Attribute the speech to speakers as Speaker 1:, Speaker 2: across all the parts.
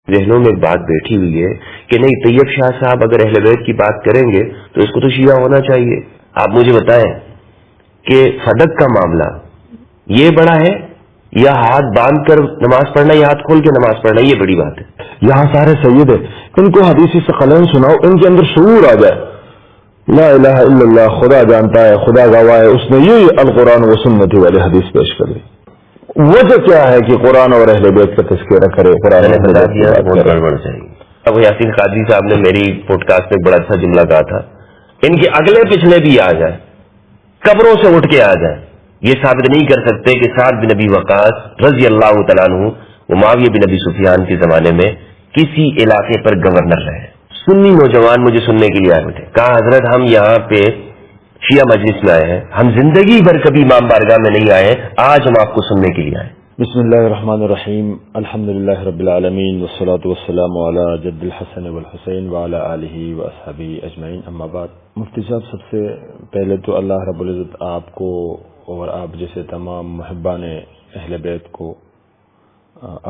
Speaker 1: ذہنوں میں ایک بات بیٹھی ہوئی ہے کہ نہیں طیب شاہ صاحب اگر اہل بیت کی بات کریں گے تو اس کو تو شیعہ ہونا چاہیے. آپ مجھے بتائیں کہ صدق کا معاملہ یہ بڑا ہے یا ہاتھ باندھ کر نماز پڑھنا یا ہاتھ کھول کے نماز پڑھنا یہ بڑی بات ہے؟
Speaker 2: یہاں سارے سید ہیں، ان کو حدیث ثقلین سناؤ، ان کے اندر شعور آ جائے. لا الہ الا اللہ، خدا جانتا ہے، خدا گواہ ہے، اس نے یہ القرآن و سنت والی حدیث پیش کر دی. وجہ کیا ہے کہ قرآن اور اہل بیت کا تذکرہ کرے؟ قرآن
Speaker 1: میں نے
Speaker 2: اور
Speaker 1: بتا
Speaker 2: اہل بیت
Speaker 1: دیا
Speaker 2: کی بات
Speaker 1: بہت
Speaker 2: کرے.
Speaker 1: گڑبڑ چاہیے. اب یاسین قادری صاحب نے میری پوڈ کاسٹ میں بڑا اچھا جملہ کہا تھا، ان کے اگلے پچھلے بھی آ جائیں، قبروں سے اٹھ کے آ جائیں، یہ ثابت نہیں کر سکتے کہ سعد بن ابی وقاص رضی اللہ تعالیٰ عنہ وہ معاویہ بن ابی سفیان کے زمانے میں کسی علاقے پر گورنر رہے. سنی نوجوان مجھے سننے کے لیے آئے تھے، کہا حضرت ہم یہاں پہ شیعہ مجلس میں آئے ہیں، ہم زندگی بھر کبھی امام بارگاہ میں نہیں آئے، آج ہم آپ کو سننے کے لیے آئے.
Speaker 2: بسم اللہ الرحمن الرحیم، الحمد للہ رب العالمین والصلاة والسلام علی جد الحسن والحسین وعلی آلہ واصحابہ اجمعین، اما بعد. مفتی صاحب، سب سے پہلے تو اللہ رب العزت آپ کو اور آپ جیسے تمام محبان اہل بیت کو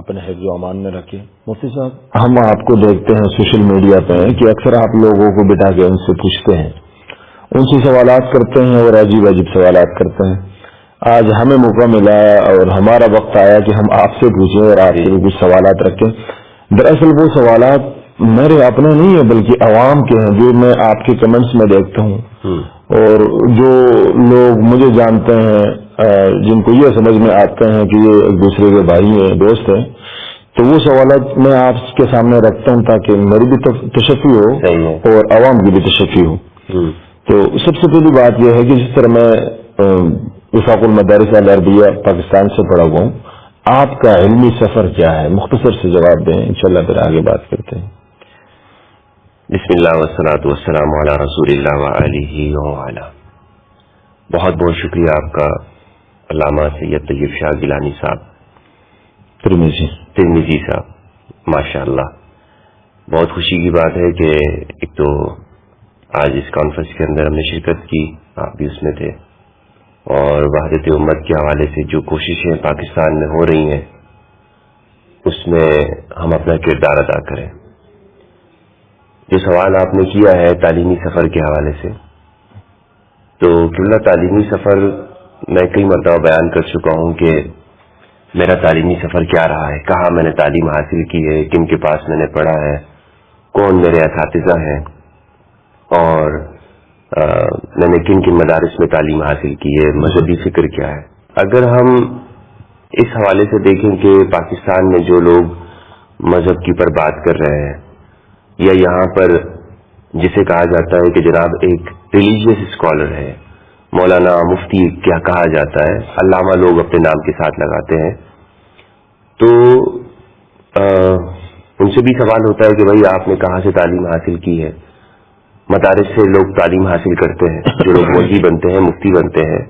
Speaker 2: اپنے حفظ و امان میں رکھے. مفتی صاحب، ہم آپ کو دیکھتے ہیں سوشل میڈیا پہ کہ اکثر آپ لوگوں کو بٹھا کے ان سے پوچھتے ہیں، ان سے سوالات کرتے ہیں اور عجیب عجیب سوالات کرتے ہیں. آج ہمیں موقع ملا اور ہمارا وقت آیا کہ ہم آپ سے پوچھیں اور آپ سے بھی کچھ سوالات رکھیں. دراصل وہ سوالات میرے اپنے نہیں ہیں بلکہ عوام کے ہیں، جو میں آپ کے کمنٹس میں دیکھتا ہوں، اور جو لوگ مجھے جانتے ہیں، جن کو یہ سمجھ میں آتے ہیں کہ یہ ایک دوسرے کے بھائی ہیں، دوست ہیں، تو وہ سوالات میں آپ کے سامنے رکھتا ہوں تاکہ میری بھی تشفی ہو اور عوام کی بھی تشفی ہو. تو سب سے پہلی بات یہ ہے کہ جس طرح میں وفاق المدارس العربیہ پاکستان سے پڑھا ہوا ہوں، آپ کا علمی سفر کیا ہے؟ مختصر سے جواب دیں، انشاءاللہ پھر آگے بات کرتے ہیں.
Speaker 1: بسم اللہ والصلاة والسلام علی رسول اللہ وآلہ وعلا. بہت بہت شکریہ آپ کا علامہ سید طیب شاہ گیلانی صاحب، ترمذی صاحب. ماشاءاللہ، بہت خوشی کی بات ہے کہ ایک تو آج اس کانفرنس کے اندر ہم نے شرکت کی، آپ بھی اس میں تھے، اور وحدت امت کے حوالے سے جو کوششیں پاکستان میں ہو رہی ہیں اس میں ہم اپنا کردار ادا کریں. جو سوال آپ نے کیا ہے تعلیمی سفر کے حوالے سے، تو قبلہ تعلیمی سفر میں کئی مرتبہ بیان کر چکا ہوں کہ میرا تعلیمی سفر کیا رہا ہے، کہاں میں نے تعلیم حاصل کی ہے، کن کے پاس میں نے پڑھا ہے، کون میرے اساتذہ ہیں، اور میں نے کن کن مدارس میں تعلیم حاصل کی ہے، مذہبی فکر کیا ہے. اگر ہم اس حوالے سے دیکھیں کہ پاکستان میں جو لوگ مذہب کی پر بات کر رہے ہیں، یا یہاں پر جسے کہا جاتا ہے کہ جناب ایک ریلیجیس اسکالر ہے، مولانا مفتی کیا کہا جاتا ہے، علامہ لوگ اپنے نام کے ساتھ لگاتے ہیں، تو ان سے بھی سوال ہوتا ہے کہ بھائی آپ نے کہاں سے تعلیم حاصل کی ہے. مدارس سے لوگ تعلیم حاصل کرتے ہیں، جو لوگ مولوی بنتے ہیں، مفتی بنتے ہیں،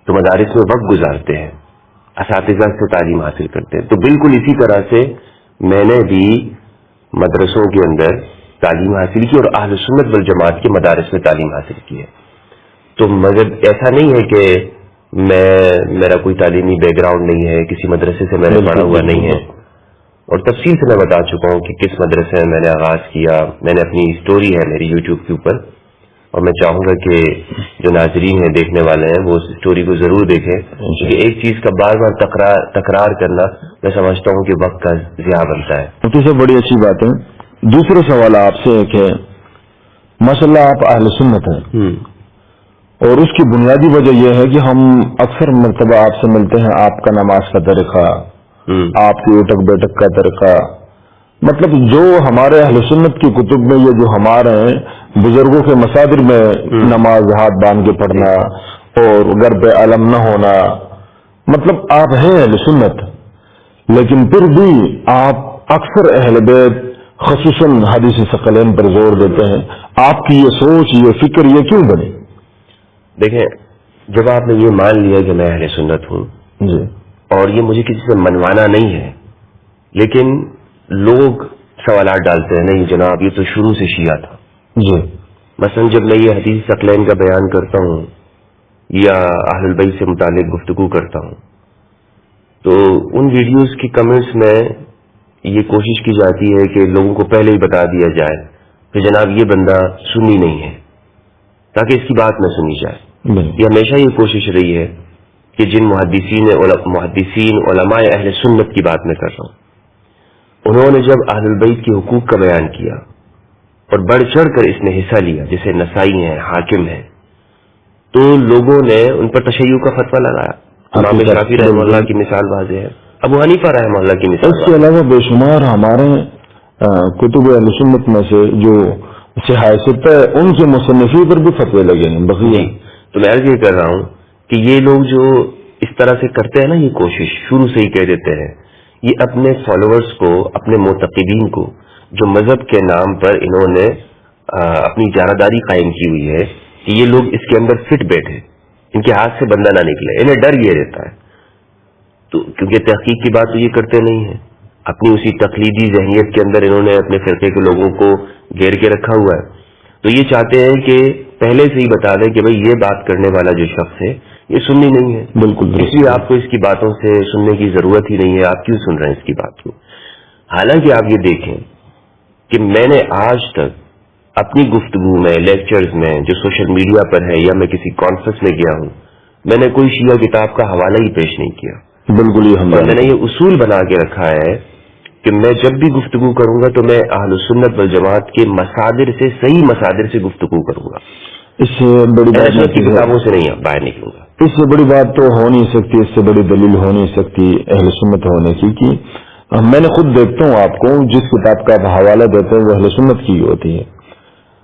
Speaker 1: تو مدارس میں وقت گزارتے ہیں، اساتذہ سے تعلیم حاصل کرتے ہیں. تو بالکل اسی طرح سے میں نے بھی مدرسوں کے اندر تعلیم حاصل کی اور اہل سنت والجماعت کے مدارس میں تعلیم حاصل کی ہے. تو مگر ایسا نہیں ہے کہ میرا کوئی تعلیمی بیک گراؤنڈ نہیں ہے، کسی مدرسے سے میں نے پڑھا ہوا نہیں ہے، اور تفصیل سے میں بتا چکا ہوں کہ کس مدرسے میں میں نے آغاز کیا. میں نے اپنی اسٹوری ہے میری یوٹیوب کے اوپر، اور میں چاہوں گا کہ جو ناظرین ہیں، دیکھنے والے ہیں، وہ اس اسٹوری کو ضرور دیکھیں، کیونکہ ایک چیز کا بار بار تکرار کرنا میں سمجھتا ہوں کہ وقت کا ضیاع بنتا ہے.
Speaker 2: تو سب بڑی اچھی بات ہے. دوسرا سوال آپ سے ایک ہے، ماشاءاللہ آپ اہل سنت ہیں، اور اس کی بنیادی وجہ یہ ہے کہ ہم اکثر مرتبہ آپ سے ملتے ہیں، آپ کا نماز کا طریقہ، آپ کی اٹک بیٹک کا طریقہ، مطلب جو ہمارے اہل سنت کی کتب میں، یہ جو ہمارے بزرگوں کے مصادر میں نماز ہاتھ باندھ کے پڑھنا اور گر پہ علم نہ ہونا، مطلب آپ ہیں اہل سنت، لیکن پھر بھی آپ اکثر اہل بیت خصوصاً حدیث ثقلین پر زور دیتے ہیں. آپ کی یہ سوچ، یہ فکر، یہ کیوں بنی؟
Speaker 1: دیکھیں، جب آپ نے یہ مان لیا کہ میں اہل سنت ہوں
Speaker 2: جی،
Speaker 1: اور یہ مجھے کسی سے منوانا نہیں ہے، لیکن لوگ سوالات ڈالتے ہیں، نہیں جناب یہ تو شروع سے شیعہ تھا.
Speaker 2: جی،
Speaker 1: مثلا جب میں یہ حدیث ثقلین کا بیان کرتا ہوں یا اہل البیت سے متعلق گفتگو کرتا ہوں، تو ان ویڈیوز کی کمنٹس میں یہ کوشش کی جاتی ہے کہ لوگوں کو پہلے ہی بتا دیا جائے کہ جناب یہ بندہ سنی نہیں ہے، تاکہ اس کی بات نہ سنی جائے۔ یہ ہمیشہ یہ کوشش رہی ہے کہ جن محدثین علماء اہل سنت کی بات میں کر رہا ہوں، انہوں نے جب اہل البیت کے حقوق کا بیان کیا اور بڑھ چڑھ کر اس میں حصہ لیا، جیسے نسائی ہیں، حاکم ہیں، تو لوگوں نے ان پر تشیع کا فتویٰ لگایا۔ امام شافعی رحمہ اللہ کی مثال واضح ہے، ابو حنیفہ رحمہ اللہ کی مثال،
Speaker 2: اس کے علاوہ بے شمار ہمارے کتب اہل سنت میں سے جو صحاحت ہے ان کے مصنفین پر بھی فتوے لگے ہیں بقیہ۔
Speaker 1: تو میں عرض یہ کر رہا ہوں کہ یہ لوگ جو اس طرح سے کرتے ہیں نا، یہ کوشش شروع سے ہی کہہ دیتے ہیں، یہ اپنے فالوورز کو، اپنے معتقدین کو، جو مذہب کے نام پر انہوں نے اپنی جانبداری قائم کی ہوئی ہے کہ یہ لوگ اس کے اندر فٹ بیٹھے، ان کے ہاتھ سے بندہ نہ نکلے، انہیں ڈر یہ رہتا ہے، تو کیونکہ تحقیق کی بات تو یہ کرتے نہیں ہیں، اپنی اسی تقلیدی ذہنیت کے اندر انہوں نے اپنے فرقے کے لوگوں کو گھیر کے رکھا ہوا ہے، تو یہ چاہتے ہیں کہ پہلے سے ہی بتا دیں کہ بھئی یہ بات کرنے والا جو شخص ہے یہ سنی نہیں ہے،
Speaker 2: بالکل،
Speaker 1: اس لیے آپ کو اس کی باتوں سے سننے کی ضرورت ہی نہیں ہے، آپ کیوں سن رہے ہیں اس کی بات کو۔ حالانکہ آپ یہ دیکھیں کہ میں نے آج تک اپنی گفتگو میں، لیکچرز میں، جو سوشل میڈیا پر ہے یا میں کسی کانفرنس میں گیا ہوں، میں نے کوئی شیعہ کتاب کا حوالہ ہی پیش نہیں کیا۔
Speaker 2: بالکل،
Speaker 1: اور میں نے یہ اصول بنا کے رکھا ہے کہ میں جب بھی گفتگو کروں گا تو میں اہل سنت والجماعت کے مصادر سے، صحیح مصادر سے گفتگو کروں گا،
Speaker 2: اس سے بڑی بات
Speaker 1: کی کتابوں سے نہیں باہر نکلوں گا۔
Speaker 2: اس سے بڑی بات تو ہو نہیں سکتی، اس سے بڑی دلیل ہو نہیں سکتی اہل سنت ہونے کی، کہ میں نے خود دیکھتا ہوں آپ کو جس کتاب کا آپ حوالہ دیتے ہیں وہ اہل سنت کی ہوتی ہے،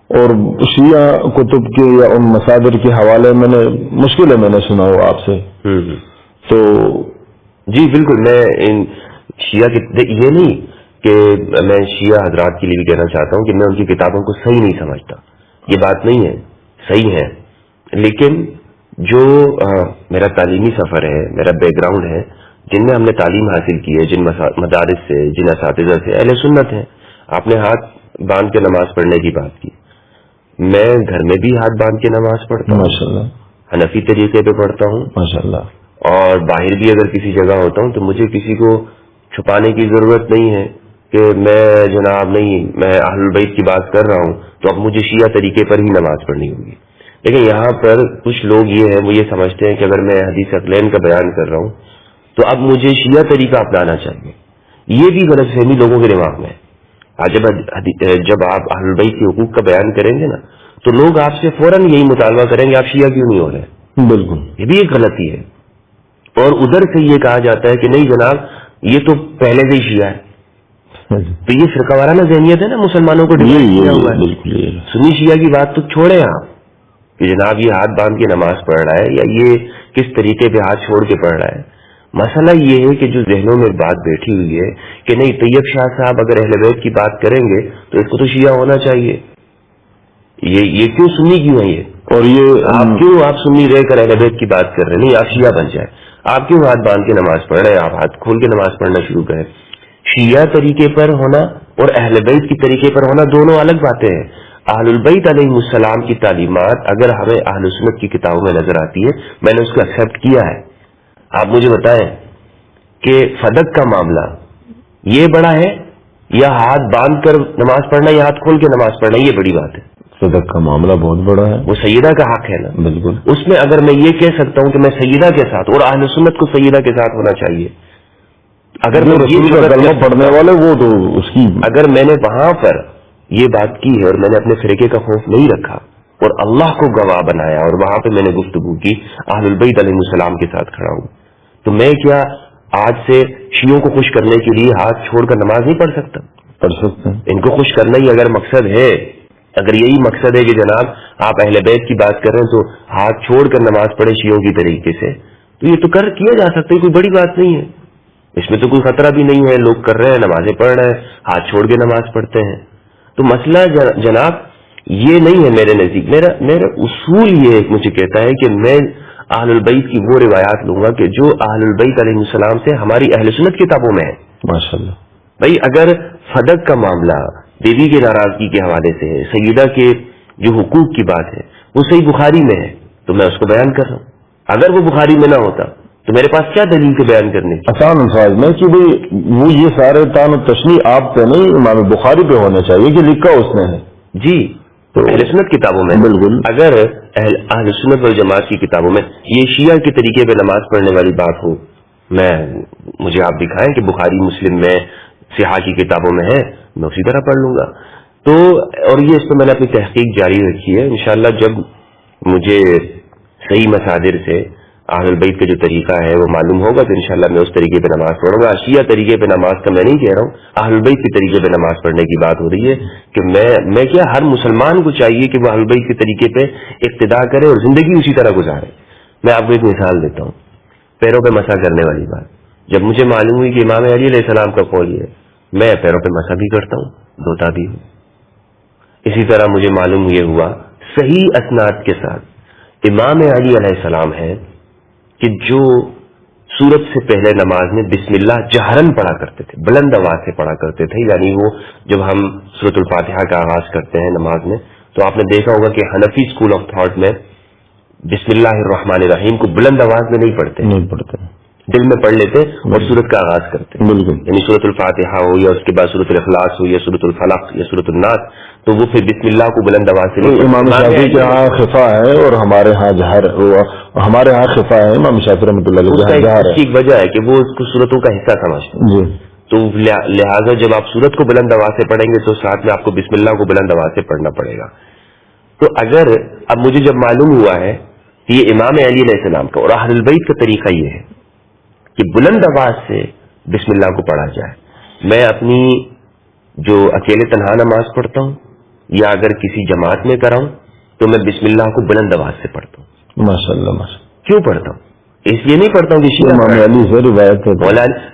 Speaker 2: اور شیعہ کتب کے یا ان مصادر کے حوالے میں نے مشکل ہے میں نے سنا ہو آپ سے، تو
Speaker 1: جی بالکل، میں ان شیعہ یہ نہیں کہ میں شیعہ حضرات کے لیے بھی کہنا چاہتا ہوں کہ میں ان کی کتابوں کو صحیح نہیں سمجھتا، یہ بات نہیں ہے، صحیح ہے، لیکن جو میرا تعلیمی سفر ہے، میرا بیک گراؤنڈ ہے، جن میں ہم نے تعلیم حاصل کی ہے، جن مدارس سے، جن اساتذہ سے اہل سنت ہیں۔ آپ نے ہاتھ باندھ کے نماز پڑھنے کی بات کی، میں گھر میں بھی ہاتھ باندھ کے نماز پڑھتا ہوں،
Speaker 2: ماشاءاللہ،
Speaker 1: حنفی طریقے پہ پڑھتا ہوں،
Speaker 2: ماشاءاللہ،
Speaker 1: اور باہر بھی اگر کسی جگہ ہوتا ہوں تو مجھے کسی کو چھپانے کی ضرورت نہیں ہے کہ میں جناب نہیں، میں اہل البیت کی بات کر رہا ہوں تو اب مجھے شیعہ طریقے پر ہی نماز پڑھنی ہوگی۔ لیکن یہاں پر کچھ لوگ یہ ہیں، وہ یہ سمجھتے ہیں کہ اگر میں حدیث عقلین کا بیان کر رہا ہوں تو اب مجھے شیعہ طریقہ اپنانا چاہیے۔ یہ بھی غلط فہمی لوگوں کے دماغ میں ہے۔ جب آپ اہل البیت کے حقوق کا بیان کریں گے نا تو لوگ آپ سے فوراً یہی مطالبہ کریں گے آپ شیعہ کیوں نہیں ہو رہے؟
Speaker 2: بالکل،
Speaker 1: یہ بھی ایک غلطی ہے، اور ادھر سے یہ کہا جاتا ہے کہ نہیں جناب یہ تو پہلے سے ہی شیعہ ہے، تو یہ فرقہ وارانہ ذہنیت ہے نا، مسلمانوں کو ڈیوائڈ کیا ہوا ہے۔ سنی شیعہ کی بات تو چھوڑیں آپ کہ جناب یہ ہاتھ باندھ کے نماز پڑھ رہا ہے یا یہ کس طریقے پہ ہاتھ چھوڑ کے پڑھ رہا ہے، مسئلہ یہ ہے کہ جو ذہنوں میں بات بیٹھی ہوئی ہے کہ نہیں طیب شاہ صاحب اگر اہل بیت کی بات کریں گے تو اس کو تو شیعہ ہونا چاہیے، یہ کیوں سنی کیوں ہے یہ، اور یہ آپ سنی رہ کر اہل بیت کی بات کر رہے ہیں، نہیں آپ شیعہ بن جائیں، آپ کیوں ہاتھ باندھ کے نماز پڑھ رہے ہیں، آپ ہاتھ کھول کے نماز پڑھنا شروع کریں۔ شیعہ طریقے پر ہونا اور اہل بیت کی طریقے پر ہونا دونوں الگ باتیں ہیں۔ اہل البیت علیہ السلام کی تعلیمات اگر ہمیں اہل سنت کی کتابوں میں نظر آتی ہے، میں نے اس کو ایکسپٹ کیا ہے۔ آپ مجھے بتائیں کہ فدق کا معاملہ یہ بڑا ہے یا ہاتھ باندھ کر نماز پڑھنا یا ہاتھ کھول کے نماز پڑھنا، یہ بڑی بات ہے؟
Speaker 2: صدق کا معاملہ بہت بڑا ہے،
Speaker 1: وہ سیدہ کا حق ہے نا،
Speaker 2: بالکل،
Speaker 1: اس میں اگر میں یہ کہہ سکتا ہوں کہ میں سیدہ کے ساتھ، اور اہل سنت کو سیدہ کے ساتھ ہونا چاہیے، اگر میں
Speaker 2: رسول کا کلمہ پڑھنے والے وہ تو اس کی، اگر
Speaker 1: میں نے وہاں پر یہ بات کی ہے اور میں نے اپنے فرقے کا خوف نہیں رکھا اور اللہ کو گواہ بنایا اور وہاں پہ میں نے گفتگو کی، اہل البیت علیہ السلام کے ساتھ کھڑا ہوں، تو میں کیا آج سے شیعوں کو خوش کرنے کے لیے ہاتھ چھوڑ کر نماز نہیں پڑھ سکتا؟
Speaker 2: پڑھ سکتے ہیں۔
Speaker 1: ان کو خوش کرنا ہی اگر مقصد ہے، اگر یہی مقصد ہے کہ جناب آپ اہل بیت کی بات کر رہے ہیں تو ہاتھ چھوڑ کر نماز پڑھے شیعوں کی طریقے سے، تو یہ تو کیا جا سکتا ہے، کوئی بڑی بات نہیں ہے، اس میں تو کوئی خطرہ بھی نہیں ہے، لوگ کر رہے ہیں، نمازیں پڑھ رہے ہیں، ہاتھ چھوڑ کے نماز پڑھتے ہیں۔ تو مسئلہ جناب یہ نہیں ہے میرے نزدیک، میرا اصول یہ مجھے کہتا ہے کہ میں اہل البیت کی وہ روایات لوں گا کہ جو اہل البیت علیہ السلام سے ہماری اہل سنت کتابوں میں ہے۔
Speaker 2: ماشاءاللہ،
Speaker 1: بھائی اگر فدق کا معاملہ بیوی کے ناراضگی کے حوالے سے ہے، سیدہ کے جو حقوق کی بات ہے وہ صحیح بخاری میں ہے تو میں اس کو بیان کر رہا ہوں، اگر وہ بخاری میں نہ ہوتا تو میرے پاس کیا دلیل کے بیان کرنے کی؟
Speaker 2: آسان الفاظ میں کہ بھئی وہ یہ سارے تان و تشنیع آپ پہ نہیں امام بخاری پہ ہونا چاہیے کہ لکھا اس نے ہے
Speaker 1: جی تو اہل سنت کتابوں میں
Speaker 2: بالکل
Speaker 1: اگر اہل سنت والجماعت کی کتابوں میں یہ شیعہ کے طریقے پہ نماز پڑھنے والی بات ہو، مجھے آپ دکھائیں کہ بخاری مسلم میں صحاح کی کتابوں میں ہے، میں اسی طرح پڑھ لوں گا. تو اور یہ اس پہ میں نے اپنی تحقیق جاری رکھی ہے. انشاءاللہ جب مجھے صحیح مصادر سے اہل البیت کا جو طریقہ ہے وہ معلوم ہوگا تو انشاءاللہ میں اس طریقے پہ نماز پڑھوں گا. شیعہ طریقے پہ نماز کا میں نہیں کہہ رہا ہوں، اہل البیت کے طریقے پہ نماز پڑھنے کی بات ہو رہی ہے کہ میں کیا ہر مسلمان کو چاہیے کہ وہ اہل البیت کے طریقے پہ اقتداء کرے اور زندگی اسی طرح گزارے. میں آپ کو ایک مثال دیتا ہوں، پیروں پہ مسح کرنے والی بات. جب مجھے معلوم ہوئی کہ امام علی علیہ السلام کا قول ہے، میں پیروں پہ مسح بھی کرتا ہوں، دھوتا بھی ہوں. اسی طرح مجھے معلوم یہ ہوا صحیح اسناد کے ساتھ امام علی علیہ السلام ہے کہ جو سورت سے پہلے نماز میں بسم اللہ جہرن پڑھا کرتے تھے، بلند آواز سے پڑھا کرتے تھے. یعنی وہ جب ہم سورت الفاتحہ کا آغاز کرتے ہیں نماز میں تو آپ نے دیکھا ہوگا کہ حنفی اسکول آف تھاٹ میں بسم اللہ الرحمن الرحیم کو بلند آواز میں نہیں پڑھتے، دل میں پڑھ لیتے اور سورت کا آغاز کرتے.
Speaker 2: بالکل.
Speaker 1: یعنی سورت الفاتحہ ہو یا اس کے بعد سورت الاخلاص ہو یا سورت الفلق یا سورت الناس، تو وہ پھر بسم اللہ کو بلند آواز سے نہیں.
Speaker 2: امام شافعی کے ہاں خفا ہے اور ہمارے ہاں جہر، ہمارے ہاں خفا ہے. امام شافعی رحمۃ اللہ علیہ
Speaker 1: اس کی ایک وجہ ہے کہ وہ اس کو سورتوں کا حصہ سمجھتے ہیں.
Speaker 2: جی.
Speaker 1: تو لہٰذا جب آپ سورت کو بلند آواز سے پڑھیں گے تو ساتھ میں آپ کو بسم اللہ کو بلند آواز سے پڑھنا پڑے گا. تو اگر اب مجھے جب معلوم ہوا ہے کہ یہ امام علی علیہ السلام کا اور اہل البیت کا طریقہ یہ ہے کہ بلند آواز سے بسم اللہ کو پڑھا جائے، میں اپنی جو اکیلے تنہا نماز پڑھتا ہوں یا اگر کسی جماعت میں کراؤں تو میں بسم اللہ کو بلند آواز سے پڑھتا ہوں.
Speaker 2: ماشاءاللہ ماشاءاللہ.
Speaker 1: کیوں پڑھتا ہوں؟ اس لیے نہیں پڑھتا ہوں کہ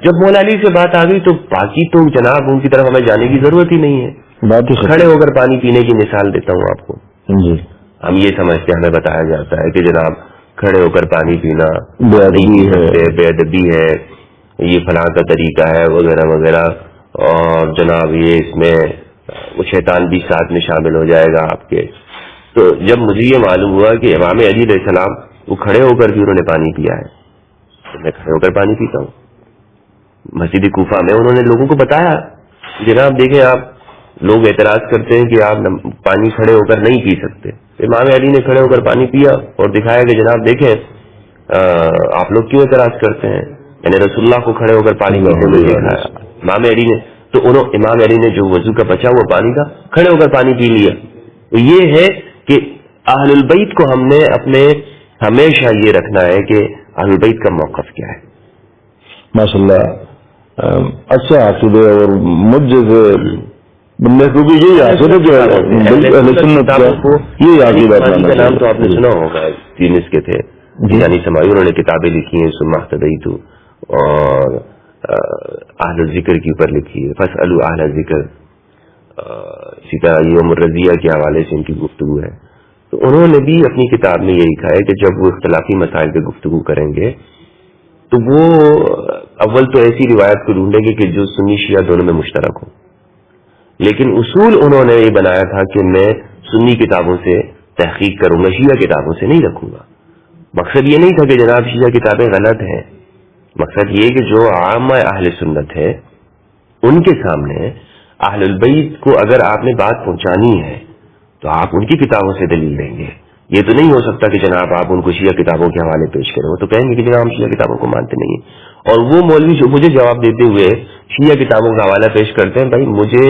Speaker 1: جب مولا علی سے بات آ گئی تو باقی تو جناب ان کی طرف ہمیں جانے کی ضرورت ہی نہیں ہے. کھڑے ہو کر پانی پینے کی مثال دیتا ہوں آپ کو.
Speaker 2: جی.
Speaker 1: ہم یہ سمجھتے ہیں، ہمیں بتایا جاتا ہے کہ جناب کھڑے ہو کر پانی پینا بے ادبی ہے، یہ فلاں کا طریقہ ہے وغیرہ وغیرہ، اور جناب یہ اس میں وہ شیطان بھی ساتھ میں شامل ہو جائے گا آپ کے. تو جب مجھے یہ معلوم ہوا کہ امام علی علیہ السلام وہ کھڑے ہو کر بھی انہوں نے پانی پیا ہے تو میں کھڑے ہو کر پانی پیتا ہوں. مسجد کوفہ میں انہوں نے لوگوں کو بتایا، جناب دیکھیں آپ لوگ اعتراض کرتے ہیں کہ آپ پانی کھڑے ہو کر نہیں پی سکتے. امام علی نے کھڑے ہو کر پانی پیا اور دکھایا کہ جناب دیکھیں آپ لوگ کیوں اعتراض کرتے ہیں، میں نے رسول اللہ کو کھڑے ہو کر پانی پیتے ہوئے دیکھا ہے. امام علی نے تو امام علی نے جو وضو کا بچا ہوا پانی کا کھڑے ہو کر پانی پی لیا. تو یہ ہے کہ اہل البیت کو ہم نے اپنے ہمیشہ یہ رکھنا ہے کہ اہل البیت کا موقف کیا ہے.
Speaker 2: ماشاءاللہ اچھا عقیدہ اور مجھے یہی عقیدہ جو ہے یہ عقیدہ کا نام
Speaker 1: تو آپ نے سنا ہوگا، تین اس کے تھے یعنی سماعی، انہوں نے کتابیں لکھی ہیں ثم اهتدیت اور اہل ذکر کے اوپر لکھی ہے، فاسألوا اہل ذکر. اسی طرح یوم الرضیہ کے حوالے سے ان کی گفتگو ہے. تو انہوں نے بھی اپنی کتاب میں یہ لکھا ہے کہ جب وہ اختلافی مسائل پہ گفتگو کریں گے تو وہ اول تو ایسی روایت کو ڈھونڈیں گے کہ جو سنی شیعہ دونوں میں مشترک ہو. لیکن اصول انہوں نے یہ بنایا تھا کہ میں سنی کتابوں سے تحقیق کروں گا، شیعہ کتابوں سے نہیں رکھوں گا. مقصد یہ نہیں تھا کہ جناب شیعہ کتابیں غلط ہیں، مقصد یہ کہ جو عام اہل سنت ہے ان کے سامنے اہل البیت کو اگر آپ نے بات پہنچانی ہے تو آپ ان کی کتابوں سے دلیل دیں گے. یہ تو نہیں ہو سکتا کہ جناب آپ ان کو شیعہ کتابوں کے حوالے پیش کریں، وہ تو کہیں گے کہ جناب ہم شیعہ کتابوں کو مانتے نہیں ہیں. اور وہ مولوی جو مجھے جواب دیتے ہوئے شیعہ کتابوں کا حوالہ پیش کرتے ہیں، بھائی مجھے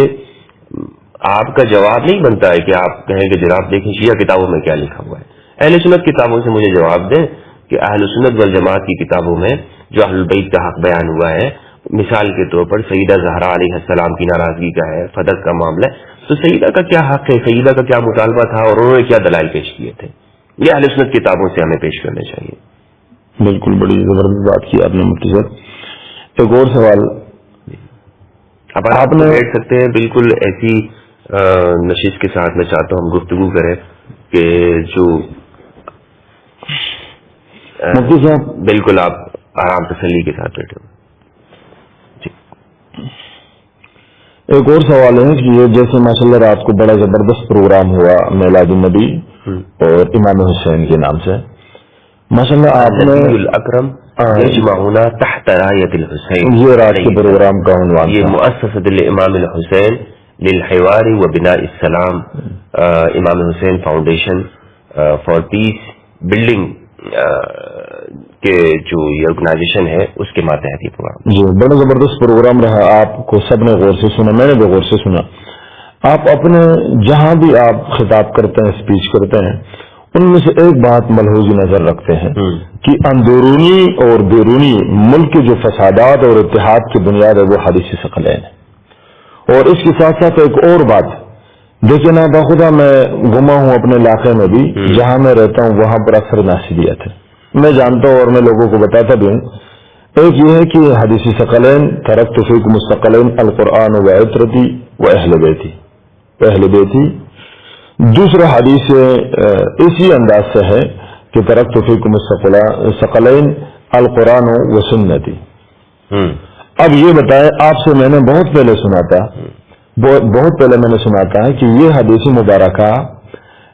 Speaker 1: آپ کا جواب نہیں بنتا ہے کہ آپ کہیں کہ جناب دیکھیں شیعہ کتابوں میں کیا لکھا ہوا ہے. اہل سنت کتابوں سے مجھے جواب دیں کہ اہل سنت والجماعت کی کتابوں میں جو اہل البیت کا حق بیان ہوا ہے، مثال کے طور پر سیدہ زہرا علیہ السلام کی ناراضگی کا ہے، فدق کا معاملہ ہے، تو سیدہ کا کیا حق ہے، سیدہ کا کیا مطالبہ تھا اور انہوں نے کیا دلائل پیش کیے تھے، یہ اہل سنت کتابوں سے ہمیں پیش کرنے چاہیے.
Speaker 2: بالکل بڑی زبردست بات کی آپ نے مفتی صاحب. ایک اور سوال
Speaker 1: اب آپ نے بیٹھ سکتے ہیں بالکل ایسی نشست کے ساتھ. میں چاہتا ہوں ہم گفتگو کریں کہ جو
Speaker 2: مفتی صاحب
Speaker 1: بالکل آپ آرام تسلی کے ساتھ بیٹھے.
Speaker 2: ایک اور سوال ہے کہ یہ جیسے ماشاءاللہ رات کو بڑا زبردست پروگرام ہوا میلاد النبی اور امام حسین کے نام سے، ماشاءاللہ آپ نے
Speaker 1: یجمعنا تحت رایۃ الحسین،
Speaker 2: یہ رات کے پروگرام کا عنوان
Speaker 1: یہ
Speaker 2: تھا۔
Speaker 1: مؤسسۃ الامام الحسین للحوار و بناء السلام، امام حسین فاؤنڈیشن فار پیس بلڈنگ کے جو یہ آرگنائزیشن ہے اس کے ماتحت یہ پروگرام۔
Speaker 2: جی بڑا زبردست پروگرام رہا، آپ کو سب نے غور سے سنا، میں نے بھی غور سے سنا۔ آپ اپنے جہاں بھی آپ خطاب کرتے ہیں، اسپیچ کرتے ہیں، ان میں سے ایک بات ملحوظ نظر رکھتے ہیں کہ اندرونی اور بیرونی ملک کے جو فسادات اور اتحاد کی بنیاد ہے وہ حدیث ثقلین ہے۔ اور اس کے ساتھ ساتھ ایک اور بات دیکھیں نا، بخدا میں گما ہوں اپنے علاقے میں بھی، جہاں میں رہتا ہوں وہاں پر اکثر ناصریت ہے، میں جانتا ہوں اور میں لوگوں کو بتاتا بھی ہوں۔ ایک یہ ہے کہ حدیث ثقلین ترکت فیکم الثقلین القرآن و عطرتی و اہل بیتی۔ دوسرا حدیث اسی انداز سے ہے کہ ترکت فیکم الثقلین القرآن و سنتی۔ اب یہ بتائیں، آپ سے میں نے بہت پہلے سنا تھا، بہت پہلے میں نے سنا تھا کہ یہ حدیث مبارکہ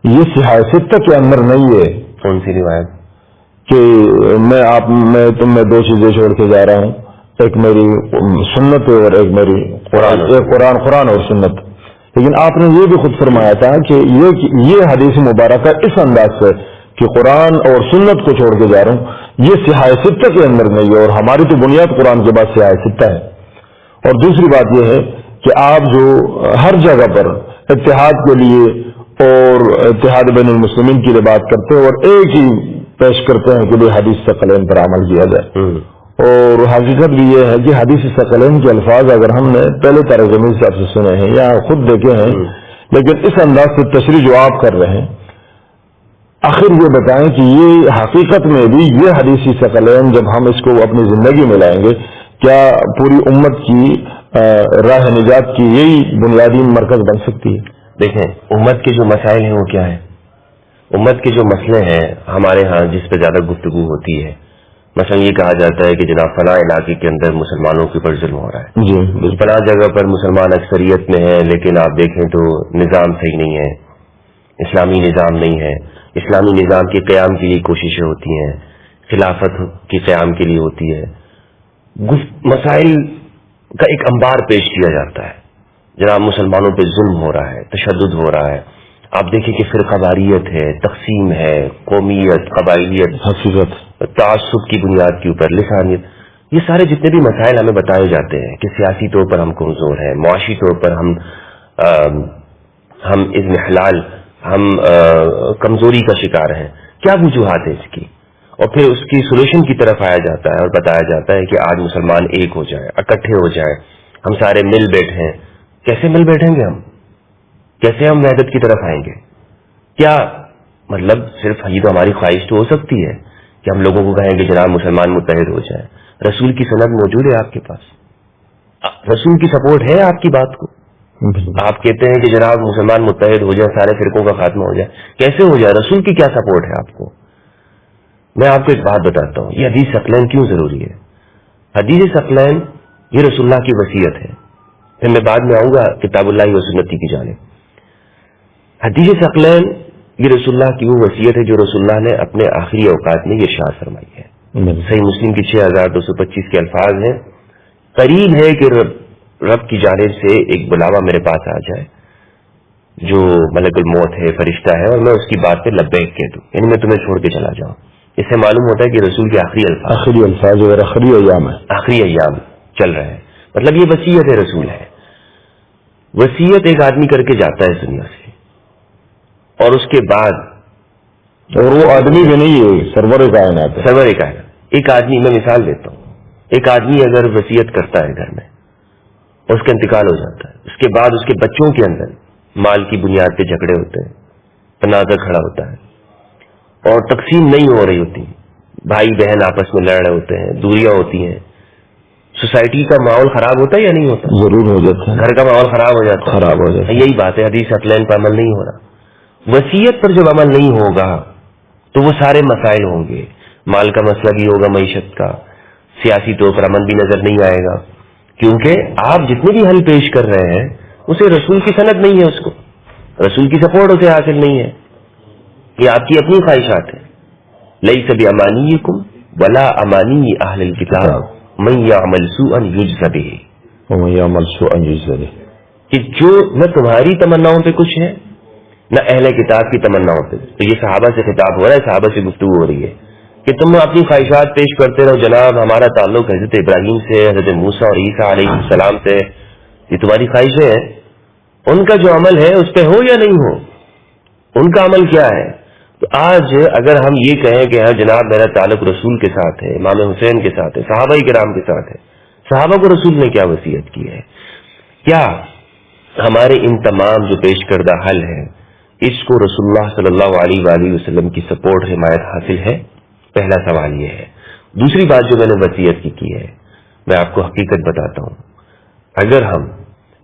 Speaker 2: یہ صحیح ستہ کے اندر نہیں ہے۔
Speaker 1: کون سی روایت؟
Speaker 2: کہ میں تم میں دو چیزیں چھوڑ کے جا رہا ہوں، ایک میری سنت اور ایک میری قرآن اور سنت۔ لیکن آپ نے یہ بھی خود فرمایا تھا کہ یہ حدیث مبارکہ اس انداز سے کہ قرآن اور سنت کو چھوڑ کے جا رہا ہوں، یہ صحیح ستہ کے اندر نہیں ہے، اور ہماری تو بنیاد قرآن کے بعد صحیح ستہ ہے۔ اور دوسری بات یہ ہے کہ آپ جو ہر جگہ پر اتحاد کے لیے اور اتحاد بین المسلمین کی بات کرتے ہیں اور ایک ہی پیش کرتے ہیں کہ حدیث ثقلین پر عمل کیا جائے، اور حقیقت بھی یہ ہے کہ حدیث ثقلین کے الفاظ اگر ہم نے پہلے ترجمے سے آپ سے سنے ہیں یا خود دیکھے ہیں، لیکن اس انداز سے تشریح جو آپ کر رہے ہیں، آخر یہ بتائیں کہ یہ حقیقت میں بھی یہ حدیث ثقلین جب ہم اس کو اپنی زندگی میں لائیں گے، کیا پوری امت کی راہ نجات کی یہی بنیادی مرکز بن سکتی ہے؟
Speaker 1: دیکھیں، امت کے جو مسائل ہیں وہ کیا ہیں؟ امت کے جو مسئلے ہیں ہمارے ہاں جس پہ زیادہ گفتگو ہوتی ہے، مثلا یہ کہا جاتا ہے کہ جناب فلاں علاقے کے اندر مسلمانوں کے اوپر ظلم ہو رہا ہے،
Speaker 2: جی
Speaker 1: فلاں جگہ پر مسلمان اکثریت میں ہیں لیکن آپ دیکھیں تو نظام صحیح نہیں ہے، اسلامی نظام نہیں ہے، اسلامی نظام کے قیام کے لیے کوششیں ہوتی ہیں، خلافت کی قیام کے لیے ہوتی ہے، مسائل کا ایک انبار پیش کیا جاتا ہے، جناب مسلمانوں پہ ظلم ہو رہا ہے، تشدد ہو رہا ہے، آپ دیکھیں کہ فرقہ واریت ہے، تقسیم ہے، قومیت، قبائلیت،
Speaker 2: حقیقت،
Speaker 1: تعصب کی بنیاد کے اوپر لسانیت، یہ سارے جتنے بھی مسائل ہمیں بتائے جاتے ہیں کہ سیاسی طور پر ہم کمزور ہیں، معاشی طور پر ہم اضمحلال، ہم کمزوری کا شکار ہیں، کیا وجوہات ہیں اس کی؟ اور پھر اس کی سولوشن کی طرف آیا جاتا ہے اور بتایا جاتا ہے کہ آج مسلمان ایک ہو جائے، اکٹھے ہو جائے، ہم سارے مل بیٹھیں۔ کیسے مل بیٹھیں گے ہم؟ کیسے ہم وحدت کی طرف آئیں گے؟ کیا مطلب صرف یہ تو ہماری خواہش تو ہو سکتی ہے کہ ہم لوگوں کو کہیں کہ جناب مسلمان متحد ہو جائے؟ رسول کی سند موجود ہے آپ کے پاس، رسول کی سپورٹ ہے آپ کی بات کو؟ آپ کہتے ہیں کہ جناب مسلمان متحد ہو جائے، سارے فرقوں کا خاتمہ ہو جائے، کیسے ہو جائے؟ رسول کی کیا سپورٹ ہے آپ کو؟ میں آپ کو ایک بات بتاتا ہوں، یہ حدیث ثقلین کیوں ضروری ہے۔ حدیث ثقلین یہ رسول اللہ کی وصیت ہے، پھر میں بعد میں آؤں گا کتاب اللہ و سنتی کی جانب۔ حدیث ثقلین یہ رسول اللہ کی وہ وصیت ہے جو رسول اللہ نے اپنے آخری اوقات میں یہ ارشاد فرمائی ہے۔ صحیح مسلم کی 6225 کے الفاظ ہیں، قریب ہے کہ رب کی جانب سے ایک بلاوا میرے پاس آ جائے جو ملک الموت ہے، فرشتہ ہے، اور میں اس کی بات پہ لبیک کہہ دوں، یعنی میں تمہیں چھوڑ کے چلا جاؤں۔ اس سے معلوم ہوتا ہے کہ رسول کے آخری الفاظ
Speaker 2: اور آخری ایام
Speaker 1: چل رہے ہیں، مطلب یہ وصیت رسول ہے۔ وصیت ایک آدمی کر کے جاتا ہے اس دنیا سے، اور اس کے بعد،
Speaker 2: اور وہ آدمی بھی نہیں ہے، سرور کائنات،
Speaker 1: ایک آدمی، میں مثال دیتا ہوں، ایک آدمی اگر وصیت کرتا ہے گھر میں، اس کا انتقال ہو جاتا ہے، اس کے بعد اس کے بچوں کے اندر مال کی بنیاد پہ جھگڑے ہوتے ہیں، تنازع کھڑا ہوتا ہے اور تقسیم نہیں ہو رہی ہوتی، بھائی بہن آپس میں لڑ رہے ہوتے ہیں، دوریاں ہوتی ہیں، سوسائٹی کا ماحول خراب ہوتا ہے یا نہیں ہوتا؟
Speaker 2: ضرور ہو جاتا ہے،
Speaker 1: گھر کا ماحول خراب ہو جاتا ہے۔ یہی بات ہے، حدیث ثقلین پر عمل نہیں ہو رہا، وصیت پر جب عمل نہیں ہوگا تو وہ سارے مسائل ہوں گے، مال کا مسئلہ بھی ہوگا، معیشت کا، سیاسی طور پر امن بھی نظر نہیں آئے گا، کیونکہ آپ جتنے بھی حل پیش کر رہے ہیں اسے رسول کی سند نہیں ہے، اس کو رسول کی سپورٹ اسے حاصل نہیں ہے، یہ آپ کی اپنی خواہشات ہیں۔ لیس بامانیکم ولا امانی اہل الکتاب من یعمل سوءا یجز بہ،
Speaker 2: ومن یعمل سوءا یجز بہ،
Speaker 1: کہ جو نہ تمہاری تمناؤں پہ کچھ ہے نہ اہل کتاب کی تمناؤں پہ. تو یہ صحابہ سے خطاب ہو رہا ہے، صحابہ سے گفتگو ہو رہی ہے کہ تم اپنی خواہشات پیش کرتے رہو. جناب ہمارا تعلق حضرت ابراہیم سے، حضرت موسیٰ اور عیسیٰ علیہ السلام سے، یہ تمہاری خواہشیں ہیں، ان کا جو عمل ہے اس پہ ہو یا نہیں ہو، ان کا عمل کیا ہے. تو آج اگر ہم یہ کہیں کہ ہاں جناب میرا تعلق رسول کے ساتھ ہے، امام حسین کے ساتھ ہے، صحابہ کرام کے ساتھ ہے، صحابہ کو رسول نے کیا وصیت کی ہے، کیا ہمارے ان تمام جو پیش کردہ حل ہے اس کو رسول اللہ صلی اللہ علیہ وآلہ وسلم کی سپورٹ حمایت حاصل ہے؟ پہلا سوال یہ ہے. دوسری بات جو میں نے وصیت کی ہے، میں آپ کو حقیقت بتاتا ہوں، اگر ہم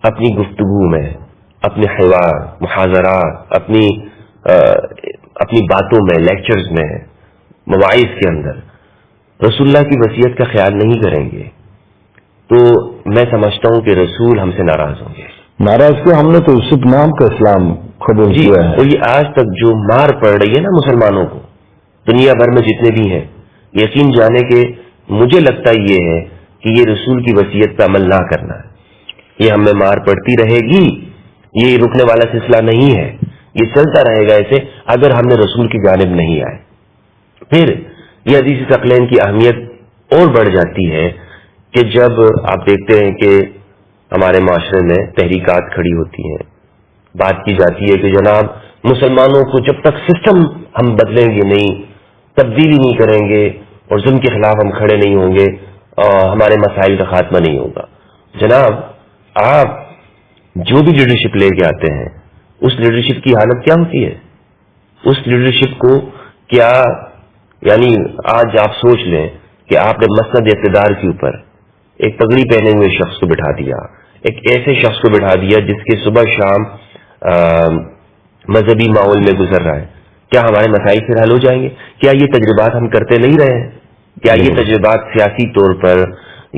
Speaker 1: اپنی گفتگو میں، اپنے حوار، محاضرات، اپنی باتوں میں، لیکچرز میں، مواعظ کے اندر رسول اللہ کی وصیت کا خیال نہیں کریں گے تو میں سمجھتا ہوں کہ رسول ہم سے ناراض ہوں گے.
Speaker 2: ناراض کیا؟ ہم نے تو صرف نام کا اسلام قبول کیا ہے.
Speaker 1: تو یہ آج تک جو مار پڑ رہی ہے نا مسلمانوں کو دنیا بھر میں جتنے بھی ہیں، یقین جانے کہ مجھے لگتا یہ ہے کہ یہ رسول کی وصیت پہ عمل نہ کرنا ہے، یہ ہمیں مار پڑتی رہے گی، یہ رکنے والا سلسلہ نہیں ہے، یہ چلتا رہے گا ایسے اگر ہم نے رسول کی جانب نہیں آئے. پھر یہ حدیث ثقلین کی اہمیت اور بڑھ جاتی ہے کہ جب آپ دیکھتے ہیں کہ ہمارے معاشرے میں تحریکات کھڑی ہوتی ہیں، بات کی جاتی ہے کہ جناب مسلمانوں کو جب تک سسٹم ہم بدلیں گے نہیں، تبدیلی نہیں کریں گے اور ظلم کے خلاف ہم کھڑے نہیں ہوں گے، ہمارے مسائل کا خاتمہ نہیں ہوگا. جناب آپ جو بھی لیڈرشپ لے کے آتے ہیں اس لیڈرشپ کی حالت کیا ہوتی ہے؟ اس لیڈرشپ کو کیا، یعنی آج آپ سوچ لیں کہ آپ نے مسند اقتدار کے اوپر ایک پگڑی پہنے ہوئے شخص کو بٹھا دیا، ایک ایسے شخص کو بٹھا دیا جس کے صبح شام مذہبی ماحول میں گزر رہا ہے، کیا ہمارے مسائل پھر حل ہو جائیں گے؟ کیا یہ تجربات ہم کرتے نہیں رہے ہیں؟ کیا یہ تجربات سیاسی طور پر،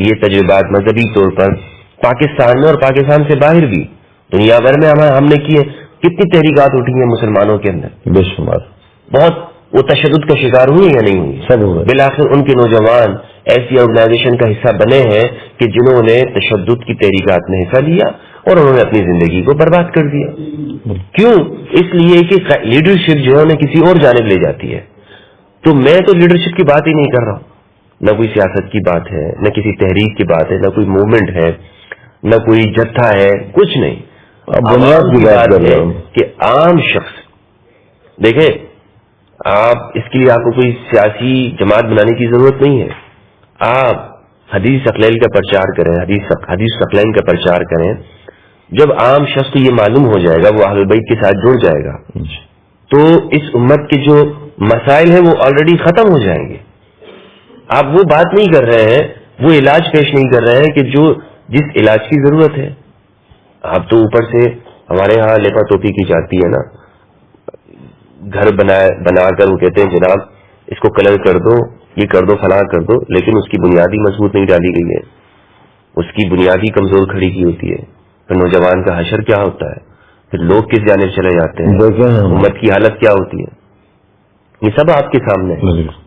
Speaker 1: یہ تجربات مذہبی طور پر پاکستان میں اور پاکستان سے باہر بھی دنیا بھر میں ہم نے کیے؟ کتنی تحریکات اٹھی ہیں مسلمانوں کے اندر،
Speaker 2: بے شمار.
Speaker 1: بہت وہ تشدد کا شکار ہوئے یا نہیں ہوئی؟
Speaker 2: سب ہوئے.
Speaker 1: بالآخر ان کے نوجوان ایسی آرگنائزیشن کا حصہ بنے ہیں کہ جنہوں نے تشدد کی تحریکات میں حصہ لیا اور انہوں نے اپنی زندگی کو برباد کر دیا. کیوں؟ اس لیے کہ لیڈرشپ جو ہے انہیں کسی اور جانب لے جاتی ہے. تو میں تو لیڈرشپ کی بات ہی نہیں کر رہا ہوں، نہ کوئی سیاست کی بات ہے، نہ کسی تحریک کی بات ہے، نہ کوئی موومنٹ ہے، نہ کوئی جتھا ہے، کچھ نہیں.
Speaker 2: بنیاد کی بات کر رہا ہوں
Speaker 1: کہ عام شخص دیکھیں، آپ اس کے لیے آپ کو کوئی سیاسی جماعت بنانے کی ضرورت نہیں ہے. آپ حدیث ثقلین کا پرچار کریں، حدیث ثقلین کا پرچار کریں. جب عام شخص کو یہ معلوم ہو جائے گا، وہ اہل بیت کے ساتھ جڑ جائے گا، تو اس امت کے جو مسائل ہیں وہ آلریڈی ختم ہو جائیں گے. آپ وہ بات نہیں کر رہے ہیں، وہ علاج پیش نہیں کر رہے ہیں کہ جس علاج کی ضرورت ہے. آپ تو اوپر سے ہمارے ہاں لیپا ٹوپی کی جاتی ہے نا، گھر بنا کر وہ کہتے ہیں جناب اس کو کلر کر دو، یہ کر دو، فلاں کر دو، لیکن اس کی بنیادی مضبوط نہیں ڈالی گئی ہے، اس کی بنیادی کمزور کھڑی کی ہوتی ہے. پھر نوجوان کا حشر کیا ہوتا ہے، پھر لوگ کس جانب چلے جاتے ہیں، امت کی حالت کیا ہوتی ہے، یہ سب آپ کے سامنے ہے.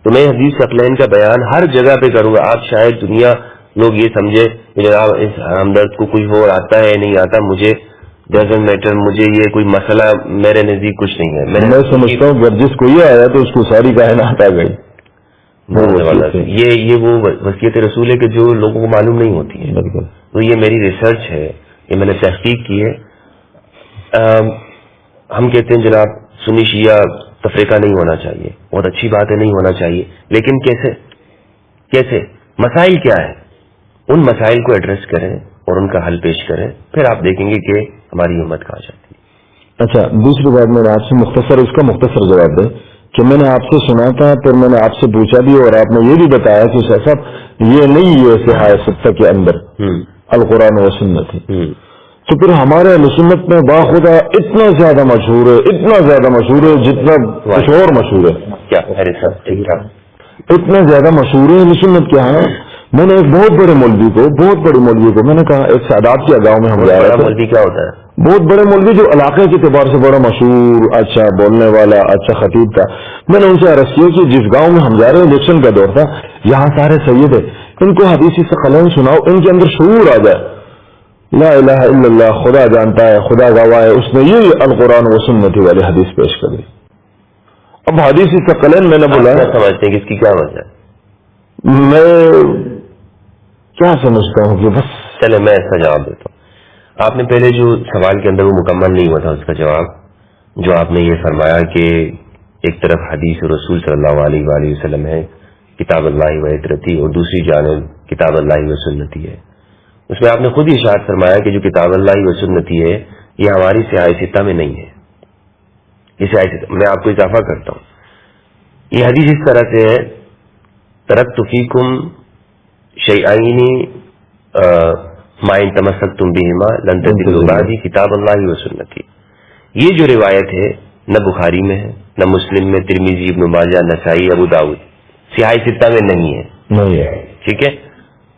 Speaker 1: تو میں حدیث ثقلین کا بیان ہر جگہ پہ کروں گا. آپ شاید دنیا لوگ یہ سمجھے کہ جناب اس ہمدرد کو کوئی اور آتا ہے نہیں آتا، مجھے ڈزنٹ میٹر، مجھے یہ کوئی مسئلہ میرے نزدیک کچھ نہیں ہے.
Speaker 2: میں سمجھتا ہوں جب جس کو یہ آیا تو اس کو ساری کائنات آ گئی.
Speaker 1: یہ وہ وصیت رسول ہے کہ جو لوگوں کو معلوم نہیں ہوتی ہے. تو یہ میری ریسرچ ہے، یہ میں نے تحقیق کی ہے. ہم کہتے ہیں جناب سنی شیعہ تفریقہ نہیں ہونا چاہیے، بہت اچھی بات ہے، نہیں ہونا چاہیے، لیکن کیسے مسائل کیا ہے، ان مسائل کو ایڈریس کریں اور ان کا حل پیش کریں، پھر آپ دیکھیں گے کہ ہماری امت کہاں جاتی ہے.
Speaker 2: اچھا، دوسری بات میں نے آپ سے مختصر جواب دیں کہ میں نے آپ سے سنا تھا، پھر میں نے آپ سے پوچھا بھی اور آپ نے یہ بھی بتایا کہ صاحب یہ نہیں ہے صحاح ستہ کے اندر القرآن و سنت ہے. تو پھر ہمارے اہل سنت میں باخدا اتنا زیادہ مشہور ہے جتنا کچھ اور مشہور ہے، اتنا زیادہ مشہور ہے اہل سنت کے ہاں. میں نے ایک بہت بڑی مولوی کو میں نے کہا، ایک سادات کیا گاؤں میں ہم جا رہے تھے.
Speaker 1: مولوی کیا ہوتا ہے؟
Speaker 2: بہت بڑے مولوی جو علاقے کے اعتبار سے بڑا مشہور، اچھا بولنے والا، اچھا خطیب تھا. میں نے ان سے عرض کیا کہ جس گاؤں میں ہم جا رہے ہیں الیکشن کا دور تھا، یہاں سارے سید ہیں، ان کو حدیث ثقلین سناؤ، ان کے اندر شعور آ جائے. لا الہ الا اللہ، خدا جانتا ہے، خدا گواہ ہے، اس نے یہ القرآن و سنتی والی حدیث پیش کر دی. اب حدیث ثقلین میں نے بولا،
Speaker 1: کیا سمجھتے ہیں کہ اس کی کیا وجہ ہے؟
Speaker 2: میں کیا سمجھتا ہوں کہ بس
Speaker 1: چلے میں اس کا جواب دیتا ہوں. آپ نے پہلے جو سوال کے اندر وہ مکمل نہیں ہوا تھا اس کا جواب، جو آپ نے یہ فرمایا کہ ایک طرف حدیث رسول صلی اللہ علیہ وآلہ وسلم ہے، کتاب اللہ و عطرتی، اور دوسری جانب کتاب اللہ و سنتی ہے. اس میں آپ نے خود ہی ارشاد فرمایا کہ جو کتاب اللہ و سنتی ہے یہ ہماری سیاہ ستہ میں نہیں ہے. یہ سیاہ ستہ میں آپ کو اضافہ کرتا ہوں. یہ حدیث اس طرح سے ہے، ترکت فیکم شیئین ما ان تمسکتم بہما لن تضلوا بعدی کتاب اللہ و سنتی. یہ جو روایت ہے نہ بخاری میں ہے، نہ مسلم میں، ترمذی، ابن ماجہ، نسائی، ابو داؤد، سیاہ ستہ میں نہیں ہے. ٹھیک ہے،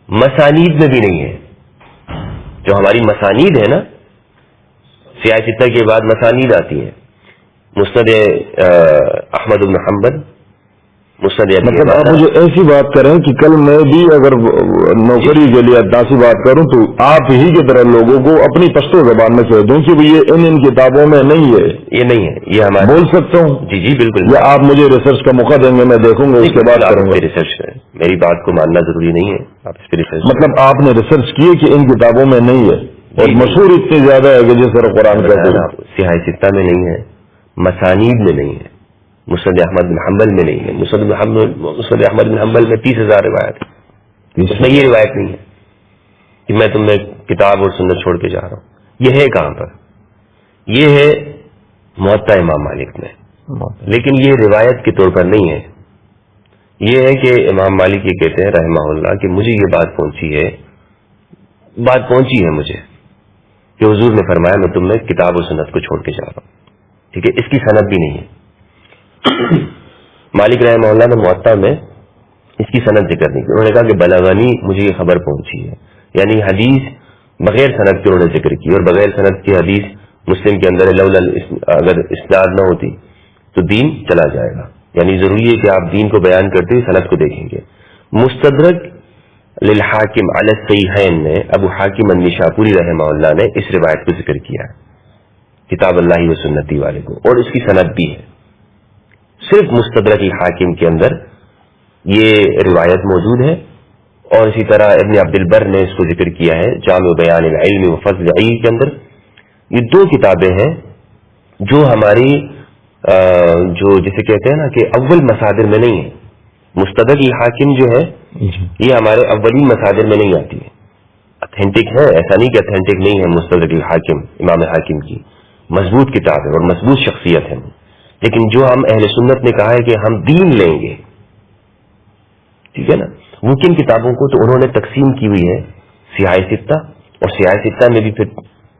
Speaker 1: مسانید میں بھی نہیں ہے. جو ہماری مسانید ہے نا، سیاہ ستہ کے بعد مسانید آتی ہیں، مسند احمد بن حنبل، مسند ابی
Speaker 2: مطلب آپ
Speaker 1: عوانہ.
Speaker 2: مجھے ایسی بات کریں کہ کل میں بھی اگر نوکری کے لیے اداسی بات کروں تو آپ ہی کی طرح لوگوں کو اپنی پشتو زبان میں کہہ دوں کہ یہ ان کتابوں میں نہیں ہے،
Speaker 1: یہ نہیں ہے، یہ ہمارا
Speaker 2: بول سکتا ہوں.
Speaker 1: جی جی بالکل.
Speaker 2: یا آپ مجھے ریسرچ کا موقع دیں گے، میں دیکھوں گا، اس کے بعد کروں گا.
Speaker 1: ریسرچ کریں، میری بات کو ماننا ضروری نہیں ہے، آپ اس پہ ریسرچ
Speaker 2: مطلب آپ نے ریسرچ کی کہ ان کتابوں میں نہیں ہے، اور مشہور اتنی زیادہ ہے کہ جس طرح قرآن کہتے ہیں.
Speaker 1: سیاہ ستہ میں نہیں ہے، مسانید میں نہیں ہے، مسند احمد بن حنبل میں نہیں ہے. مسند احمد بن حنبل میں 30,000 روایت ہے، اس میں یہ روایت نہیں ہے کہ میں تمہیں کتاب اور سنت چھوڑ کے جا رہا ہوں. یہ ہے کہاں پر؟ یہ ہے موطا امام مالک میں، لیکن یہ روایت کے طور پر نہیں ہے. یہ ہے کہ امام مالک یہ کہتے ہیں رحمہ اللہ کہ مجھے یہ بات پہنچی ہے مجھے کہ حضور نے فرمایا میں تمہیں کتاب و سنت کو چھوڑ کے جا رہا ہوں. ٹھیک ہے، اس کی سند بھی نہیں ہے. مالک رحمہ اللہ نے موطا میں اس کی سند ذکر نہیں کی. انہوں نے کہا کہ بلغنی، مجھے یہ خبر پہنچی ہے، یعنی حدیث بغیر سند کے انہوں نے ذکر کی، اور بغیر سند کی حدیث مسلم کے اندر اگر اسناد نہ ہوتی تو دین چلا جائے گا. یعنی ضروری ہے کہ آپ دین کو بیان کرتے ہوئے سند کو دیکھیں گے. مستدرک للحاکم علی الصحیحین میں ابو حاکم النشاپوری رحمہ اللہ نے اس روایت کو ذکر کیا ہے، کتاب اللہ و سنتی والے کو، اور اس کی سند بھی ہے. صرف مستدرک الحاکم کے اندر یہ روایت موجود ہے، اور اسی طرح ابن عبد البر نے اس کو ذکر کیا ہے جامع بیان العلم و فضل العلم کے اندر. یہ دو کتابیں ہیں جو ہماری جو جسے کہتے ہیں نا کہ اول مصادر میں نہیں ہے. مستدرک الحاکم جو ہے یہ ہمارے اولین مصادر میں نہیں آتی ہے. اتھینٹک ہے، ایسا نہیں کہ اتھینٹک نہیں ہے. مستدرک الحاکم امام حاکم کی مضبوط کتاب ہے اور مضبوط شخصیت ہے، لیکن جو ہم اہل سنت نے کہا ہے کہ ہم دین لیں گے، ٹھیک ہے نا، وہ کن کتابوں کو تو انہوں نے تقسیم کی ہوئی ہے سیاہ ستہ، اور سیاہ ستہ میں بھی پھر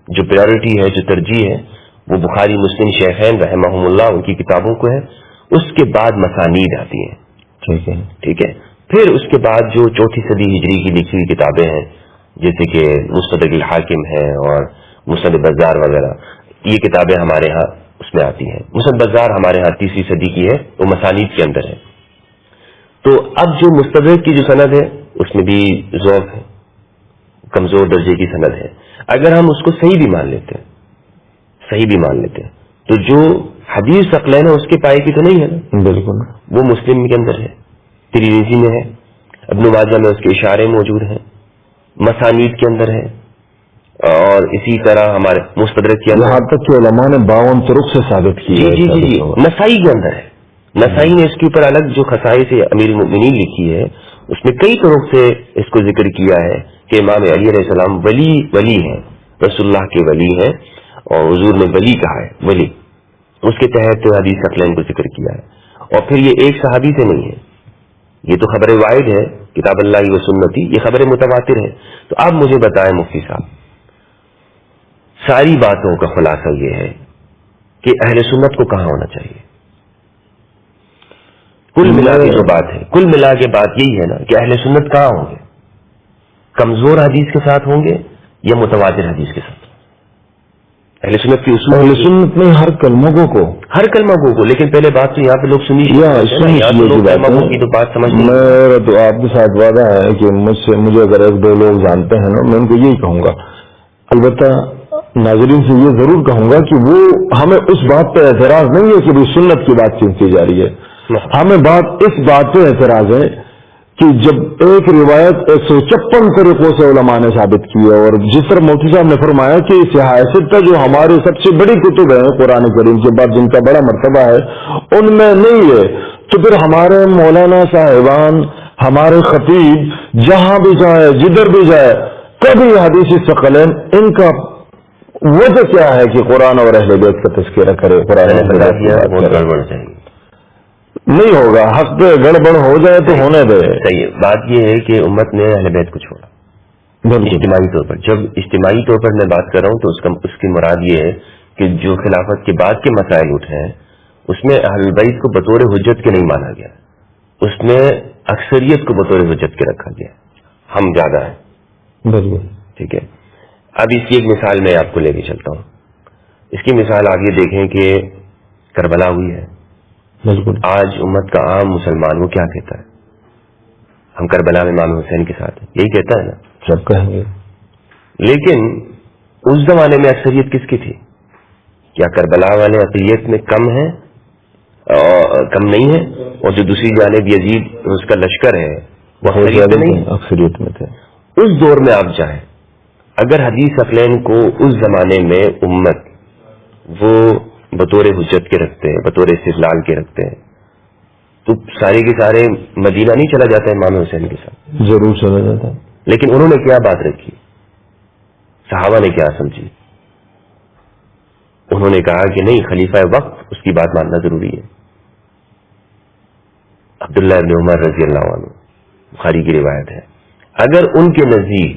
Speaker 1: جو پریورٹی ہے، جو ترجیح ہے، وہ بخاری مسلم شیخین رحمہم اللہ ان کی کتابوں کو ہے. اس کے بعد مسانید آتی ہیں. ٹھیک ہے، پھر اس کے بعد جو 4 صدی ہجری کی لکھی ہوئی کتابیں ہیں جیسے کہ مستدرک الحاکم ہے اور مسند بزار وغیرہ، یہ کتابیں ہمارے ہاں اس میں آتی ہیں. مسند بزار ہمارے ہاں 3 صدی کی ہے، وہ مسانید کے اندر ہے. تو اب جو مستدرک کی جو سند ہے اس میں بھی ضعف ہے، کمزور درجے کی سند ہے. اگر ہم اس کو صحیح بھی مان لیتے ہیں تو جو حدیث ثقلین ہے اس کے پائے کی تو نہیں ہے نا. بالکل، وہ مسلم کے اندر ہے، ترمذی میں ہے، ابن ماجہ میں اس کے اشارے موجود ہیں، مسانید کے اندر ہے، اور اسی طرح ہمارے مستدرک کے اندر
Speaker 2: یہاں تک کہ علماء نے 52 طرق سے ثابت کی ہے.
Speaker 1: جی نسائی کے اندر ہے. نسائی نے اس کے اوپر الگ جو خصائص امیر المؤمنین لکھی ہے اس میں کئی طرق سے اس کو ذکر کیا ہے کہ امام علی علیہ السلام ولی ہیں، رسول اللہ کے ولی ہیں، اور حضور نے ولی کہا ہے، ولی اس کے تحت حدیث ثقلین کو ذکر کیا ہے. اور پھر یہ ایک صحابی سے نہیں ہے، یہ تو خبر واحد ہے کتاب اللہ و سنتی، یہ خبر متواتر ہے. تو آپ مجھے بتائیں مفتی صاحب، ساری باتوں کا خلاصہ یہ ہے کہ اہل سنت کو کہاں ہونا چاہیے؟ کل ملا کے جو بات ہے، کل ملا کے بات یہی ہے نا کہ اہل سنت کہاں ہوں گے؟ کمزور حدیث کے ساتھ ہوں گے یا متواتر حدیث کے ساتھ؟ اہل سنت کی اصول
Speaker 2: اہل سنت میں ہر کلمہ کو
Speaker 1: ہر کلمہ کو لیکن پہلے بات تو یہاں پہ لوگ سنیے کی تو بات سمجھ
Speaker 2: میرا تو آپ کے ساتھ وعدہ ہے کہ مجھے اگر ایک دو لوگ جانتے ہیں نا، میں ان کو یہی کہوں گا، البتہ ناظرین سے یہ ضرور کہوں گا کہ وہ ہمیں اس بات پہ اعتراض نہیں ہے کہ وہ سنت کی بات چنتی جا رہی ہے، ہمیں اس بات پہ اعتراض ہے کہ جب ایک روایت 156 طریقوں سے علماء نے ثابت کی ہے، اور جس طرح مفتی صاحب نے فرمایا کہ سیاست جو ہماری سب سے بڑی کتب ہیں قرآن کریم کے بعد جن کا بڑا مرتبہ ہے ان میں نہیں ہے، تو پھر ہمارے مولانا صاحبان، ہمارے خطیب جہاں بھی جائے جدھر بھی جائے کبھی حدیث ثقلین ان کا وجہ کیا ہے کہ قرآن اور اہل بیت کا تذکرہ کرے؟ قرآن
Speaker 1: گڑبڑ چاہیے
Speaker 2: نہیں ہوگا، حق پہ گڑبڑ ہو جائے تو ہونے دے۔
Speaker 1: صحیح بات یہ ہے کہ امت نے اہل بیت کو چھوڑا اجتماعی طور پر۔ جب اجتماعی طور پر میں بات کر رہا ہوں تو اس کی مراد یہ ہے کہ جو خلافت کے بعد کے مسائل اٹھے ہیں اس میں اہل بیت کو بطور حجت کے نہیں مانا گیا، اس میں اکثریت کو بطور حجت کے رکھا گیا، ہم زیادہ ہیں۔
Speaker 2: بالکل
Speaker 1: ٹھیک ہے، اب اس کی ایک مثال میں آپ کو لے کے چلتا ہوں۔ اس کی مثال آپ یہ دیکھیں کہ کربلا ہوئی ہے،
Speaker 2: بالکل
Speaker 1: آج امت کا عام مسلمان وہ کیا کہتا ہے؟ ہم کربلا میں امام حسین کے ساتھ ہیں، یہی کہتا ہے نا،
Speaker 2: سب کہیں گے۔
Speaker 1: لیکن اس زمانے میں اکثریت کس کی تھی؟ کیا کربلا والے اقلیت میں کم ہیں، کم نہیں ہے؟ اور جو دوسری جانب یزید اس کا لشکر ہے وہ
Speaker 2: اکثریت میں تھے۔
Speaker 1: اس دور میں آپ چاہیں اگر حدیث ثقلین کو اس زمانے میں امت وہ بطور حجت کے رکھتے ہیں، بطور استدلال کے رکھتے ہیں، تو سارے کے سارے مدینہ نہیں چلا جاتا امام حسین کے ساتھ؟
Speaker 2: ضرور چلا جاتا۔
Speaker 1: لیکن انہوں نے کیا بات رکھی؟ صحابہ نے کیا سمجھی؟ انہوں نے کہا کہ نہیں، خلیفہ وقت اس کی بات ماننا ضروری ہے۔ عبداللہ ابن عمر رضی اللہ عنہ، بخاری کی روایت ہے، اگر ان کے نزدیک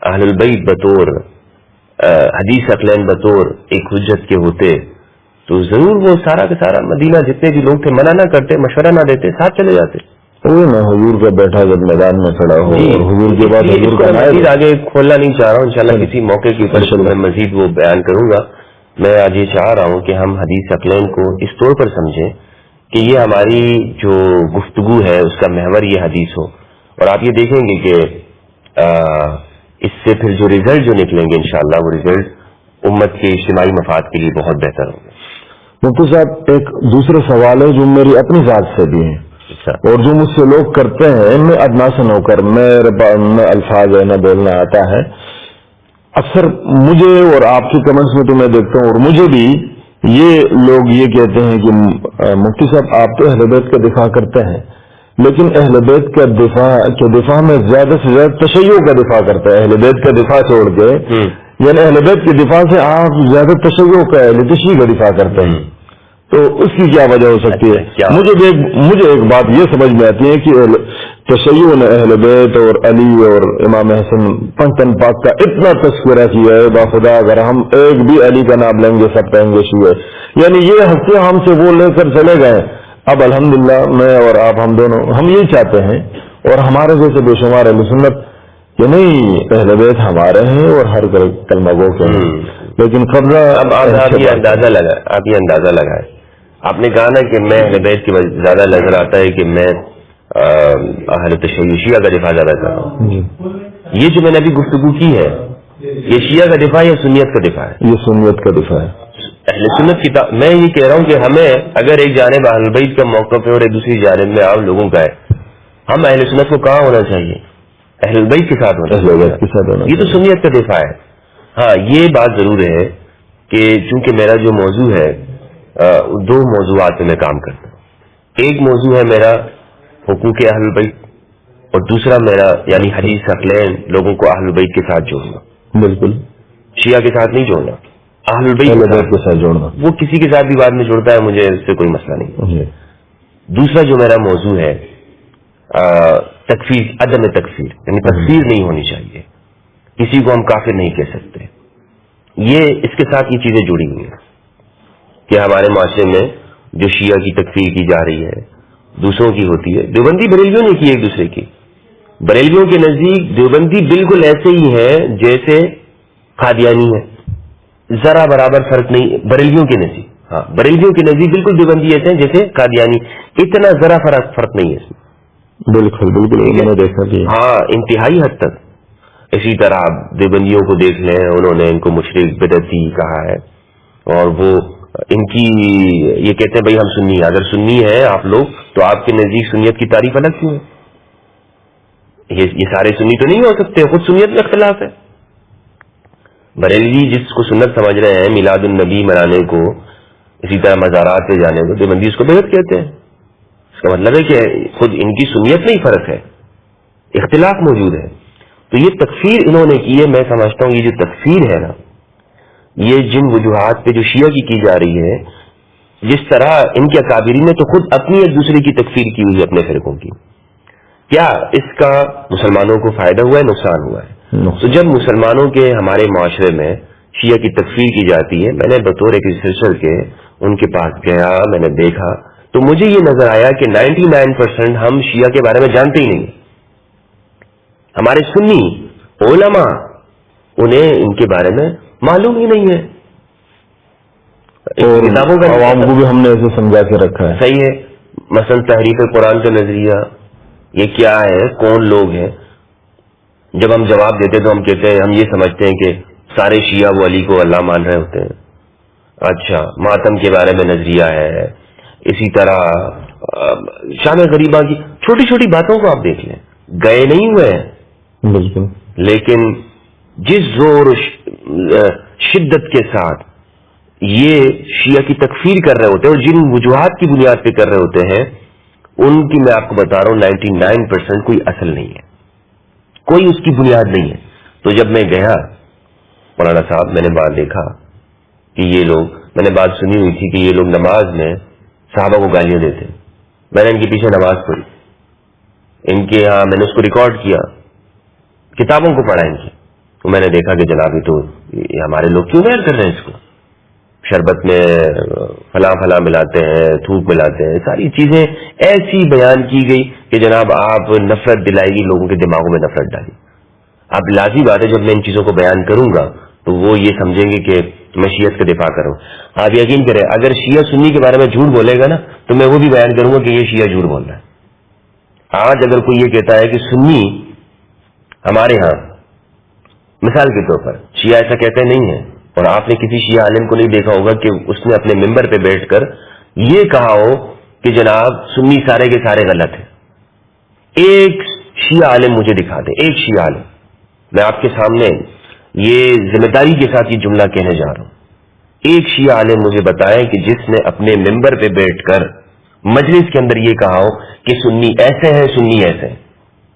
Speaker 1: اہل البیت بطور حدیث ثقلین بطور ایک حجت کے ہوتے تو ضرور وہ سارا کا سارا مدینہ جتنے بھی لوگ تھے منع نہ کرتے، مشورہ نہ دیتے، ساتھ چلے جاتے۔
Speaker 2: وہ میں حضور کا بیٹھا جب میدان میں کھڑا ہو اور حضور کے بعد حضور کا
Speaker 1: مزید آگے کھولنا نہیں چاہ رہا ہوں، انشاءاللہ کسی موقع کے اوپر میں مزید وہ بیان کروں گا۔ میں آج یہ چاہ رہا ہوں کہ ہم حدیث ثقلین کو اس طور پر سمجھیں کہ یہ ہماری جو گفتگو ہے اس کا محور یہ حدیث ہو، اور آپ یہ دیکھیں گے کہ اس سے پھر جو ریزلٹ جو نکلیں گے انشاءاللہ وہ ریزلٹ امت کے اجتماعی مفاد کے لیے بہت بہتر ہوں گے۔
Speaker 2: مفتی صاحب ایک دوسرا سوال ہے جو میری اپنی ذات سے بھی ہے اور جو مجھ سے لوگ کرتے ہیں، میں ادنا سے نہ ہو کر میں الفاظ ہے نہ بولنا آتا ہے، اکثر مجھے اور آپ کے کمنٹس میں تو میں دیکھتا ہوں اور مجھے بھی یہ لوگ یہ کہتے ہیں کہ مفتی صاحب آپ تو اہل بیت کا دفاع کرتے ہیں، لیکن اہل بیت کا دفاع میں زیادہ سے زیادہ تشیع کا دفاع کرتا ہے، اہل بیت کا دفاع چھوڑ کے، یعنی اہل بیت کے دفاع سے آپ زیادہ تشیع کا اہل تشیع کا دفاع کرتے ہیں، تو اس کی کیا وجہ ہو سکتی ہے؟ مجھے ایک بات یہ سمجھ میں آتی ہے کہ تشیع نے اہل بیت اور علی اور امام حسن پنجتن پاک کا اتنا تذکرہ کیا ہے، باخدا اگر ہم ایک بھی علی کا نام لیں گے سب کہیں گے شیعہ، یعنی یہ ہستیاں ہم سے وہ لے کر چلے گئے۔ اب الحمدللہ میں اور آپ ہم دونوں ہم یہی چاہتے ہیں، اور ہمارے جیسے بے شمار اہل سنت کہ نہیں اہل بیت ہمارے ہیں اور ہر کلمہ گو کے ہیں، لیکن قبضہ
Speaker 1: اب آپ یہ اندازہ لگائیں، آپ نے کہا نا کہ میں اہل بیت کی زیادہ نظر آتا ہے کہ میں اہل تشیع شیعہ کا دفاع زیادہ کر رہا ہوں۔ یہ جو میں نے ابھی گفتگو کی ہے یہ شیعہ کا دفاع یا سنیت کا دفاع ہے؟
Speaker 2: یہ سنیت کا دفاع ہے۔
Speaker 1: اہل سنت کی میں یہ کہہ رہا ہوں کہ ہمیں اگر ایک جانب اہل بیت کا موقف ہے اور ایک دوسری جانب میں عام لوگوں کا ہے، ہم اہل سنت کو کہاں ہونا چاہیے؟ اہل بیت کے ساتھ ہونا چاہیے، یہ تو سنیت کا دفاع ہے۔ ہاں یہ بات ضرور ہے کہ چونکہ میرا جو موضوع ہے دو موضوعات پہ میں کام کرتا ہوں، ایک موضوع ہے میرا حقوق اہل بیت اور دوسرا میرا یعنی حدیث ثقلین لوگوں کو اہل بیت کے ساتھ جوڑنا۔
Speaker 2: بالکل،
Speaker 1: شیعہ کے ساتھ نہیں جوڑنا، اہل بیت کے ساتھ جوڑنا، وہ کسی کے ساتھ بھی بعد میں جڑتا ہے، مجھے اس سے کوئی مسئلہ نہیں۔ دوسرا جو میرا موضوع ہے تکفیر، عدم تکفیر، یعنی تکفیر نہیں ہونی چاہیے، کسی کو ہم کافر نہیں کہہ سکتے، یہ اس کے ساتھ یہ چیزیں جڑی ہوئی ہیں کہ ہمارے معاشرے میں جو شیعہ کی تکفیر کی جا رہی ہے دوسروں کی ہوتی ہے، دیوبندی بریلویوں نے کی ایک دوسرے کی، بریلویوں کے نزدیک دیوبندی بالکل ایسے ہی ہیں جیسے قادیانی ہے، ذرا برابر فرق نہیں بریلویوں کے نزدیک. ہاں بریلویوں کے نزدیک بالکل دیوبندی ایسے ہیں جیسے قادیانی, اتنا ذرا فرق نہیں ہے اس میں.
Speaker 2: بالکل بالکل میں نے دیکھا کہ
Speaker 1: ہاں انتہائی حد تک. اسی طرح آپ دیوبندیوں کو دیکھ لیں, انہوں نے ان کو مشرک بدعتی کہا ہے, اور وہ ان کی یہ کہتے ہیں بھائی ہم سنی ہیں. اگر سنی ہے آپ لوگ تو آپ کے نزدیک سنیت کی تعریف الگ کیوں ہے؟ یہ سارے سنی تو نہیں ہو سکتے, خود سنیت میں اختلاف ہے. بریلوی جس کو سنت سمجھ رہے ہیں میلاد النبی منانے کو, اسی طرح مزارات پہ جانے کو, دیوبندی اس کو بدعت کہتے ہیں. اس کا مطلب ہے کہ خود ان کی سنیت میں ہی فرق ہے, اختلاف موجود ہے. تو یہ تکفیر انہوں نے کی ہے. میں سمجھتا ہوں یہ جو تکفیر ہے نا, یہ جن وجوہات پہ جو شیعہ کی جا رہی ہے, جس طرح ان کے اکابرین نے تو خود اپنی ایک دوسرے کی تکفیر کی ہوئی ہے اپنے فرقوں کی, کیا اس کا مسلمانوں کو فائدہ ہوا ہے نقصان ہوا ہے؟ تو جب مسلمانوں کے ہمارے معاشرے میں شیعہ کی تکفیر کی جاتی ہے, میں نے بطور ایک ریسرچر کے ان کے پاس گیا, میں نے دیکھا تو مجھے یہ نظر آیا کہ 99% ہم شیعہ کے بارے میں جانتے ہی نہیں. ہمارے سنی علماء انہیں ان کے بارے میں معلوم ہی نہیں ہے.
Speaker 2: کتابوں کا عوام کو بھی ہم نے ایسے سمجھا کے رکھا ہے.
Speaker 1: صحیح ہے. مثلا تحریف قرآن کا نظریہ یہ کیا ہے, کون لوگ ہیں؟ جب ہم جواب دیتے تو ہم کہتے ہیں, ہم یہ سمجھتے ہیں کہ سارے شیعہ وہ علی کو اللہ مان رہے ہوتے ہیں. اچھا, ماتم کے بارے میں نظریہ ہے. اسی طرح شان غریبہ کی چھوٹی چھوٹی باتوں کو آپ دیکھ لیں, گئے نہیں ہوئے ہیں
Speaker 2: بالکل,
Speaker 1: لیکن جس زور شدت کے ساتھ یہ شیعہ کی تکفیر کر رہے ہوتے ہیں اور جن وجوہات کی بنیاد پہ کر رہے ہوتے ہیں, ان کی میں آپ کو بتا رہا ہوں 99% کوئی اصل نہیں ہے, کوئی اس کی بنیاد نہیں ہے. تو جب میں گیا مولانا صاحب, میں نے بات دیکھا کہ یہ لوگ, میں نے بات سنی ہوئی تھی کہ یہ لوگ نماز میں صحابہ کو گالیاں دیتے ہیں. میں نے ان کے پیچھے نماز پڑھی, ان کے یہاں میں نے اس کو ریکارڈ کیا, کتابوں کو پڑھا ان کی, تو میں نے دیکھا کہ جناب یہ تو ہمارے لوگ کیوں بیان کر رہے ہیں اس کو, شربت میں فلاں فلاں ملاتے ہیں, تھوک ملاتے ہیں, ساری چیزیں ایسی بیان کی گئی کہ جناب آپ نفرت دلائے گی, لوگوں کے دماغوں میں نفرت ڈالی. اب لازمی بات ہے جب میں ان چیزوں کو بیان کروں گا تو وہ یہ سمجھیں گے کہ میں شیعت کا دفاع کروں. آپ یقین کریں اگر شیعہ سنی کے بارے میں جھوٹ بولے گا نا تو میں وہ بھی بیان کروں گا کہ یہ شیعہ جھوٹ بول رہا ہے. آج اگر کوئی یہ کہتا ہے کہ سنی ہمارے ہاں, مثال کے طور پر شیعہ ایسا کہتے نہیں ہے, اور آپ نے کسی شیعہ عالم کو نہیں دیکھا ہوگا کہ اس نے اپنے ممبر پہ بیٹھ کر یہ کہا ہو کہ جناب سنی سارے کے سارے غلط ہیں. ایک شیعہ عالم مجھے دکھا دے, ایک شیعہ عالم. میں آپ کے سامنے یہ ذمہ داری کے ساتھ یہ جملہ کہنے جا رہا ہوں, ایک شیعہ عالم مجھے بتائے کہ جس نے اپنے ممبر پہ بیٹھ کر مجلس کے اندر یہ کہا ہو کہ سنی ایسے ہیں سنی ایسے ہیں,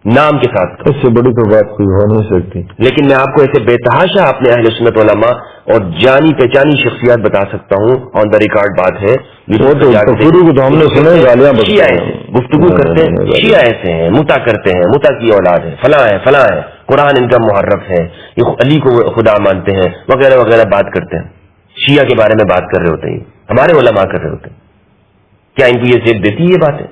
Speaker 1: نام کے ساتھ.
Speaker 2: اس سے بڑی تو بات کوئی ہو نہیں سکتی.
Speaker 1: لیکن میں آپ کو ایسے بے تحاشا اپنے اہل سنت علماء اور جانی پہچانی شخصیات بتا سکتا ہوں, آن دا ریکارڈ بات ہے.
Speaker 2: ہم نے سنا
Speaker 1: شیعہ گفتگو کرتے ہیں, شیعہ ایسے ہیں, متا کرتے ہیں, متا کی اولاد ہے, فلاں ہے فلاں ہے, قرآن ان کا محرف ہے, یہ علی کو خدا مانتے ہیں, وغیرہ وغیرہ بات کرتے ہیں. شیعہ کے بارے میں بات کر رہے ہوتے ہیں, ہمارے علماء کر رہے ہوتے ہیں. کیا ان کو یہ زیب دیتی یہ باتیں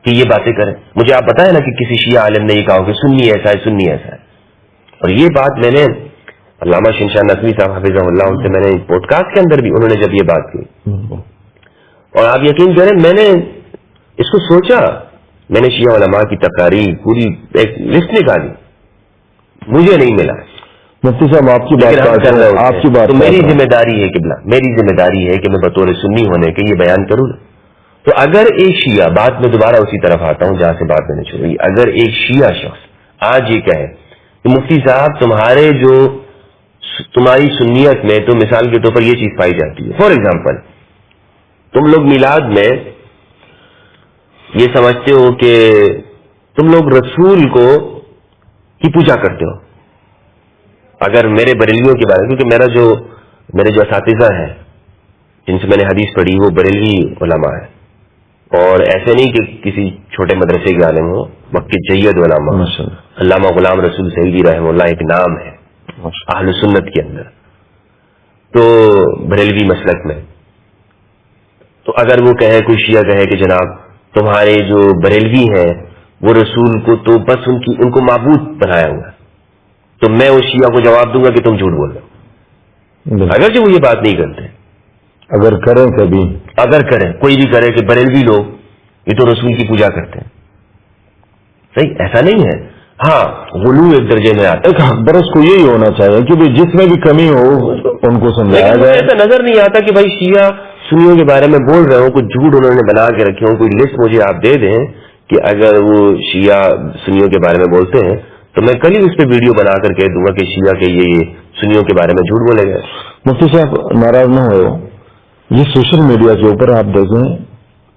Speaker 1: کہ یہ باتیں کریں؟ مجھے آپ بتائیں نا کہ کسی شیعہ عالم نے یہ کہا کہ سنی ایسا ہے سنی ایسا ہے. اور یہ بات میں نے علامہ شنشاہ نقوی صاحب حفظہ اللہ ان سے میں نے پوڈ کاسٹ کے اندر بھی انہوں نے جب یہ بات کی, اور آپ یقین کریں میں نے اس کو سوچا, میں نے شیعہ علماء کی تقاریر پوری ایک لسٹ نکالی, مجھے نہیں ملا.
Speaker 2: مفتی صاحب آپ کی بات
Speaker 1: تو میری ذمہ داری ہے قبلہ, میری ذمہ داری ہے کہ میں بطور سنی ہونے کے یہ بیان کروں. تو اگر ایک شیعہ, بات میں دوبارہ اسی طرف آتا ہوں جہاں سے بات میں نے چھوڑی, اگر ایک شیعہ شخص آج یہ کہے کہ مفتی صاحب تمہاری سنیت میں تو مثال کے طور پر یہ چیز پائی جاتی ہے, فار ایگزامپل تم لوگ میلاد میں یہ سمجھتے ہو کہ تم لوگ رسول کو کی پوجا کرتے ہو. اگر میرے بریلویوں کے بارے میں, کیونکہ میرے جو اساتذہ ہیں جن سے میں نے حدیث پڑھی وہ بریلوی علماء ہیں, اور ایسے نہیں کہ کسی چھوٹے مدرسے کے عالم ہو, مکی جید علماء. علامہ غلام رسول سعیدی رحمہ اللہ ایک نام ہے اہل سنت کے اندر, تو بریلوی مسلک میں. تو اگر وہ کہے, کوئی شیعہ کہے کہ جناب تمہارے جو بریلوی ہیں وہ رسول کو تو بس ان کو معبود بنایا ہوا ہے, تو میں اس شیعہ کو جواب دوں گا کہ تم جھوٹ بول رہے ہو. اگرچہ وہ یہ بات نہیں کرتے،
Speaker 2: اگر کریں کبھی،
Speaker 1: اگر کریں کوئی بھی کرے کہ بریلوی لوگ یہ تو رسول کی پوجا کرتے ہیں، صحیح ایسا نہیں ہے، ہاں غلو ایک درجے میں آتا ہے.
Speaker 2: ایک حق برس کو یہی ہونا چاہیے کہ جس میں بھی کمی ہو ان کو سمجھایا جائے.
Speaker 1: ایسا نظر نہیں آتا کہ بھائی شیعہ سنیوں کے بارے میں بول رہے ہوں، کچھ جھوٹ انہوں نے بنا کے رکھے ہوں، کوئی لسٹ مجھے آپ دے دیں کہ اگر وہ شیعہ سنیوں کے بارے میں بولتے ہیں تو میں کل ہی اس پہ ویڈیو بنا کر کہہ دوں گا کہ شیعہ کے یہ سنیوں کے بارے میں جھوٹ بولے گئے.
Speaker 2: مفتی صاحب ناراض نہ ہو، یہ سوشل میڈیا کے اوپر آپ دیکھیں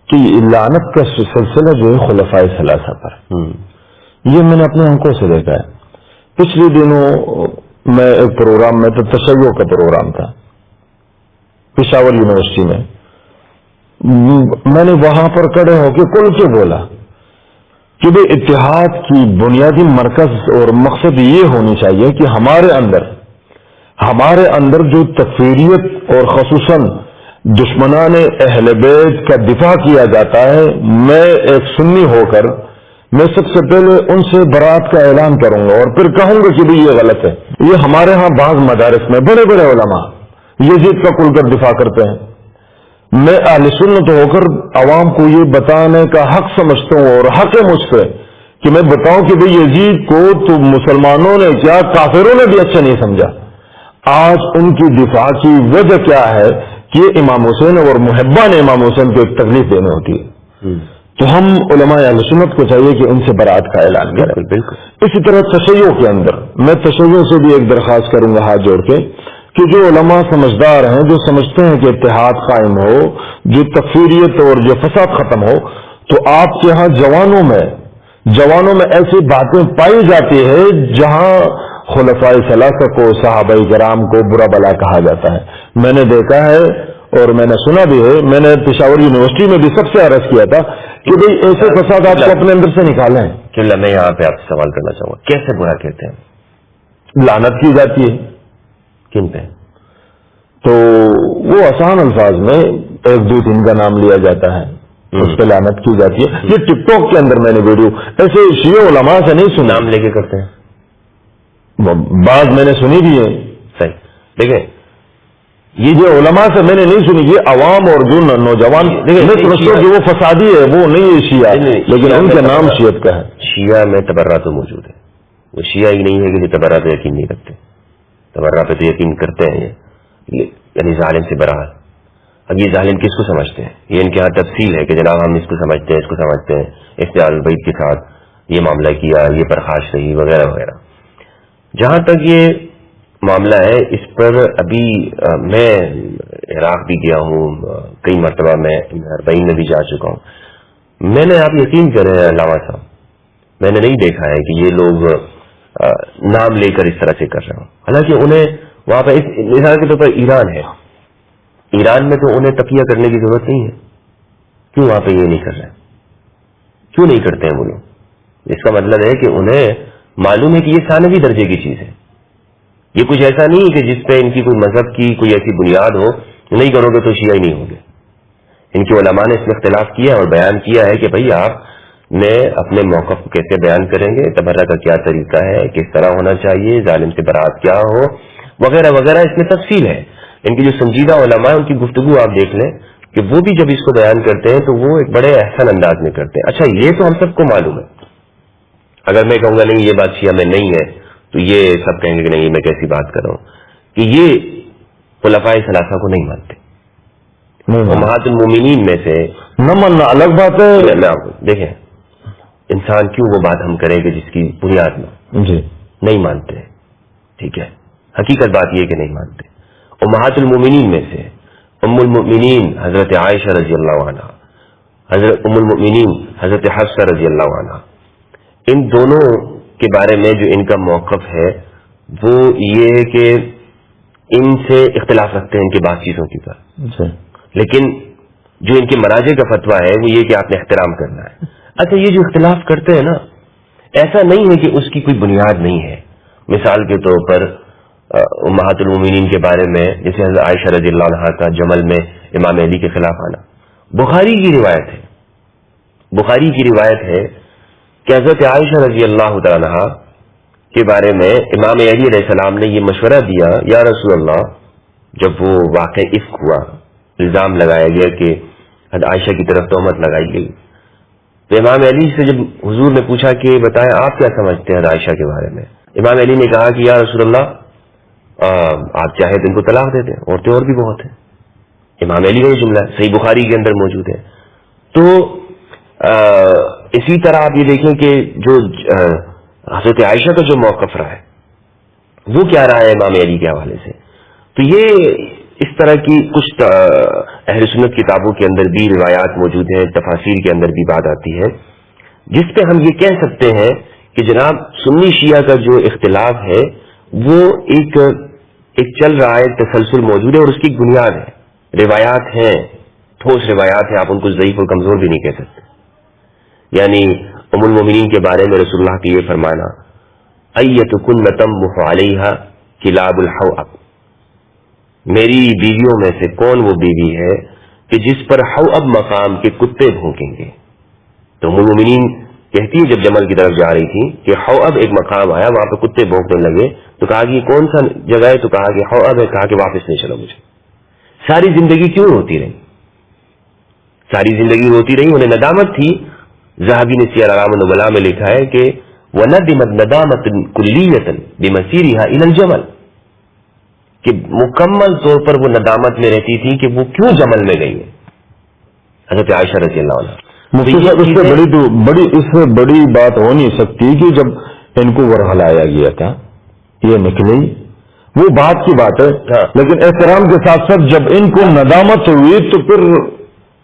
Speaker 2: کہ لعنت کا سلسلہ جو ہے خلفائے ثلاثہ پر، یہ میں نے اپنے آنکھوں سے دیکھا ہے. پچھلے دنوں میں ایک پروگرام میں تو تشیع کا پروگرام تھا پشاور یونیورسٹی میں نے وہاں پر کھڑے ہو کے کھل کے بولا کہ بھئی اتحاد کی بنیادی مرکز اور مقصد یہ ہونی چاہیے کہ ہمارے اندر جو تکفیریت اور خصوصاً دشمنان اہل بیت کا دفاع کیا جاتا ہے، میں ایک سنی ہو کر میں سب سے پہلے ان سے برات کا اعلان کروں گا اور پھر کہوں گا کہ بھئی یہ غلط ہے. یہ ہمارے ہاں بعض مدارس میں بڑے بڑے علماء یزید کا کھل کر دفاع کرتے ہیں. میں اہل سنت ہو کر عوام کو یہ بتانے کا حق سمجھتا ہوں اور حق ہے مجھ پہ کہ میں بتاؤں کہ بھئی یزید کو تو مسلمانوں نے کیا کافروں نے بھی اچھا نہیں سمجھا. آج ان کی دفاع کی وجہ کیا ہے کہ امام حسین اور محبان امام حسین کو ایک تکلیف دینے ہوتی ہے. تو ہم علماء اہل سنت کو چاہیے کہ ان سے برات کا اعلان کریں.
Speaker 1: بالکل.
Speaker 2: اسی طرح تشیع کے اندر میں تشیع سے بھی ایک درخواست کروں گا ہاتھ جوڑ کے کہ جو علماء سمجھدار ہیں، جو سمجھتے ہیں کہ اتحاد قائم ہو، جو تکفیریت اور جو فساد ختم ہو، تو آپ کے ہاں جوانوں میں ایسی باتیں پائی جاتی ہے جہاں خلفائے ثلاثہ کو، صحابہ کرام کو برا بلا کہا جاتا ہے. میں نے دیکھا ہے اور میں نے سنا بھی ہے، میں نے پشاور یونیورسٹی میں بھی سب سے عرض کیا تھا کہ بھئی ایسے فسادات کو اپنے اندر سے نکالیں.
Speaker 1: چلو میں یہاں پہ آپ سے سوال کرنا چاہوں گا، کیسے برا کہتے ہیں؟
Speaker 2: لعنت کی جاتی ہے.
Speaker 1: کن پہ؟
Speaker 2: تو وہ آسان الفاظ میں ایک دو دن کا نام لیا جاتا ہے، اس پہ لعنت کی جاتی ہے. یہ ٹک ٹاک کے اندر میں نے ویڈیو ایسے شیعہ علماء سے نہیں سنا،
Speaker 1: نام لے کے کرتے ہیں،
Speaker 2: بعض میں نے سنی بھی ہے.
Speaker 1: صحیح. دیکھیں
Speaker 2: یہ جو علماء سے میں نے نہیں سنی، یہ عوام اور جو نوجوان میں سمجھتا ہوں کہ وہ فسادی ہے، وہ نہیں ہے شیعہ، لیکن ان کا نام شیعت کا ہے.
Speaker 1: شیعہ میں تبرہ تو موجود ہے، وہ شیعہ ہی نہیں ہے کہ جو تبرہ پہ یقین نہیں رکھتے. تبرہ پہ تو یقین کرتے ہیں، یعنی ظالم سے برا. اب یہ ظالم کس کو سمجھتے ہیں؟ یہ ان کے ہاں تفصیل ہے کہ جناب ہم اس کو سمجھتے ہیں، اس کو سمجھتے ہیں، اختیار البیت کے ساتھ یہ معاملہ کیا، یہ پرخاش رہی وغیرہ وغیرہ. جہاں تک یہ معاملہ ہے اس پر ابھی میں عراق بھی گیا ہوں کئی مرتبہ، میں اربعین میں بھی جا چکا ہوں. میں نے، آپ یقین کریں علامہ صاحب، میں نے نہیں دیکھا ہے کہ یہ لوگ نام لے کر اس طرح سے کر رہے ہوں. حالانکہ انہیں وہاں پہ مثال کے طور پر ایران ہے، ایران میں تو انہیں تقیہ کرنے کی ضرورت نہیں ہے. کیوں وہاں پہ یہ نہیں کر رہے؟ کیوں نہیں کرتے ہیں وہ لوگ؟ اس کا مطلب ہے کہ انہیں معلوم ہے کہ یہ ثانوی درجے کی چیز ہے. یہ کچھ ایسا نہیں ہے کہ جس پہ ان کی کوئی مذہب کی کوئی ایسی بنیاد ہو، نہیں کرو گے تو شیعہ ہی نہیں ہوں گے. ان کے علماء نے اس میں اختلاف کیا اور بیان کیا ہے کہ بھئی آپ نے اپنے موقف کو کیسے بیان کریں گے، تبرہ کا کیا طریقہ ہے، کس طرح ہونا چاہیے، ظالم سے برات کیا ہو وغیرہ وغیرہ. اس میں تفصیل ہے. ان کی جو سنجیدہ علماء ہیں ان کی گفتگو آپ دیکھ لیں کہ وہ بھی جب اس کو بیان کرتے ہیں تو وہ ایک بڑے احسن انداز میں کرتے ہیں. اچھا یہ تو ہم سب کو معلوم ہے. اگر میں کہوں گا نہیں یہ بات شیعہ میں نہیں ہے تو یہ سب کہیں گے کہ نہیں میں کیسی بات کر رہا ہوں کہ یہ خلفائے ثلاثہ کو نہیں مانتے. امہات المومنین میں سے
Speaker 2: نہ ماننا الگ بات ہے.
Speaker 1: دیکھیں انسان کیوں وہ بات ہم کریں کہ جس کی بنیاد میں
Speaker 2: جی
Speaker 1: نہیں مانتے، ٹھیک ہے، حقیقت بات یہ کہ نہیں مانتے. امہات المومنین میں سے ام المؤمنین حضرت عائشہ رضی اللہ عنہ، حضرت ام المؤمنین حضرت حفصہ رضی اللہ عنہ، ان دونوں کے بارے میں جو ان کا موقف ہے وہ یہ کہ ان سے اختلاف رکھتے ہیں ان کی بات چیزوں کی پر، لیکن جو ان کے مراجع کا فتویٰ ہے وہ یہ کہ آپ نے احترام کرنا ہے. اچھا یہ جو اختلاف کرتے ہیں نا، ایسا نہیں ہے کہ اس کی کوئی بنیاد نہیں ہے. مثال کے طور پر امہات المومنین کے بارے میں جیسے حضرت عائشہ رضی اللہ عنہا کا جمل میں امام علی کے خلاف آنا، بخاری کی روایت ہے. بخاری کی روایت ہے کہ حضرت عائشہ رضی اللہ تعالی عنہا کے بارے میں امام علی علیہ السلام نے یہ مشورہ دیا، یا رسول اللہ جب وہ واقع افک ہوا، الزام لگایا گیا کہ عائشہ کی طرف تہمت لگائی گئی، تو امام علی سے جب حضور نے پوچھا کہ بتائیں آپ کیا سمجھتے ہیں عائشہ کے بارے میں، امام علی نے کہا کہ یا رسول اللہ آپ چاہے تو ان کو طلاق دے دیں، عورتیں اور بھی بہت ہیں. امام علی کا یہ جملہ ہے، صحیح بخاری کے اندر موجود ہے. تو اسی طرح آپ یہ دیکھیں کہ جو حضرت عائشہ کا جو موقف رہا ہے وہ کیا رہا ہے امام علی کے حوالے سے. تو یہ اس طرح کی کچھ اہل سنت کتابوں کے اندر بھی روایات موجود ہیں، تفاسیر کے اندر بھی بات آتی ہے، جس پہ ہم یہ کہہ سکتے ہیں کہ جناب سنی شیعہ کا جو اختلاف ہے وہ ایک چل رہا ہے، تسلسل موجود ہے، اور اس کی ایک بنیاد ہے، روایات ہیں، ٹھوس روایات ہیں، آپ ان کو ضعیف اور کمزور بھی نہیں کہہ سکتے. یعنی ام المومنین کے بارے میں رسول اللہ کی یہ فرمانا ایتکن تمح علیہا کلاب الحوأب، میری بیویوں میں سے کون وہ بیوی ہے کہ جس پر حوأب مقام کے کتے بھونکیں گے. تو ام المومنین کہتی ہے جب جمل کی طرف جا رہی تھی کہ حوأب ایک مقام آیا، وہاں پہ کتے بھونکنے لگے، تو کہا کہ کون سا جگہ ہے، تو کہا کہ حوأب ہے. کہا کہ واپس نہیں چلو مجھے. ساری زندگی کیوں ہوتی رہی؟ ساری زندگی ہوتی رہی، انہیں ندامت تھی. ذہبی نے سیر اعلام النبلاء میں لکھا ہے کہ وندمت ندامت کلیۃ بمسیرها الى الجمل، کہ مکمل طور پر وہ ندامت میں رہتی تھی کہ وہ کیوں جمل میں گئی ہے، حضرت عائشہ رضی اللہ عنہا.
Speaker 2: اس سے بڑی بات ہو نہیں سکتی کہ جب ان کو ورغلایا گیا تھا یہ نکلی، وہ بات کی بات ہے. لیکن احترام کے ساتھ ساتھ جب ان کو ندامت ہوئی تو پھر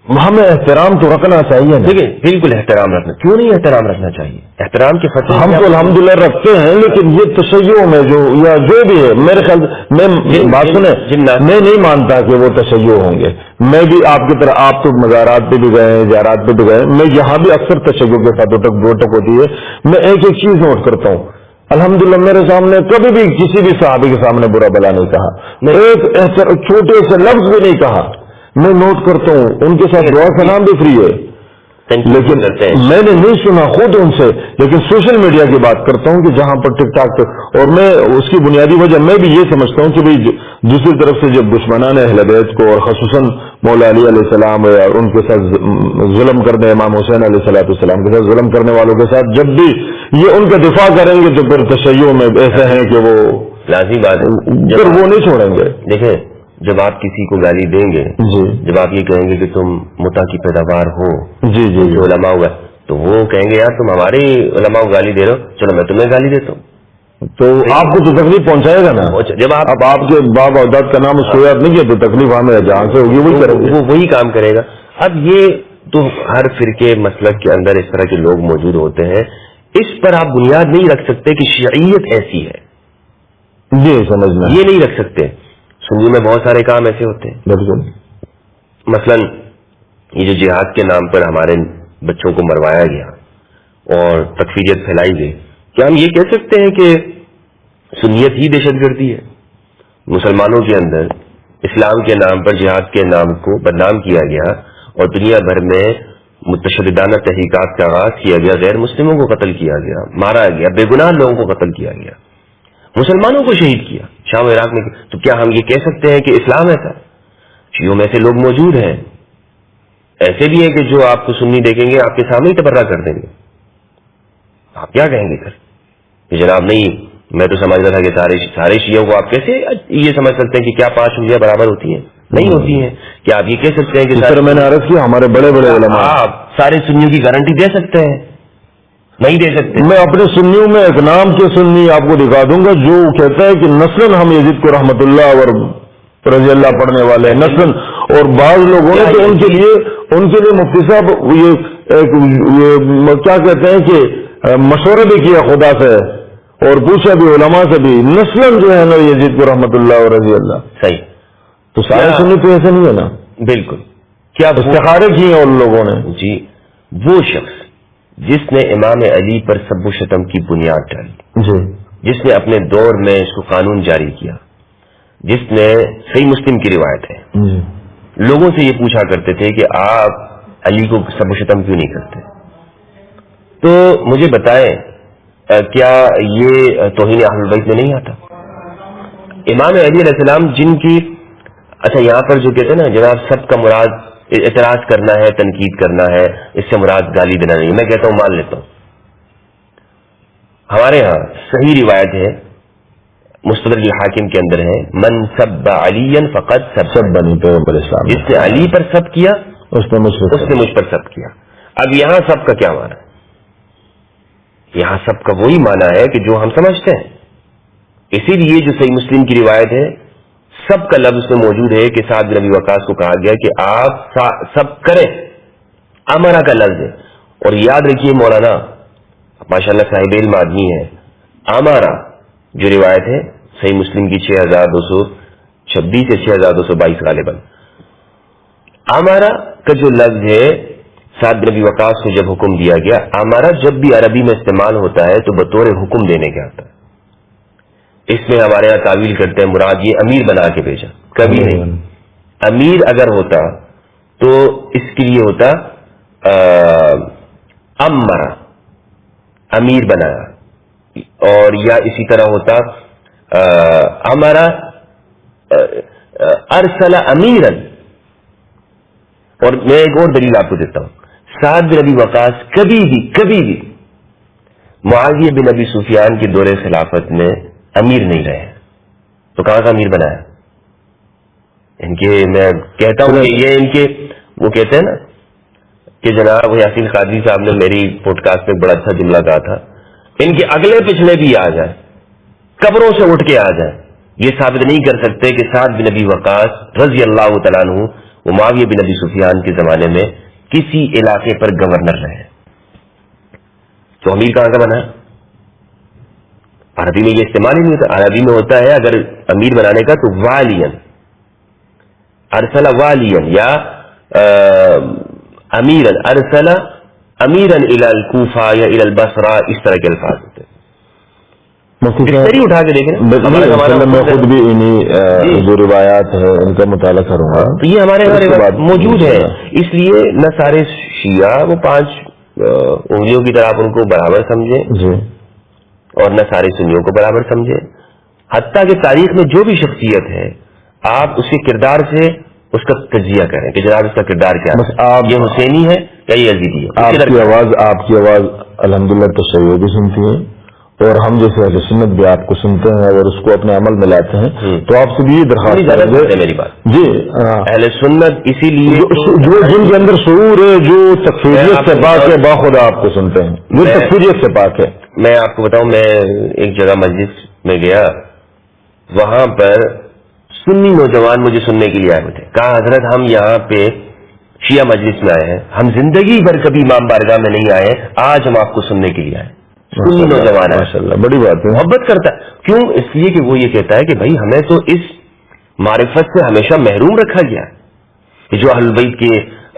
Speaker 2: ہمیں احترام تو رکھنا چاہیے.
Speaker 1: دیکھیں بالکل احترام رکھنا، کیوں نہیں احترام رکھنا چاہیے؟ احترام کے فتح
Speaker 2: ہم تو الحمدللہ رکھتے ہیں، لیکن یہ تشیع میں یا جو بھی ہے، میرے خیال میں بات سنیں، میں نہیں مانتا کہ وہ تشیع ہوں گے. میں بھی آپ کی طرح، آپ تو مزارات پہ بھی گئے، زیارات پہ بھی گئے، میں یہاں بھی اکثر تشیع کے ساتھ دوٹک ہوتی ہے. میں ایک چیز نوٹ کرتا ہوں، الحمدللہ میرے سامنے کبھی بھی کسی بھی صحابی کے سامنے برا بلا نہیں کہا، ایک چھوٹے سے لفظ بھی نہیں کہا. میں نوٹ کرتا ہوں ان کے ساتھ دعا سلام بھی فری ہے، لیکن میں نے نہیں سنا خود ان سے. لیکن سوشل میڈیا کی بات کرتا ہوں کہ جہاں پر ٹک ٹاک پہ، اور میں اس کی بنیادی وجہ میں بھی یہ سمجھتا ہوں کہ بھئی دوسری طرف سے جب دشمنان اہل بیت کو اور خصوصاً مولا علی علیہ السلام یا ان کے ساتھ ظلم کرنے، امام حسین علیہ السلام کے ساتھ ظلم کرنے والوں کے ساتھ جب بھی یہ ان کا دفاع کریں گے تو پھر تشیع میں ایسے ہیں کہ وہ
Speaker 1: لازمی بات ہے،
Speaker 2: پھر وہ نہیں چھوڑیں گے.
Speaker 1: دیکھیں جب آپ کسی کو گالی دیں گے، جب آپ یہ کہیں گے کہ تم متا کی پیداوار ہو، علماء ہوگا، تو وہ کہیں گے یار تم ہمارے علماء کو گالی دے رہے ہو، چلو میں تمہیں گالی دیتا ہوں.
Speaker 2: تو آپ کو تو تکلیف پہنچائے گا نا. جب آپ کے باب اوداد کا نام اس کو یاد نہیں کیا تو تکلیف ہمیں جہاں سے ہوگی وہی کرے گا،
Speaker 1: وہی کام کرے گا. اب یہ تو ہر فرقے مسلک کے اندر اس طرح کے لوگ موجود ہوتے ہیں، اس پر آپ بنیاد نہیں رکھ سکتے کہ شیعیت ایسی ہے،
Speaker 2: یہ سمجھنا
Speaker 1: یہ نہیں رکھ سکتے. سنی میں بہت سارے کام ایسے ہوتے ہیں،
Speaker 2: بالکل.
Speaker 1: مثلا یہ جو جہاد کے نام پر ہمارے بچوں کو مروایا گیا اور تکفیریت پھیلائی گئی، کیا ہم یہ کہہ سکتے ہیں کہ سنیت ہی دہشت گردی ہے؟ مسلمانوں کے اندر اسلام کے نام پر جہاد کے نام کو بدنام کیا گیا اور دنیا بھر میں متشددانہ تحقیقات کا آغاز کیا گیا، غیر مسلموں کو قتل کیا گیا، مارا گیا، بے گناہ لوگوں کو قتل کیا گیا، مسلمانوں کو شہید کیا شام و عراق میں. تو کیا ہم یہ کہہ سکتے ہیں کہ اسلام ایسا؟ شیعوں میں سے لوگ موجود ہیں، ایسے بھی ہیں کہ جو آپ کو سنی دیکھیں گے آپ کے سامنے ہی تبرہ کر دیں گے. آپ کیا کہیں گے پھر کہ جناب نہیں، میں تو سمجھ رہا تھا کہ سارے شیعوں کو آپ کیسے یہ سمجھ سکتے ہیں کہ کیا 5 انگلیاں برابر ہوتی ہیں؟ نہیں ہوتی ہیں. کیا آپ یہ کہہ سکتے ہیں کہ
Speaker 2: میں نے عرض کیا ہمارے بڑے بڑے علماء
Speaker 1: آپ سارے سنیوں کی گارنٹی دے سکتے ہیں؟ نہیں دے سکتے.
Speaker 2: میں اپنے سنیوں میں ایک نام کے سنی آپ کو دکھا دوں گا جو کہتا ہے کہ نسل ہم یزید کو رحمت اللہ اور رضی اللہ پڑھنے والے ہیں نسل، اور بعض لوگوں نے تو ان کے لیے مفتی صاحب یہ کیا کہتے ہیں کہ مشورہ بھی کیا خدا سے اور پوچھا بھی علماء سے بھی، نسل جو ہے نا یزید کو رحمت اللہ اور رضی اللہ.
Speaker 1: صحیح.
Speaker 2: تو سارے سنی تو ایسے نہیں ہے نا.
Speaker 1: بالکل. کیا
Speaker 2: استخارے کیے ہیں ان لوگوں نے.
Speaker 1: جی وہ شخص جس نے امام علی پر سب و شتم کی بنیاد ڈالی، جس نے اپنے دور میں اس کو قانون جاری کیا، جس نے صحیح مسلم کی روایت ہے، لوگوں سے یہ پوچھا کرتے تھے کہ آپ علی کو سب و شتم کیوں نہیں کرتے؟ تو مجھے بتائیں کیا یہ توہین اہل بیت میں نہیں آتا؟ امام علی علیہ السلام جن کی اچھا یہاں پر جو کہتے ہیں نا جناب سب کا مراد اعتراض کرنا ہے، تنقید کرنا ہے، اس سے مراد گالی دینا نہیں، میں کہتا ہوں مان لیتا ہوں. ہمارے ہاں صحیح روایت ہے، مستدرک الحاکم کے اندر ہے، من سب علی فقط سب بنی پیغمبر اسلام، جس نے علی پر سب کیا اس نے مجھ پر سب کیا. اب یہاں سب کا کیا معنی ہے؟ یہاں سب کا وہی معنی ہے کہ جو ہم سمجھتے ہیں. اسی لیے جو صحیح مسلم کی روایت ہے سب کا لفظ میں موجود ہے کہ سعد بن ابی وقاص کو کہا گیا کہ آپ سب کریں، امرا کا لفظ ہے. اور یاد رکھیے مولانا ماشاءاللہ صاحب علم آدمی ہے، امرا جو روایت ہے صحیح مسلم کی 6226 یا 6222 غالباً، امرا کا جو لفظ ہے سعد بن ابی وقاص کو جب حکم دیا گیا، امرا جب بھی عربی میں استعمال ہوتا ہے تو بطور حکم دینے کے آتا ہے. اس میں ہمارے یہاں تعویل کرتے ہیں مراد یہ امیر بنا کے بھیجا، کبھی نہیں. امیر اگر ہوتا تو اس کے لیے ہوتا امرا، امیر بنایا، اور یا اسی طرح ہوتا امرا ارسل امیرن. اور میں ایک اور دلیل آپ کو دیتا ہوں، سعد بن ابی وقاص کبھی بھی معاویہ بن ابی سفیان کے دور خلافت میں امیر نہیں رہے، تو کہاں کا امیر بنایا ان کے؟ میں کہتا ہوں کہ یہ ان کے وہ کہتے ہیں نا کہ جناب یاسین قادری صاحب نے میری پوڈ کاسٹ میں بڑا اچھا جملہ کہا تھا، ان کے اگلے پچھلے بھی آ جائیں، قبروں سے اٹھ کے آ جائیں، یہ ثابت نہیں کر سکتے کہ سعد بن ابی وقاص رضی اللہ تعالیٰ عنہ وہ معاویہ بن ابی سفیان کے زمانے میں کسی علاقے پر گورنر رہے. تو امیر کہاں کا بنا؟ عربی میں یہ استعمال ہی نہیں ہوتا. عربی میں ہوتا ہے اگر امیر بنانے کا تو والین، ارسل والین یا امیرن، ارسل امیرن الی الکوفہ یا الی البصرہ، اس طرح کے الفاظ ہوتے ہیں. اٹھا کے دیکھیں،
Speaker 2: میں خود بھی انہی جو روایات ہیں ان کا مطالعہ کروں گا،
Speaker 1: یہ ہمارے یہاں موجود ہے. اس لیے نہ سارے شیعہ وہ 5 انگلیوں کی طرح آپ ان کو برابر سمجھیں
Speaker 2: جی، اور
Speaker 1: نہ سارے سنیوں کو برابر سمجھیں. حتیٰ کہ تاریخ میں جو بھی شخصیت ہے آپ اس کے کردار سے اس کا تجزیہ کریں کہ جناب اس کا کردار کیا ہے، یہ حسینی ہے یا یہ یزیدی ہے.
Speaker 2: آپ کی آواز الحمدللہ تشیع بھی سنتی ہے، اور ہم جیسے اہل سنت بھی آپ کو سنتے ہیں اور اس کو اپنے عمل میں لاتے ہیں. تو آپ سے بھی یہ درخواست ہے
Speaker 1: میری بات
Speaker 2: جی،
Speaker 1: اہل سنت اسی لیے
Speaker 2: جو جن کے اندر شعور ہے، جو تکفیریت سے پاک ہے، باخدا آپ کو سنتے ہیں، جو تکفیریت سے پاک ہے.
Speaker 1: میں آپ کو بتاؤں، میں ایک جگہ مجلس میں گیا، وہاں پر سنی نوجوان مجھے سننے کے لیے آئے ہوئے تھے. کہا حضرت ہم یہاں پہ شیعہ مجلس میں آئے ہیں، ہم زندگی بھر کبھی امام بارگاہ میں نہیں آئے، آج ہم آپ کو سننے کے لیے آئے. سنی نوجوان ہے،
Speaker 2: ماشاءاللہ بڑی بات ہے،
Speaker 1: محبت کرتا ہے. کیوں؟ اس لیے کہ وہ یہ کہتا ہے کہ بھائی ہمیں تو اس معرفت سے ہمیشہ محروم رکھا گیا کہ جو اہل بیت کے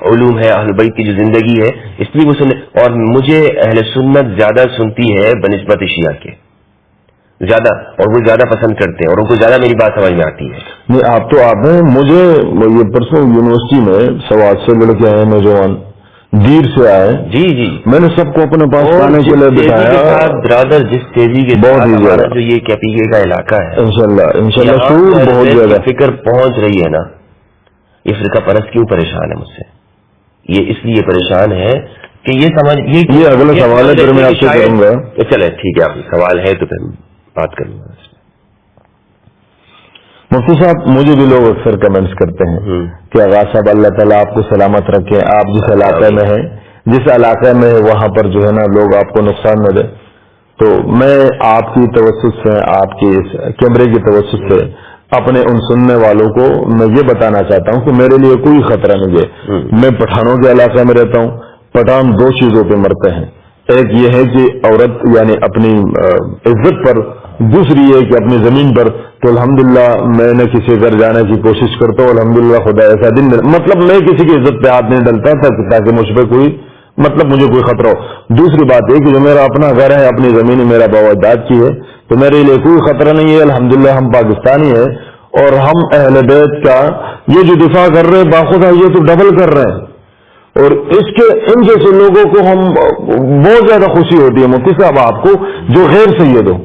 Speaker 1: علوم ہے، اہل بیت کی جو زندگی ہے، اس لیے وہ سننے. اور مجھے اہل سنت زیادہ سنتی ہے بنسبت شیعہ کے، زیادہ، اور وہ زیادہ پسند کرتے ہیں اور ان کو زیادہ میری بات سمجھ میں آتی ہے.
Speaker 2: نہیں آپ تو آپ ہیں، مجھے یہ پرسوں یونیورسٹی میں سوات سے لڑکے آئے، نوجوان دیر سے آئے،
Speaker 1: جی جی،
Speaker 2: میں نے سب کو اپنے پاس آنے کے لیے بتایا.
Speaker 1: برادر جس تیزی کے
Speaker 2: بہت ہی زیادہ
Speaker 1: جو یہ کیپیگے کا علاقہ ہے،
Speaker 2: انشاءاللہ شعور بہت زیادہ
Speaker 1: فکر پہنچ رہی ہے نا. یہ فرقہ پرست کیوں پریشان ہے مجھ سے؟ یہ اس لیے پریشان ہے کہ یہ سمجھ، یہ
Speaker 2: اگلا سوال ہے پھر میں آپ سے کروں گا.
Speaker 1: چلے ٹھیک ہے، آپ سوال ہے تو پھر بات کروں گا.
Speaker 2: مفتی صاحب مجھے بھی لوگ اکثر کمنٹس کرتے ہیں کہ آغاز صاحب اللہ تعالیٰ آپ کو سلامت رکھے، آپ جس علاقے میں ہیں، جس علاقے میں وہاں پر جو ہے نا لوگ آپ کو نقصان نہ دے. تو میں آپ کی توسط سے، آپ کے اس کیمرے کی توسط سے اپنے ان سننے والوں کو میں یہ بتانا چاہتا ہوں کہ میرے لیے کوئی خطرہ نہیں ہے. میں پٹھانوں کے علاقے میں رہتا ہوں. پٹھان 2 چیزوں پہ مرتے ہیں، ایک یہ ہے کہ عورت یعنی اپنی عزت پر، دوسری یہ کہ اپنی زمین پر. تو الحمدللہ میں نے کسی گھر جانے کی کوشش کرتا ہوں، الحمدللہ خدا ایسا دن مطلب میں کسی کی عزت پہ ہاتھ نہیں ڈالتا تاکہ مجھ پہ کوئی مجھے کوئی خطرہ ہو. دوسری بات یہ کہ جو میرا اپنا گھر ہے، اپنی زمین میرا باپ اجداد کی ہے، تو میرے لیے کوئی خطرہ نہیں ہے. الحمدللہ ہم پاکستانی ہیں اور ہم اہل بیت کا یہ جو دفاع کر رہے ہیں باخدا یہ تو ڈبل کر رہے ہیں. اور اس کے ان جیسے لوگوں کو ہم بہت زیادہ خوشی ہوتی ہے مفتی صاحب آپ کو جو غیر سید ہو.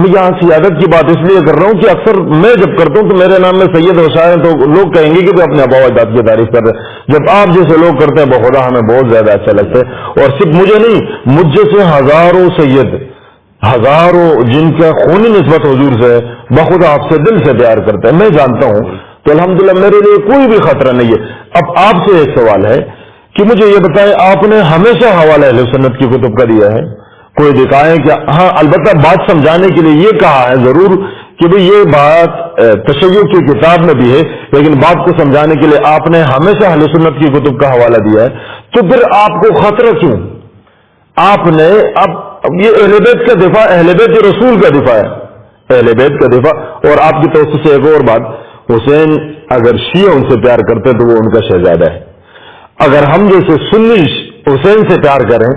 Speaker 3: میں یہاں سیادت کی بات اس لیے کر رہا ہوں کہ اکثر میں جب کرتا ہوں تو میرے نام میں سید وشائر ہیں تو لوگ کہیں گے کہ وہ اپنے آبا و اجداد کی تعریف کر رہے ہیں. جب آپ جیسے لوگ کرتے ہیں بخدا ہمیں بہت زیادہ اچھا لگتا ہے. اور صرف مجھے نہیں, مجھ جیسے ہزاروں سید, ہزاروں جن کا خونی نسبت حضور سے بخدا آپ سے دل سے پیار کرتے ہیں, میں جانتا ہوں, تو الحمدللہ میرے لیے کوئی بھی خطرہ نہیں ہے. اب آپ سے ایک سوال ہے کہ مجھے یہ بتائیں, آپ نے ہمیشہ حوالہ اہل سنت کی کتب کا دیا ہے, کوئی دکھائیں کہ ہاں البتہ بات سمجھانے کے لیے یہ کہا ہے ضرور کہ بھئی یہ بات تشیع کی کتاب میں بھی ہے, لیکن بات کو سمجھانے کے لیے آپ نے ہمیشہ اہل سنت کی کتب کا حوالہ دیا ہے, تو پھر آپ کو خطرہ کیوں؟ آپ نے اب یہ اہل بیت کا دفاع, اہل بیت رسول کا دفاع ہے, اہل بیت کا دفاع. اور آپ کی توجہ سے ایک اور بات, حسین اگر شیعہ ان سے پیار کرتے تو وہ ان کا شہزادہ ہے. اگر ہم جیسے سنی حسین سے پیار کریں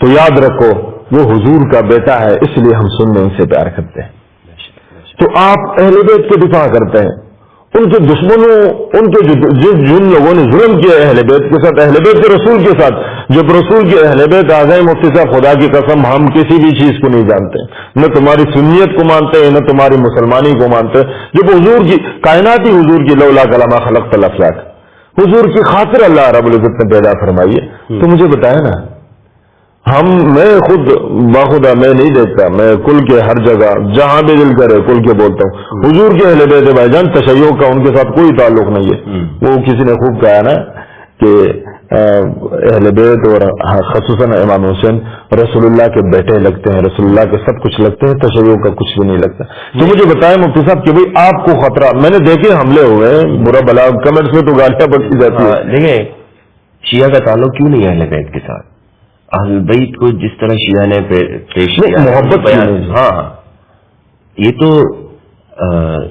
Speaker 3: تو یاد رکھو وہ حضور کا بیٹا ہے, اس لیے ہم سننے ان سے پیار کرتے ہیں. تو آپ اہل بیت کے دفاع کرتے ہیں, ان کے دشمنوں, ان کے جن لوگوں نے ظلم کیا اہل بیت کے ساتھ, اہل بیت کے رسول کے ساتھ, جب رسول کے اہل بیت آ گئے مفتی صاحب خدا کی قسم ہم کسی بھی چیز کو نہیں جانتے, نہ تمہاری سنیت کو مانتے ہیں نہ تمہاری مسلمانی کو مانتے. جب حضور کی کائناتی حضور کی لولا کلمہ خلقت الافلاک, حضور کی خاطر اللہ رب العزت نے پیدا فرمائی ہے, تو مجھے بتایا نا, میں خود باخدا میں نہیں دیکھتا, میں کل کے ہر جگہ جہاں بھی دل کرے کل کے بولتا ہوں. حضور کے اہل بیت بھائی جان تشیع کا ان کے ساتھ کوئی تعلق نہیں ہے. وہ کسی نے خوب کہا نا کہ اہل بیت اور خصوصاً امام حسین رسول اللہ کے بیٹے لگتے ہیں, رسول اللہ کے سب کچھ لگتے ہیں, تشیع کا کچھ بھی نہیں لگتا. تو مجھے بتائیں مفتی صاحب کہ بھئی آپ کو خطرہ, میں نے دیکھے حملے ہوئے برا بلا کمنٹس میں تو گالیاں بکتی جاتی ہے.
Speaker 1: دیکھیں شیعہ کا تعلق کیوں نہیں ہے اہل بیت کے ساتھ؟ اہل بیت کو جس طرح شیعہ نے پیش کیا
Speaker 3: محبت,
Speaker 1: ہاں یہ تو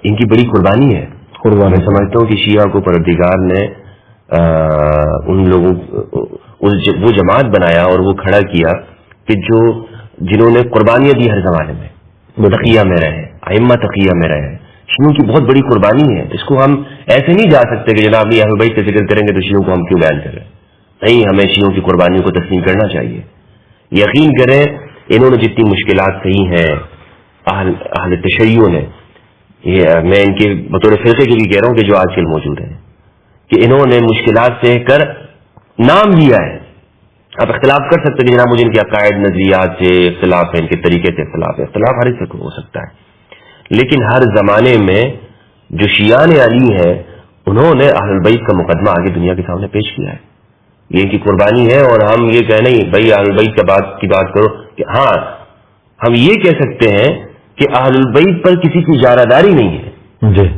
Speaker 1: ان کی بڑی قربانی ہے. میں سمجھتا ہوں کہ شیعہ کو پروردگار نے ان لوگوں وہ جماعت بنایا اور وہ کھڑا کیا کہ جنہوں نے قربانیاں دی ہر زمانے میں, تقیہ میں رہے, ائمہ تقیہ میں رہے. شیعوں کی بہت بڑی قربانی ہے. اس کو ہم ایسے نہیں جا سکتے کہ جناب یہ اہل بیت کا ذکر کریں گے تو شیعوں کو ہم کیوں بیان کر رہے ہیں. نہیں, ہمیں شیعوں کی قربانیوں کو تسلیم کرنا چاہیے. یقین کریں انہوں نے جتنی مشکلات سہی ہیں اہل تشیع نے, یہ میں ان کے بطور فرقے کے بھی کہہ رہا ہوں کہ جو آج کل موجود ہیں, کہ انہوں نے مشکلات سہ کر نام لیا ہے. آپ اختلاف کر سکتے کہ جناب مجھے ان کے عقائد نظریات سے اختلاف ہے, ان کے طریقے سے اختلاف ہے. اختلاف ہر ایک ہو سکتا ہے, لیکن ہر زمانے میں جو شیعان علی ہیں انہوں نے اہل بیت کا مقدمہ آگے دنیا کے سامنے پیش کیا ہے. یہ ان کی قربانی ہے. اور ہم یہ کہہ نہیں بھائی اہل بیت کی بات کرو, کہ ہاں ہم یہ کہہ سکتے ہیں کہ اہل بیت پر کسی کی اجارہ داری نہیں ہے,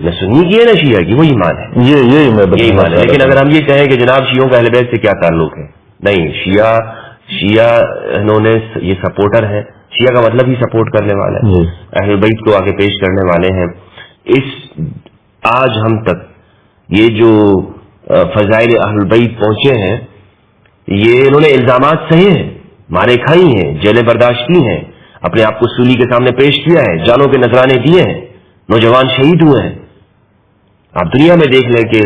Speaker 1: نہ سنی کی ہے نہ شیعہ کی, وہی ایمان ہے, یہی ایمان ہے. لیکن اگر ہم یہ کہیں کہ جناب شیعوں کا اہل بیت سے کیا تعلق ہے, نہیں, شیعہ انہوں نے یہ سپورٹر ہے. شیعہ کا مطلب ہی سپورٹ کرنے والا ہے, اہل بیت کو آگے پیش کرنے والے ہیں. آج ہم تک یہ جو فضائل اہل بیت پہنچے ہیں, یہ انہوں نے الزامات سہے ہیں, مارے کھائی ہیں, جیلیں برداشت کی ہیں, اپنے آپ کو سولی کے سامنے پیش کیا ہے, جانوں کے نذرانے دیے ہیں, نوجوان شہید ہوئے ہیں. آپ دنیا میں دیکھ لیں کہ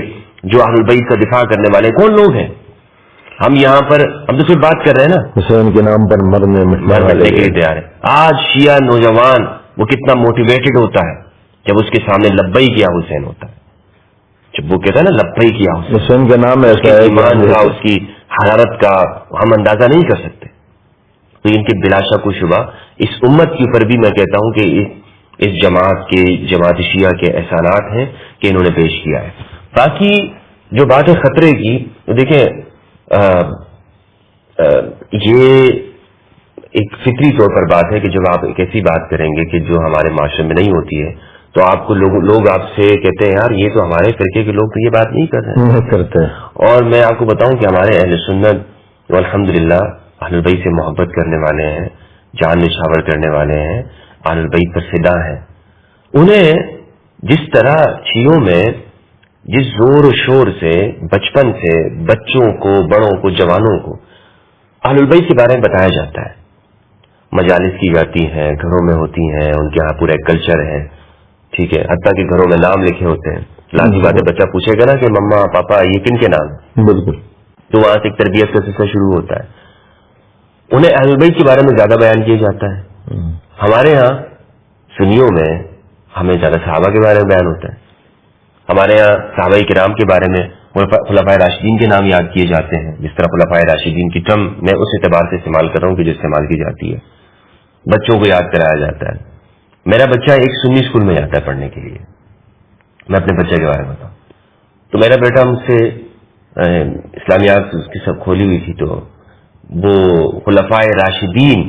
Speaker 1: جو اہل بیت کا دفاع کرنے والے کون لوگ ہیں. ہم یہاں پر ہم تو صرف بات کر رہے ہیں نا,
Speaker 3: حسین کے نام پر مرنے
Speaker 1: کے لیے تیار ہے. آج شیعہ نوجوان وہ کتنا موٹیویٹڈ ہوتا ہے جب اس کے سامنے لبیک یا حسین ہوتا ہے, جب وہ کہتا ہے نا لبیک یا
Speaker 3: حسین کے نام ایسا ہے,
Speaker 1: ایمان کا اس کی حرارت کا ہم اندازہ نہیں کر سکتے. تو ان کے بلا شک و شبہ اس امت کے اوپر بھی میں کہتا ہوں کہ اس جماعت شیعہ کے احسانات ہیں کہ انہوں نے پیش کیا ہے. باقی جو بات ہے خطرے کی, دیکھیں یہ ایک فطری طور پر بات ہے کہ جب آپ ایک ایسی بات کریں گے کہ جو ہمارے معاشرے میں نہیں ہوتی ہے تو آپ کو لوگ آپ سے کہتے ہیں یار یہ تو ہمارے فرقے کے لوگ تو یہ بات نہیں کر رہے ہیں. اور میں آپ کو بتاؤں کہ ہمارے اہل سنت الحمدللہ اہل بیت سے محبت کرنے والے ہیں, جان نچھاور کرنے والے ہیں, اہل بیت پر فدا ہیں. انہیں جس طرح شیعوں میں جس زور و شور سے بچپن سے بچوں کو, بڑوں کو, جوانوں کو اہل بیت کے بارے میں بتایا جاتا ہے, مجالس کی جاتی ہیں, گھروں میں ہوتی ہیں, ان کے یہاں پورا ایک کلچر ہے, ٹھیک ہے, حتیٰ کہ گھروں میں نام لکھے ہوتے ہیں. لازمی بات ہے بچہ پوچھے گا نا کہ مما پاپا یہ کن کے نام ہے,
Speaker 3: بالکل,
Speaker 1: تو وہاں سے ایک تربیت کا سلسلہ شروع ہوتا ہے. انہیں اہل بیت کے بارے میں زیادہ بیان کیا جاتا ہے. ہمارے ہاں سنیوں میں ہمیں زیادہ صحابہ کے بارے میں بیان ہوتا ہے. ہمارے یہاں صحابہ کرام کے بارے میں خلفائے راشدین کے نام یاد کیے جاتے ہیں. جس طرح خلفائے راشدین کی ٹرم میں اس اعتبار سے استعمال کر رہا ہوں کہ جو استعمال کی جاتی ہے. بچوں کو یاد کرایا جاتا ہے. میرا بچہ ایک سنی اسکول میں جاتا ہے پڑھنے کے لیے. میں اپنے بچے کے بارے میں بتاؤں تو میرا بیٹا مجھ سے اسلامیات اس کی سب کھولی ہوئی تھی, تو وہ خلفائے راشدین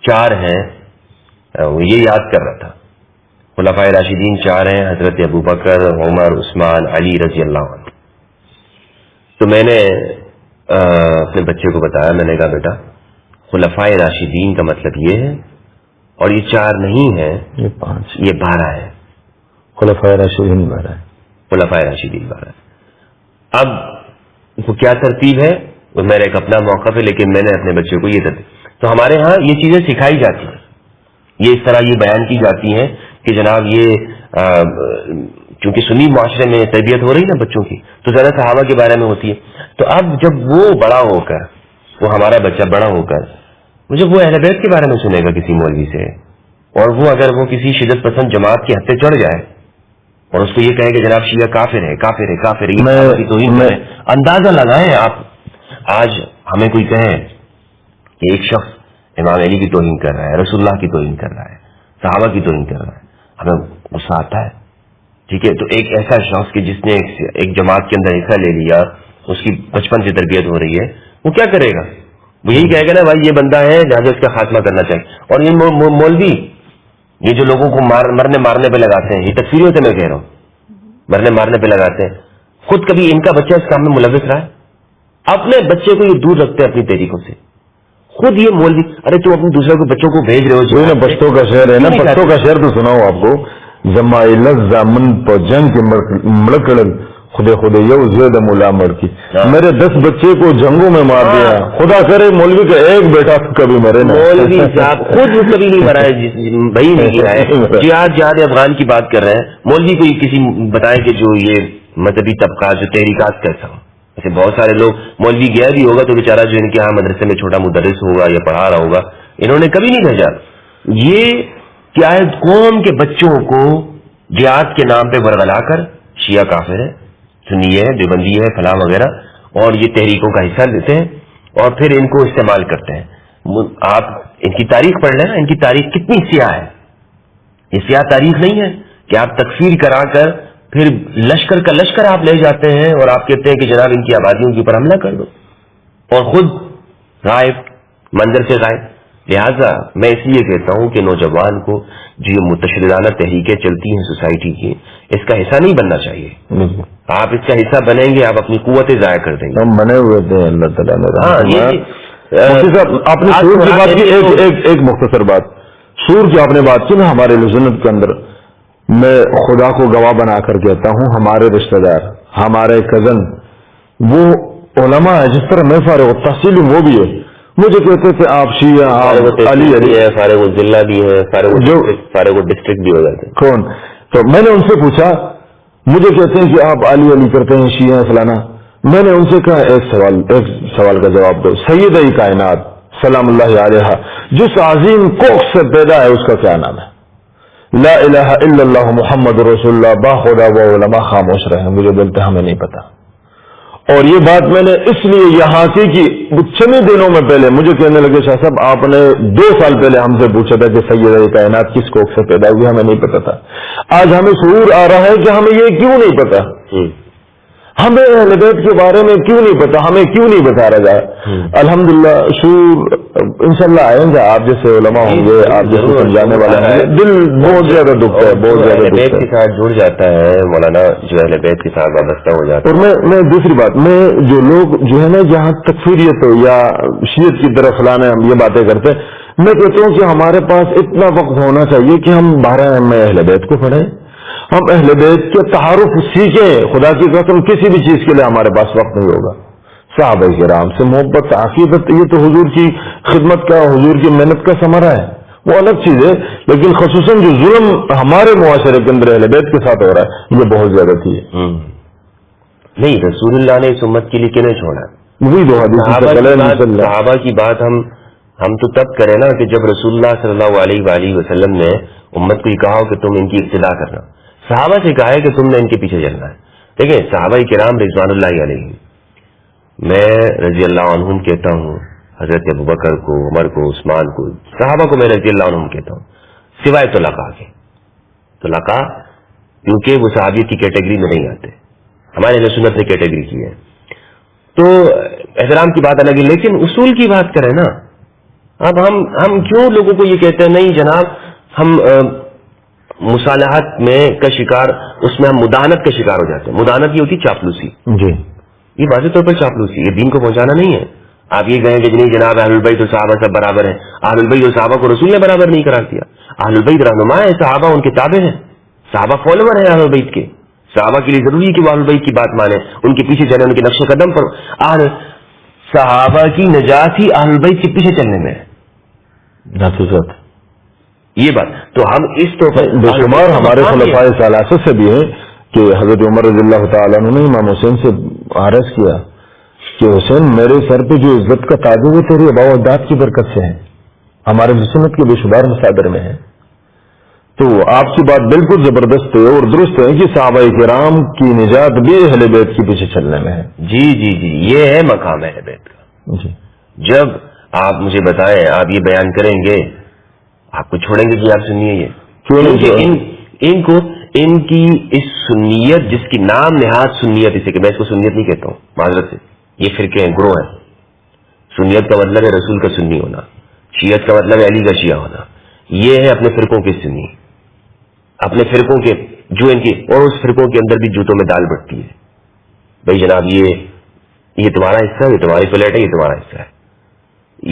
Speaker 1: 4 ہیں وہ یہ یاد کر رہا تھا. خلفائے راشدین 4 ہیں, حضرت ابوبکر, عمر, عثمان, علی رضی اللہ عنہ. تو میں نے اپنے بچے کو بتایا, میں نے کہا بیٹا خلفائے راشدین کا مطلب یہ ہے, اور یہ 4 نہیں ہے,
Speaker 3: یہ 5,
Speaker 1: یہ 12 ہے.
Speaker 3: خلفائے راشدین 12 ہے.
Speaker 1: خلفائے راشدین 12 ہے. اب وہ کیا ترتیب ہے وہ میرا ایک اپنا موقف ہے, لیکن میں نے اپنے بچے کو یہ ترتیب. تو ہمارے ہاں یہ چیزیں سکھائی جاتی ہیں, یہ اس طرح یہ بیان کی جاتی ہیں کہ جناب یہ چونکہ سنی معاشرے میں تربیت ہو رہی نا بچوں کی, تو زیادہ صحابہ کے بارے میں ہوتی ہے. تو اب جب وہ بڑا ہو کر, وہ ہمارا بچہ بڑا ہو کر جب وہ اہل بیت کے بارے میں سنے گا کسی مولوی سے, اور وہ اگر وہ کسی شدت پسند جماعت کی حد پہ چڑھ جائے اور اس کو یہ کہے کہ جناب شیعہ کافر ہے, کافر ہے, کافر ہے, توہین کریں. اندازہ لگائیں آپ, آج ہمیں کوئی کہے کہ ایک شخص امام علی کی توہین کر رہا ہے, رسول اللہ کی توہین کر رہا ہے, صحابہ کی توہین کر رہا ہے, ہمیں غصہ آتا ہے. ٹھیک ہے, تو ایک ایسا شخص کہ جس نے ایک جماعت کے اندر حصہ لے لیا, اس کی بچپن سے تربیت ہو رہی ہے, وہ کیا کرے گا؟ وہ یہی کہے گا نا بھائی یہ بندہ ہے لہٰذا اس کا خاتمہ کرنا چاہیے. اور یہ مولوی یہ جو لوگوں کو مرنے مارنے پہ لگاتے ہیں, یہ تکفیری ہوتے, میں کہہ رہا ہوں مرنے مارنے پہ لگاتے ہیں, خود کبھی ان کا بچہ اس کام میں ملوث رہا ہے؟ اپنے بچے کو یہ دور رکھتے ہیں اپنی طریقوں سے. خود یہ مولوی, ارے تم اپنے دوسرے کو بچوں کو بھیج رہے ہو جو
Speaker 3: نا پشتوں کا شعر ہے نا, پشتوں کا شعر تو سناؤ آپ کو. زمائل زامن پو جنگ کے مڑکڑ خدے خدے یو زید مولا مڑ کی, میرے 10 بچے کو جنگوں میں مار دیا, خدا کرے مولوی کا ایک بیٹا کبھی مرے نا.
Speaker 1: مولوی صاحب خود کبھی نہیں مرا ہے, بھائی نہیں گرا ہے. جہاد افغان کی بات کر رہے ہیں, مولوی کو کسی بتائے کہ جو یہ مذہبی طبقات جو تحریکات کیسا ہو, ایسے بہت سارے لوگ, مولوی گیا بھی ہوگا تو بیچارہ جو ان کے یہاں مدرسے میں چھوٹا مدرس ہوگا یا پڑھا رہا ہوگا, انہوں نے کبھی نہیں بھیجا. یہ کیا ہے, قوم کے بچوں کو جہاد کے نام پہ ورگلا کر شیعہ کافر ہے, سنی ہے, دیوبندی ہے, فلاں وغیرہ, اور یہ تحریکوں کا حصہ لیتے ہیں اور پھر ان کو استعمال کرتے ہیں. آپ ان کی تاریخ پڑھ لیں نا, ان کی تاریخ کتنی سیاہ ہے. یہ سیاہ تاریخ نہیں ہے کہ آپ تکفیر کرا کر پھر لشکر کا لشکر آپ لے جاتے ہیں اور آپ کہتے ہیں کہ جناب ان کی آبادیوں کے اوپر حملہ کر دو, اور خود غائب, منظر سے غائب. لہذا میں اس لیے کہتا ہوں کہ نوجوان کو جو یہ متشددانہ تحریکیں چلتی ہیں سوسائٹی کی, اس کا حصہ نہیں بننا چاہیے. آپ اس کا حصہ بنیں گے آپ اپنی قوتیں ضائع کر دیں گے.
Speaker 3: ہم بنے ہوئے تھے, اللہ تعالیٰ نے. آپ نے سور کی بات کی, ایک مختصر بات, سور کی آپ نے بات کی نا, ہمارے لسنت کے اندر میں خدا کو گواہ بنا کر کہتا ہوں, ہمارے رشتہ دار, ہمارے کزن, وہ علماء ہے جس طرح میں فارغ التحصیل ہوں, وہ بھی ہے. مجھے کہتے تھے آپ شیعہ, آپ علی
Speaker 1: ہے, فارغ الضلع بھی ہے, فارغ ڈسٹرکٹ بھی ہو جاتے ہیں.
Speaker 3: کون؟ تو میں نے ان سے پوچھا, مجھے کہتے ہیں کہ آپ علی علی کرتے ہیں, شیعہ فلانا. میں نے ان سے کہا ایک سوال کا جواب دو, سیدہ کائنات سلام اللہ علیہا جس عظیم کوخ سے پیدا ہے اس کا کیا نام ہے؟ لا الہ الا اللہ محمد رسول اللہ. باخدا وہ علماء خاموش رہے, مجھے بولتے ہمیں نہیں پتا. اور یہ بات میں نے اس لیے یہاں کی کہ چند دنوں میں پہلے مجھے کہنے لگے شاہ صاحب آپ نے 2 سال پہلے ہم سے پوچھا تھا کہ سیدہ کائنات کس کوکھ سے پیدا ہوئی, ہمیں نہیں پتا تھا. آج ہمیں شعور آ رہا ہے کہ ہمیں یہ کیوں نہیں پتا, ہمیں اہل بیت کے بارے میں کیوں نہیں پتا, ہمیں کیوں نہیں بتا رہا جائے. الحمدللہ شعور انشاءاللہ آئیں گے, آپ جیسے علماء ہوں گے, آپ جیسے سمجھانے والے ہوں گے. دل بہت زیادہ دکھتا ہے, بہت زیادہ
Speaker 1: اہل بیت کے ساتھ جڑ جاتا ہے مولانا, جو اہل بیت کے ساتھ وابستہ ہو جاتا ہے.
Speaker 3: اور میں دوسری بات, میں جو لوگ جو ہے نا جہاں تکفیریت یا شیعت کی طرف لانے ہم یہ باتیں کرتے ہیں, میں کہتا ہوں کہ ہمارے پاس اتنا وقت ہونا چاہیے کہ ہم 12 میں اہل بیت کو پڑھیں, ہم اہل بیت کے تعارف سیکھیں. خدا کی قسم کسی بھی چیز کے لیے ہمارے پاس وقت نہیں ہوگا. صحابہ کرام سے محبت, عقیدت, یہ تو حضور کی خدمت کا, حضور کی محنت کا ثمرہ ہے, وہ الگ چیز ہے. لیکن خصوصاً جو ظلم ہمارے معاشرے کے اندر اہل بیت کے ساتھ ہو رہا ہے, یہ بہت زیادہ تھی.
Speaker 1: نہیں, رسول اللہ نے اس امت کے لیے کیوں نہیں چھوڑا؟
Speaker 3: وہی دو حدیث
Speaker 1: صحابہ کی بات ہم تو تب کریں نا کہ جب رسول اللہ صلی اللہ علیہ وآلہ وسلم نے امت کو یہ کہا ہو کہ تم ان کی اقتدا کرنا. صحابہ سے کہا ہے کہ تم نے ان کے پیچھے چلنا ہے. دیکھیں صحابہ کرام رضوان اللہ علیہ، میں رضی اللہ عنہم کہتا ہوں، حضرت ابوبکر کو، عمر کو، عثمان کو، صحابہ کو میں رضی اللہ عنہم کہتا ہوں، سوائے طلقاء کے. طلقاء کیونکہ وہ صحابیت کی کیٹیگری میں نہیں آتے، ہمارے اہل سنت نے کیٹیگری کی ہے. تو احترام کی بات الگ ہے، لیکن اصول کی بات کریں نا. اب ہم کیوں لوگوں کو یہ کہتے ہیں نہیں جناب ہم مصالحت میں کا شکار، اس میں ہم مداحنت کا شکار ہو جاتے ہیں. مداحنت یہ ہوتی ہے چاپلوسی.
Speaker 3: جی
Speaker 1: یہ واضح طور پر چاپلوسی، یہ دین کو پہنچانا نہیں ہے. آپ یہ کہیں کہ نہیں جناب اہل البیت اور صحابہ سب برابر ہیں. اہل البیت اور صحابہ کو رسول نے برابر نہیں قرار دیا. اہل البیت رہنما ہے، صحابہ ان کے تابع ہیں، صحابہ فالوور ہیں اہل البیت کے. صحابہ کے لیے ضروری ہے کہ وہ اہل البیت کی بات مانیں، ان کے پیچھے چلیں، ان کے نقش قدم پر. صحابہ کی نجات ہی اہل البیت کے پیچھے چلنے میں ہے. یہ بات تو ہم اس طور پر
Speaker 3: بے شمار ہمارے خلفائے ثلاثہ سے بھی ہیں کہ حضرت عمر رضی اللہ تعالیٰ عنہ نے امام حسین سے عرض کیا کہ حسین میرے سر پہ جو عزت کا تاج ہے تیری آباء و اجداد کی برکت سے ہے، ہمارے سنت کے بے شمار مصادر میں ہے. تو آپ کی بات بالکل زبردست ہے اور درست ہے کہ صحابہ کرام کی نجات بھی اہل بیت کے پیچھے چلنے میں ہے.
Speaker 1: جی جی جی یہ ہے مقام اہل بیت کا.
Speaker 3: جی
Speaker 1: جب آپ مجھے بتائیں، آپ یہ بیان کریں گے، آپ کو چھوڑیں گے کہ آپ سنیے یہ کیونکہ ان کی اس سنیت جس کی نام نہاد سنیت، اسے کہ میں اس کو سنیت نہیں کہتا ہوں معذرت سے، یہ فرقے ہیں، گروہ ہیں. سنیت کا مطلب ہے رسول کا سنی ہونا، شیعت کا مطلب ہے علی کا شیعہ ہونا. یہ ہے اپنے فرقوں کے سنی، اپنے فرقوں کے جو ان کی، اور اس فرقوں کے اندر بھی جوتوں میں دال بٹتی ہے. بھائی جناب یہ تمہارا حصہ ہے، یہ تمہاری پلیٹ ہے، یہ تمہارا حصہ ہے.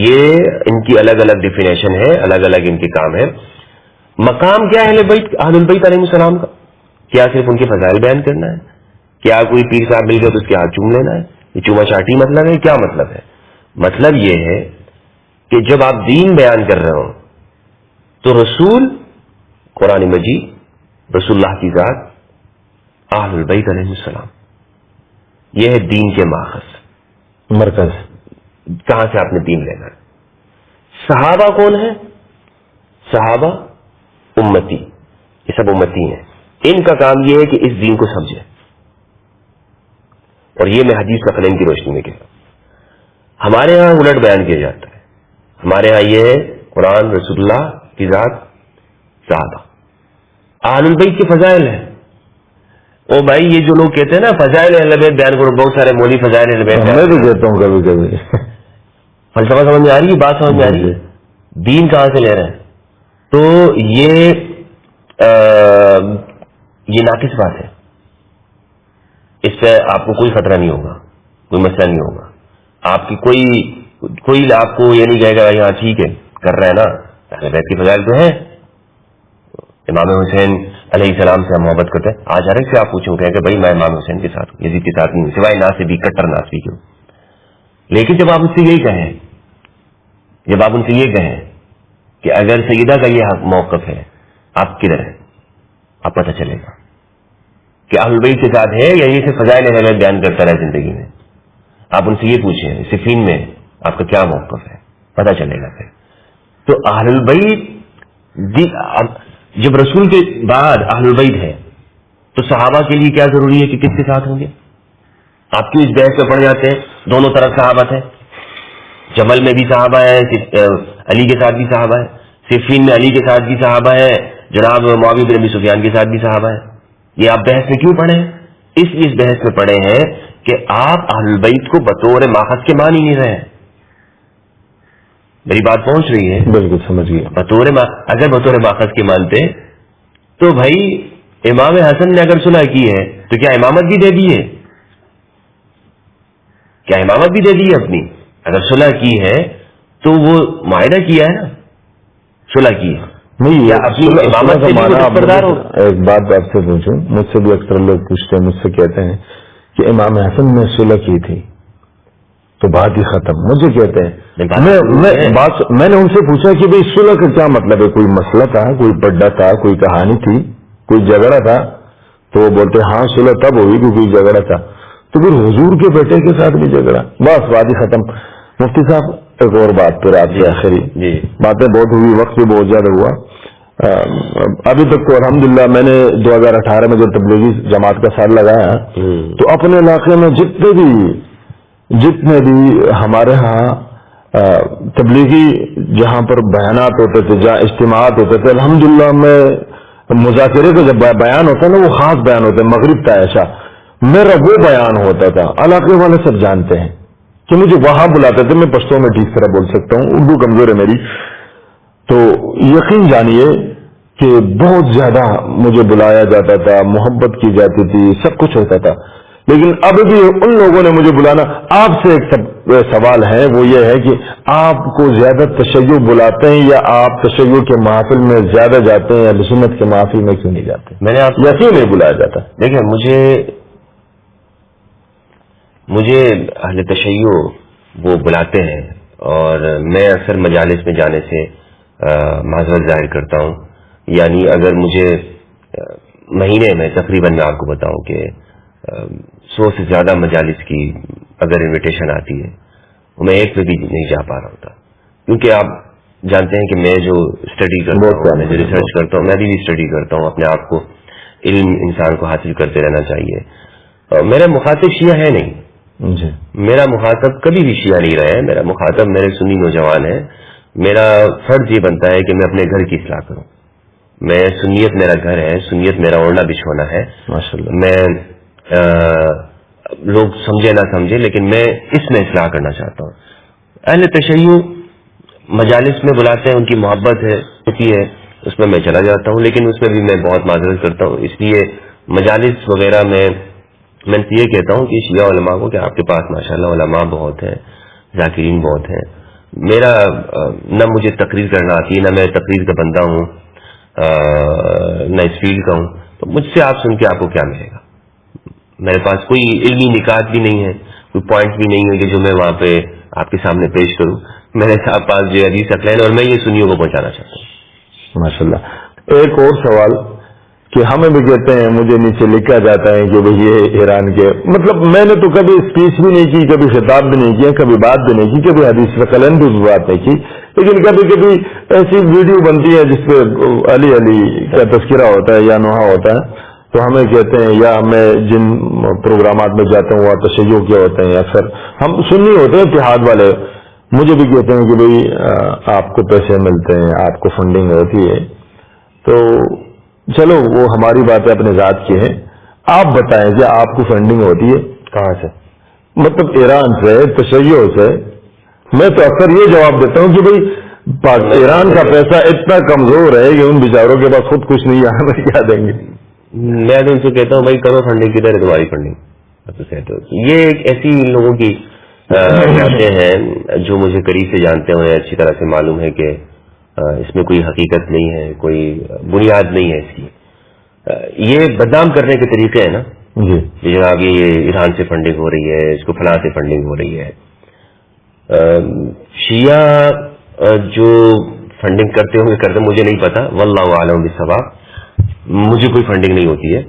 Speaker 1: یہ ان کی الگ الگ ڈیفینیشن ہے، الگ الگ ان کے کام ہے. مقام کیا ہے اہل البیت علیہ السلام کا؟ کیا صرف ان کے فضائل بیان کرنا ہے؟ کیا کوئی پیر صاحب مل گیا تو اس کے ہاتھ چوم لینا ہے؟ یہ چوما چاٹی مطلب ہے؟ کیا مطلب ہے؟ مطلب یہ ہے کہ جب آپ دین بیان کر رہے ہو تو رسول، قرآن مجید، رسول اللہ کی ذات، اہل البیت علیہ السلام، یہ ہے دین کے ماخذ،
Speaker 3: مرکز.
Speaker 1: کہاں سے آپ نے دین لینا ہے. صحابہ کون ہیں؟ صحابہ امتی، یہ سب امتی ہیں. ان کا کام یہ ہے کہ اس دین کو سمجھیں، اور یہ میں حدیث کا قلم کی روشنی میں کہتا ہوں. ہمارے ہاں الٹ بیان کیا جاتا ہے. ہمارے ہاں یہ ہے قرآن، رسول اللہ کی ذات، صحابہ. اہل البیت کے فضائل ہیں. او بھائی یہ جو لوگ کہتے ہیں نا فضائل اہل بیت بیان کرو، بہت سارے مولوی فضائل اہل بیت،
Speaker 3: میں بھی کہتا ہوں کبھی کبھی.
Speaker 1: فلسفہ سمجھ میں آ رہی ہے؟ بات سمجھ میں آ رہی ہے؟ دین کہاں سے لے رہے ہیں؟ تو یہ ناقص بات ہے. اس پہ آپ کو کوئی خطرہ نہیں ہوگا، کوئی مسئلہ نہیں ہوگا. آپ کی کوئی آپ کو یہ نہیں کہے گا یہاں ٹھیک ہے کر رہے ہیں نا، اہل بیت کی فضائل تو ہیں. امام حسین علیہ السلام سے ہم محبت کرتے ہیں. آج ہر ایک سے آپ پوچھیں کہ بھائی میں امام حسین کے ساتھ ہوں، یزید کے ساتھ نہیں ہوں، سوائے ناصبی، کٹر ناصبی کیوں. لیکن جب آپ اس سے یہی کہیں، جب آپ ان سے یہ کہیں کہ اگر سیدہ کا یہ موقف ہے، آپ کدھر ہیں، آپ پتہ چلے گا کہ اہل بیت کے ساتھ ہے یا یہ صرف فضائل اہل بیت بیان کرتا رہے زندگی میں. آپ ان سے یہ پوچھیں صفین میں آپ کا کیا موقف ہے، پتہ چلے گا پھر. تو اہل بیت جب رسول کے بعد اہل بیت ہے تو صحابہ کے لیے کیا ضروری ہے کہ کس کے ساتھ ہوں گے؟ آپ کیوں اس بحث پہ پڑ جاتے ہیں؟ دونوں طرف صحابہ ہیں، جمل میں بھی صحابہ ہیں، علی کے ساتھ بھی صحابہ ہیں، صفین میں علی کے ساتھ بھی صحابہ ہیں، جناب معاویہ بن ابی سفیان کے ساتھ بھی صحابہ ہیں. یہ آپ بحث میں کیوں پڑھے ہیں؟ اس لیے اس بحث میں پڑھے ہیں کہ آپ اہل بیت کو بطور ماخذ کے مان ہی نہیں رہے ہیں. میری بات پہنچ رہی ہے؟
Speaker 3: بالکل سمجھ گیا.
Speaker 1: اگر بطور ماخذ کے مانتے تو بھائی امام حسن نے اگر صلح کی ہے تو کیا امامت بھی دے دی ہے؟ کیا امامت بھی دے دی ہے اپنی؟ اگر صلح کی ہے تو وہ معاہدہ کیا ہے نا، صلح کی ہے
Speaker 3: نہیں.
Speaker 1: اپنی امامت سے برخوردار ہو.
Speaker 3: ایک بات آپ سے پوچھوں، مجھ سے بھی اکثر لوگ پوچھتے ہیں، مجھ سے کہتے ہیں کہ امام حسن نے صلح کی تھی تو بات ہی ختم. مجھے کہتے ہیں میں نے ان سے پوچھا کہ بھئی صلح کا کیا مطلب ہے؟ کوئی مسئلہ تھا، کوئی پڈا تھا، کوئی کہانی تھی، کوئی جھگڑا تھا؟ تو وہ بولتے ہاں صلح تب ہوئی کہ کوئی جھگڑا تھا. تو پھر حضور کے بیٹے کے ساتھ بھی جھگڑا، بس بات ہی ختم. مفتی صاحب ایک اور بات پھر آپ سے آخری باتیں بہت ہوئی، وقت بھی بہت زیادہ ہوا. ابھی تک تو الحمدللہ میں نے 2018 میں جو تبلیغی جماعت کا سال لگایا تو اپنے علاقے میں جتنے بھی ہمارے ہاں تبلیغی جہاں پر بیانات ہوتے تھے، جہاں اجتماعات ہوتے تھے، الحمدللہ میں مذاکرے کا جب بیان ہوتا ہے نا، وہ خاص بیان ہوتا ہے، مغرب تا عشاء میرا وہ بیان ہوتا تھا، علاقے والے سب جانتے ہیں کہ مجھے وہاں بلاتے تھے. میں پشتو میں ٹھیک طرح بول سکتا ہوں، اردو کمزور ہے میری، تو یقین جانیے کہ بہت زیادہ مجھے بلایا جاتا تھا، محبت کی جاتی تھی، سب کچھ ہوتا تھا. لیکن اب بھی ان لوگوں نے مجھے بلانا. آپ سے ایک سوال ہے، وہ یہ ہے کہ آپ کو زیادہ تشیع بلاتے ہیں یا آپ تشیع کے محافل میں زیادہ جاتے ہیں یا سنت کے محافل میں کیوں نہیں جاتے؟
Speaker 1: میں نے آپ
Speaker 3: یقین نہیں بلایا جاتا.
Speaker 1: دیکھیں، مجھے اہل تشیع وہ بلاتے ہیں اور میں اکثر مجالس میں جانے سے معذرت ظاہر کرتا ہوں. یعنی اگر مجھے مہینے میں تقریباً میں آپ کو بتاؤں کہ 100 سے زیادہ مجالس کی اگر انویٹیشن آتی ہے تو میں ایک میں بھی نہیں جا پا رہا ہوتا، کیونکہ آپ جانتے ہیں کہ میں جو اسٹڈی کرتا ہوں، میں جو ریسرچ کرتا ہوں، میں بھی اسٹڈی کرتا ہوں. اپنے آپ کو علم انسان کو حاصل کرتے رہنا چاہیے. میرا مخاطب شیعہ ہے نہیں، میرا مخاطب کبھی بھی شیعہ نہیں رہا ہے. میرا مخاطب میرے سنی نوجوان ہے. میرا فرض یہ بنتا ہے کہ میں اپنے گھر کی اصلاح کروں. میں سنیت میرا گھر ہے، سنیت میرا اوڑھنا بچھونا ہے.
Speaker 3: ماشاءاللہ.
Speaker 1: میں لوگ سمجھے نہ سمجھے لیکن میں اس میں اصلاح کرنا چاہتا ہوں. اہل تشیع مجالس میں بلاتے ہیں، ان کی محبت ہے ہوتی ہے، اس میں چلا جاتا ہوں، لیکن اس میں بھی میں بہت معذرت کرتا ہوں. اس لیے مجالس وغیرہ میں یہ کہتا ہوں کہ شیعہ علماء کو کہ آپ کے پاس ماشاءاللہ علماء بہت ہیں، ذاکرین بہت ہیں. میرا نہ مجھے تقریر کرنا آتی ہے، نہ میں تقریر کا بندہ ہوں، نہ اس فیلڈ کا ہوں. تو مجھ سے آپ سن کے آپ کو کیا ملے گا؟ میرے پاس کوئی علمی نکات بھی نہیں ہے، کوئی پوائنٹ بھی نہیں ہے کہ جو میں وہاں پہ آپ کے سامنے پیش کروں. میرے پاس جو حدیث اقلین اور میں یہ سنیوں کو پہنچانا چاہتا ہوں.
Speaker 3: ماشاءاللہ. ایک اور سوال کہ ہمیں بھی کہتے ہیں، مجھے نیچے لکھا جاتا ہے کہ بھئی یہ ایران کے، مطلب میں نے تو کبھی اسپیچ بھی نہیں کی، کبھی خطاب بھی نہیں کیا، کبھی بات بھی نہیں کی، کبھی حدیث اقلین بھی بات نہیں کی، لیکن کبھی کبھی ایسی ویڈیو بنتی ہے جس پہ علی کا تذکرہ ہوتا ہے یا نوحہ ہوتا ہے، تو ہمیں کہتے ہیں، یا میں جن پروگرامات میں جاتا ہوں وہاں تشیع کے ہوتے ہیں، اکثر ہم سنی ہوتے ہیں اتحاد والے، مجھے بھی کہتے ہیں کہ بھئی آپ کو پیسے ملتے ہیں، آپ کو فنڈنگ ہوتی ہے. تو چلو وہ ہماری باتیں اپنے ذات کی ہیں. آپ بتائیں کہ آپ کو فنڈنگ ہوتی ہے
Speaker 1: کہاں سے؟
Speaker 3: مطلب ایران سے، تشیع سے. میں تو اکثر یہ جواب دیتا ہوں کہ بھئی ایران کا پیسہ اتنا کمزور ہے کہ ان بیچاروں کے پاس خود کچھ نہیں ہے، ہمیں کیا دیں گے؟
Speaker 1: میں تو ان سے کہتا ہوں بھائی کرو فنڈنگ، کدھر ہے تمہاری فنڈنگ؟ یہ ایک ایسی لوگوں کی باتیں ہیں جو مجھے قریب سے جانتے ہوئے اچھی طرح سے معلوم ہے کہ اس میں کوئی حقیقت نہیں ہے، کوئی بنیاد نہیں ہے اس کی. یہ بدنام کرنے کے طریقے ہیں نا
Speaker 3: جی.
Speaker 1: جناب یہ ایران سے فنڈنگ ہو رہی ہے، اس کو فلاں سے فنڈنگ ہو رہی ہے. شیعہ جو فنڈنگ کرتے ہوں گے کرتے، مجھے نہیں پتا، واللہ اعلم بالصواب. مجھے کوئی فنڈنگ نہیں ہوتی ہے.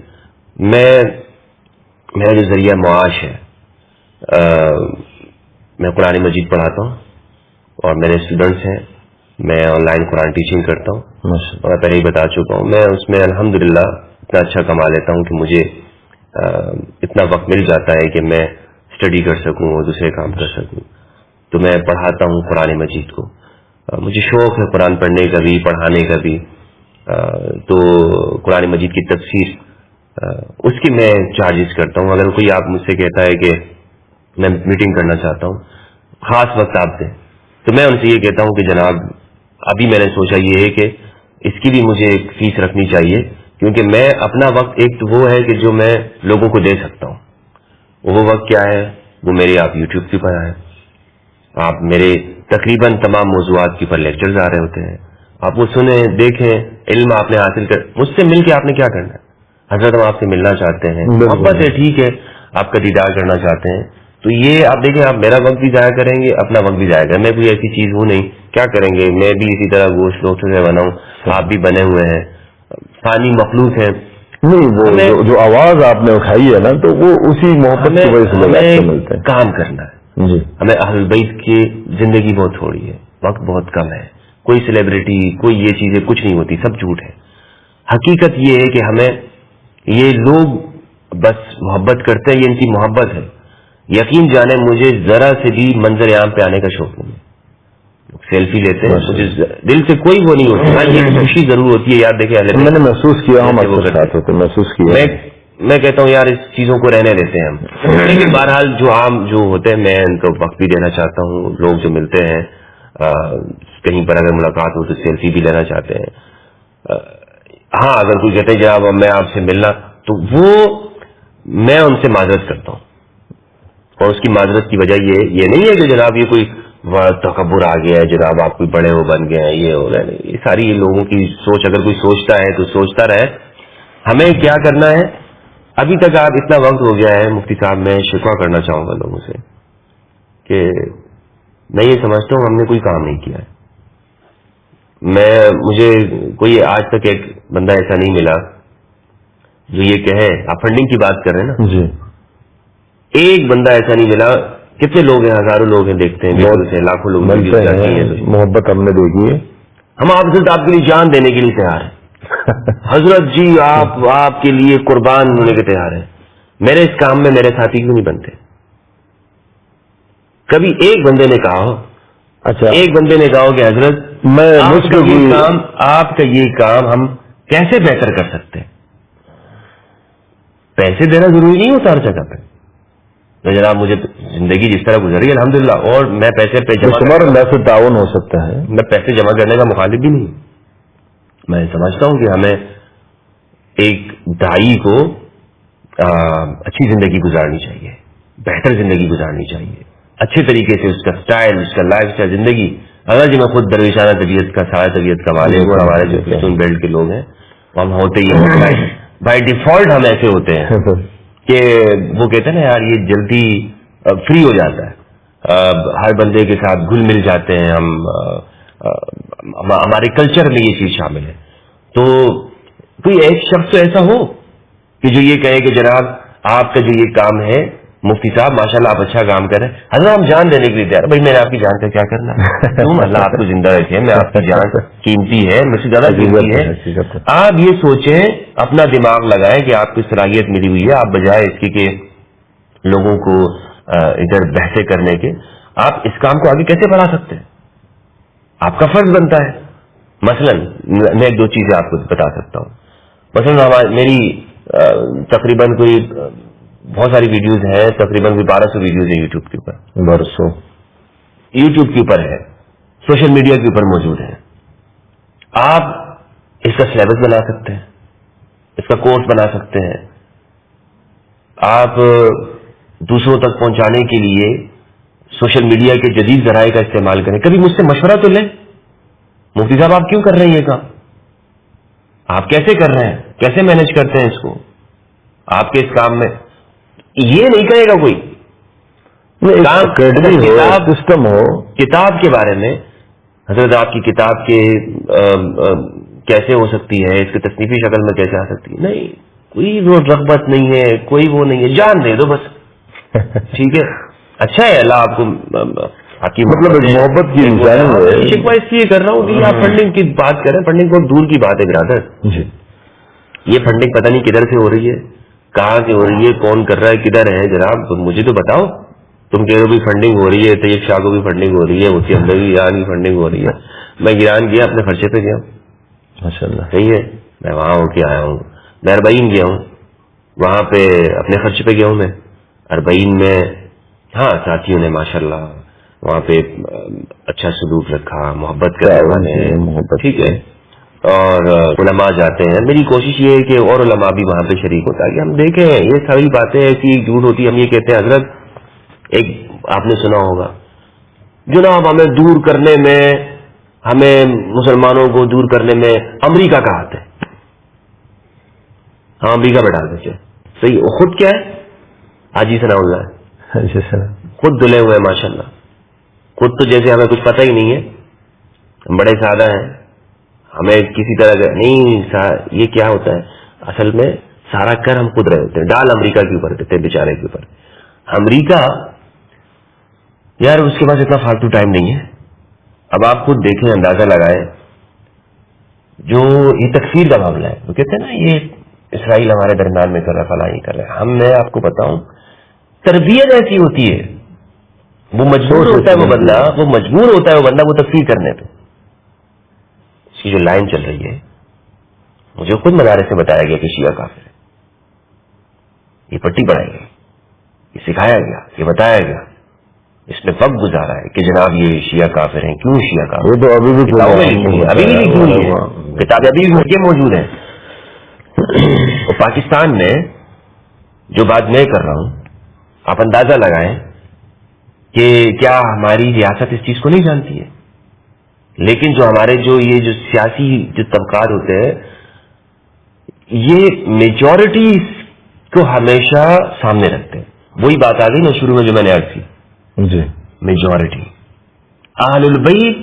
Speaker 1: میرا جو ذریعہ معاش ہے، میں قرآن مجید پڑھاتا ہوں اور میرے اسٹوڈنٹس ہیں. میں آن لائن قرآن ٹیچنگ کرتا ہوں اور میں پہلے ہی بتا چکا ہوں، میں اس میں الحمدللہ اتنا اچھا کما لیتا ہوں کہ مجھے اتنا وقت مل جاتا ہے کہ میں اسٹڈی کر سکوں اور دوسرے کام کر سکوں. تو میں پڑھاتا ہوں قرآن مجید کو. مجھے شوق ہے قرآن پڑھنے کا بھی، پڑھانے کا بھی. تو قرآن مجید کی تفسیر اس کی میں چارجز کرتا ہوں. اگر کوئی آپ مجھ سے کہتا ہے کہ میں میٹنگ کرنا چاہتا ہوں، خاص وقت آپ دیں، تو میں ان سے یہ کہتا ہوں کہ جناب ابھی میں نے سوچا یہ ہے کہ اس کی بھی مجھے ایک فیس رکھنی چاہیے، کیونکہ میں اپنا وقت ایک تو وہ ہے کہ جو میں لوگوں کو دے سکتا ہوں. وہ وقت کیا ہے؟ وہ میرے آپ یوٹیوب کے پر آئے، آپ میرے تقریباً تمام موضوعات کے پر لیکچرز آ رہے ہوتے ہیں، آپ وہ سنیں، دیکھیں، علم آپ نے حاصل کر. مجھ سے مل کے آپ نے کیا کرنا ہے؟ حضرت ہم آپ سے ملنا چاہتے ہیں، محبت ہے، ٹھیک ہے، آپ کا دیدار کرنا چاہتے ہیں، تو یہ آپ دیکھیں، آپ میرا وقت بھی ضائع کریں گے، اپنا وقت بھی ضائع کریں. میں کوئی ایسی چیز ہوں نہیں، کیا کریں گے؟ میں بھی اسی طرح گوشت لوٹوں سے بنا ہوں، آپ بھی بنے ہوئے ہیں، فانی مخلوق ہیں.
Speaker 3: نہیں، وہ جو آواز آپ نے اٹھائی ہے نا، تو وہ اسی محبت کی وجہ سے ملتے ہیں.
Speaker 1: کام کرنا ہے جی. ہمیں اہل بیت کی زندگی بہت تھوڑی ہے، وقت بہت کم ہے، کوئی سیلیبریٹی، کوئی یہ چیزیں کچھ نہیں ہوتی، سب جھوٹ ہے. حقیقت یہ ہے کہ ہمیں یہ لوگ بس محبت کرتے ہیں، یہ ان کی محبت ہے. یقین جانے مجھے ذرا سے بھی منظر عام پہ آنے کا شوق نہیں ہے. سیلفی لیتے ہیں، مجھے دل سے کوئی وہ نہیں ہوتی. ہاں یہ خوشی ضرور ہوتی ہے یار، دیکھیں میں
Speaker 3: نے محسوس کیا محسوس کیا.
Speaker 1: میں کہتا ہوں یار اس چیزوں کو رہنے دیتے ہیں ہم. لیکن بہرحال جو عام جو ہوتے ہیں میں ان کو وقت بھی دینا چاہتا ہوں. لوگ جو ملتے ہیں کہیں پر اگر ملاقات ہو تو سیلفی بھی لینا چاہتے ہیں. ہاں اگر کوئی کہتے ہیں جناب میں آپ سے ملنا، تو وہ میں ان سے معذرت کرتا ہوں. اور اس کی معذرت کی وجہ یہ نہیں ہے کہ جناب یہ کوئی تکبر آ گیا ہے، جناب آپ کوئی بڑے ہو بن گئے ہیں، یہ ہو گئے. یہ ساری لوگوں کی سوچ، اگر کوئی سوچتا ہے تو سوچتا رہے. ہمیں کیا کرنا ہے؟ ابھی تک آپ اتنا وقت ہو گیا ہے مفتی صاحب، میں شکوہ کرنا چاہوں گا لوگوں سے کہ میں یہ سمجھتا ہوں ہم نے کوئی کام نہیں کیا ہے. مجھے کوئی آج تک ایک بندہ ایسا نہیں ملا جو یہ کہے، آپ فنڈنگ کی بات کر رہے ہیں نا
Speaker 3: جی،
Speaker 1: ایک بندہ ایسا نہیں ملا. کتنے لوگ ہیں، ہزاروں لوگ ہیں، دیکھتے ہیں ویڈیوز ہیں، لاکھوں لوگ
Speaker 3: ملتے ہیں، محبت ہم نے دیکھی ہے.
Speaker 1: ہم آپ کے لیے جان دینے کے لیے تیار ہیں. حضرت جی آپ کے لیے قربان ہونے کے تیار ہیں. میرے اس کام میں میرے ساتھی کیوں نہیں بنتے؟ کبھی ایک بندے نے کہا ہو،
Speaker 3: اچھا
Speaker 1: ایک بندے نے کہا ہو کہ حضرت آپ کا یہ کام ہم کیسے بہتر کر سکتے ہیں؟ پیسے دینا ضروری نہیں ہوتا ہر جگہ پہ. جناب مجھے زندگی جس طرح گزری الحمدللہ، اور میں پیسے پہ
Speaker 3: ویسے تعاون ہو سکتا ہے.
Speaker 1: میں پیسے جمع کرنے کا مخالف بھی نہیں. میں سمجھتا ہوں کہ ہمیں ایک دائی کو اچھی زندگی گزارنی چاہیے، بہتر زندگی گزارنی چاہیے، اچھے طریقے سے اس کا سٹائل، اس کا لائف اسٹائل، زندگی. اگر جی میں خود درویشانہ طبیعت کا، سارا طبیعت کا مالک ہوں، ہمارے جو پستون بیلٹ کے لوگ ہیں ہم ہوتے ہی ہیں بائی ڈیفالٹ. ہم ایسے ہوتے ہیں کہ وہ کہتے ہیں نا یار یہ جلدی فری ہو جاتا ہے، ہر بندے کے ساتھ گھل مل جاتے ہیں ہم. ہمارے کلچر میں یہ چیز شامل ہے. تو کوئی ایک شخص تو ایسا ہو کہ جو یہ کہے کہ جناب آپ کا جو یہ کام ہے مفتی صاحب ماشاءاللہ آپ اچھا کام کر رہے ہیں، حضرت ہم جان دینے کے لیے تیار. بھائی میں نے آپ کی جان کا کیا کرنا ہے؟ اللہ آپ کو زندہ رکھے، میں آپ کی جان قیمتی ہے، مجھ سے زیادہ قیمتی ہے. آپ یہ سوچیں، اپنا دماغ لگائیں کہ آپ کو صلاحیت ملی ہوئی ہے. آپ بجائے اس کی کہ لوگوں کو ادھر بحثیں کرنے کے، آپ اس کام کو آگے کیسے بڑھا سکتے ہیں؟ آپ کا فرض بنتا ہے. مثلا میں ایک دو چیزیں آپ کو بتا سکتا ہوں. مثلا میری تقریباً کوئی بہت ساری ویڈیوز ہیں، تقریباً 1200 ویڈیوز ہیں یوٹیوب کے اوپر. 1200 یوٹیوب کے اوپر ہے، سوشل میڈیا کے اوپر موجود ہیں. آپ اس کا سلیبس بنا سکتے ہیں، اس کا کورس بنا سکتے ہیں. آپ دوسروں تک پہنچانے کے لیے سوشل میڈیا کے جدید ذرائع کا استعمال کریں. کبھی مجھ سے مشورہ تو لیں، مفتی صاحب آپ کیوں کر رہے ہیں یہ کام؟ آپ کیسے کر رہے ہیں؟ کیسے مینج کرتے ہیں اس کو؟ آپ کے اس کام میں یہ نہیں کہے گا کوئی
Speaker 3: سسٹم ہو.
Speaker 1: کتاب کے بارے میں حضرت آپ کی کتاب کے کیسے ہو سکتی ہے، اس کی تصنیفی شکل میں کیسے آ سکتی ہے؟ نہیں، کوئی وہ رغبت نہیں ہے، کوئی وہ نہیں ہے. جان دے دو بس، ٹھیک ہے. اچھا ہے، اللہ آپ کو
Speaker 3: مطلب محبت کی
Speaker 1: شکوہ اس لیے کر رہا ہوں کہ آپ فنڈنگ کی بات کر رہے ہیں. فنڈنگ بہت دور کی بات ہے برادر. یہ فنڈنگ پتہ نہیں کدھر سے ہو رہی ہے، کہاں سے ہو رہی ہے، کون کر رہا ہے، کدھر ہے. جناب مجھے تو بتاؤ. تم کہہ رہے ہو بھی فنڈنگ ہو رہی ہے، طیب شاہ کو بھی فنڈنگ ہو رہی ہے، مفتی احمد ایران کی فنڈنگ ہو رہی ہے. میں ایران گیا، اپنے خرچے پہ گیا.
Speaker 3: ماشاءاللہ
Speaker 1: صحیح ہے، میں وہاں ہو کے آیا ہوں. میں اربعین گیا ہوں، وہاں پہ اپنے خرچے پہ گیا ہوں. میں اربعین میں ہاں ساتھیوں نے ماشاءاللہ وہاں پہ اچھا سلوک رکھا، محبت کرنے والے ہیں، ٹھیک ہے. اور علماء جاتے ہیں. میری کوشش یہ ہے کہ اور علماء بھی وہاں پہ شریک ہوتا ہے کہ ہم دیکھیں یہ ساری باتیں ایسی جھوٹ ہوتی. ہم یہ کہتے ہیں حضرت، ایک آپ نے سنا ہوگا جناب ہمیں دور کرنے میں، ہمیں مسلمانوں کو دور کرنے میں امریکہ کا ہاتھ ہے. ہاں امریکہ بیٹھا دیتے صحیح. خود کیا ہے؟ حاجی ثناء اللہ خود دھلے ہوئے ماشاءاللہ. خود تو جیسے ہمیں کچھ پتہ ہی نہیں ہے، ہم بڑے سادہ ہیں، ہمیں کسی طرح کا نہیں. یہ کیا ہوتا ہے اصل میں؟ سارا کر ہم خود رہے ہوتے ہیں، ڈال امریکہ کے اوپر دیتے ہیں، بیچارے کے اوپر. امریکہ یار اس کے پاس اتنا فالتو ٹائم نہیں ہے. اب آپ خود دیکھیں, اندازہ لگائیں, جو یہ تکفیر کا معاملہ ہے, وہ کہتے ہیں نا یہ اسرائیل ہمارے درمیان میں کر رہا ہے, فلاں یہ کر رہا ہے. میں آپ کو بتاؤں, تربیت ایسی ہوتی ہے, وہ مجبور ہوتا ہے وہ بندہ وہ تکفیر کرنے پہ. اس کی جو لائن چل رہی ہے, مجھے خود مدارس سے بتایا گیا کہ شیعہ کافر ہے, یہ پٹی پڑھائی گئی, یہ سکھایا گیا, یہ بتایا گیا, اس نے وقت گزارا ہے کہ جناب یہ شیعہ کافر ہیں. کیوں شیعہ کافر؟
Speaker 3: یہ تو ابھی بھی
Speaker 1: ابھی بھی لکھی ہوئی ہے, کتابیں ابھی بھی گھر کے موجود ہیں. اور پاکستان میں جو بات میں کر رہا ہوں, آپ اندازہ لگائیں کہ کیا ہماری ریاست اس چیز کو نہیں جانتی ہے, لیکن جو ہمارے جو سیاسی جو طبقات ہوتے ہیں, یہ میجورٹی کو ہمیشہ سامنے رکھتے ہیں. وہی بات آ گئی نا شروع میں جو میں نے عرض کی,
Speaker 3: جی
Speaker 1: میجورٹی. اہل البیت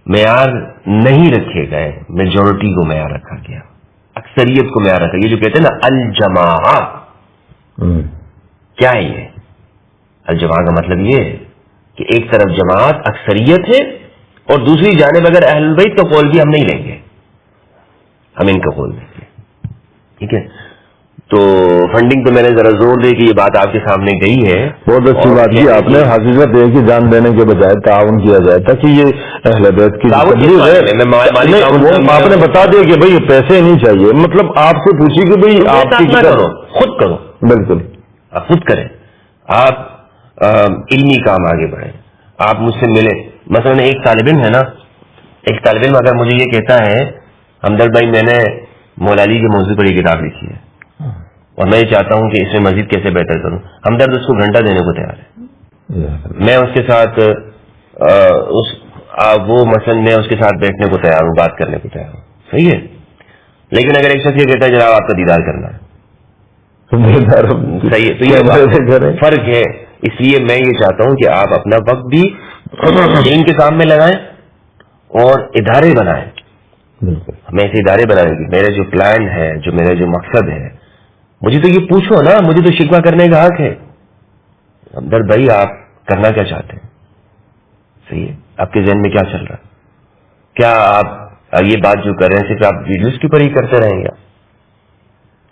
Speaker 1: معیار نہیں رکھے گئے, میجورٹی کو معیار رکھا گیا, اکثریت کو معیار رکھا گیا. یہ جو کہتے ہیں نا الجماع, کیا ہے یہ الجماع کا مطلب یہ ہے کہ ایک طرف جماعت اکثریت ہے اور دوسری جانب اگر اہل البیت کا قول بھی ہم نہیں لیں گے, ہم ان کا قول لیں گے. ٹھیک ہے, تو فنڈنگ تو میں نے ذرا زور دے کہ یہ بات آپ کے سامنے گئی ہے.
Speaker 3: بہت اچھی بات کی آپ نے. حقیقت یہ کہ جان دینے کے بجائے تعاون کیا جائے تاکہ یہ اہل بیت کی تبلیغ ہے. آپ نے بتا دیا کہ بھائی پیسے نہیں چاہیے, مطلب آپ سے پوچھی کہ بھائی آپ کی
Speaker 1: کرو, خود کرو,
Speaker 3: بالکل
Speaker 1: آپ خود کریں, آپ علمی کام آگے بڑھیں. آپ مجھ سے ملیں, مثلا ایک طالب علم ہے نا, ایک طالب علم اگر مجھے یہ کہتا ہے ہمدرد بھائی میں نے مولا علی کے موضوع پر یہ کتاب لکھی ہے اور میں یہ چاہتا ہوں کہ اس میں مزید کیسے بہتر کروں, ہمدرد اس کو گھنٹہ دینے کو تیار ہے. میں اس کے ساتھ وہ مثلا میں اس کے ساتھ بیٹھنے کو تیار ہوں, بات کرنے کو تیار ہوں, صحیح ہے. لیکن اگر ایک شخص یہ کہتا ہے جناب آپ کا دیدار کرنا ہے, صحیح ہے, تو یہ فرق ہے. اس لیے میں یہ چاہتا ہوں کہ آپ اپنا وقت بھی دین کے سامنے لگائیں اور ادارے بنائیں. ہمیں ایسے ادارے بنائیں گے. میرے جو پلان ہے, جو میرا جو مقصد ہے, مجھے تو یہ پوچھو نا, مجھے تو شکوہ کرنے کا حق ہے. ہمدرد بھائی آپ کرنا کیا چاہتے ہیں, صحیح ہے, آپ کے ذہن میں کیا چل رہا ہے, کیا آپ یہ بات جو کر رہے ہیں صرف آپ ویڈیوز کے اوپر ہی کرتے رہیں گے,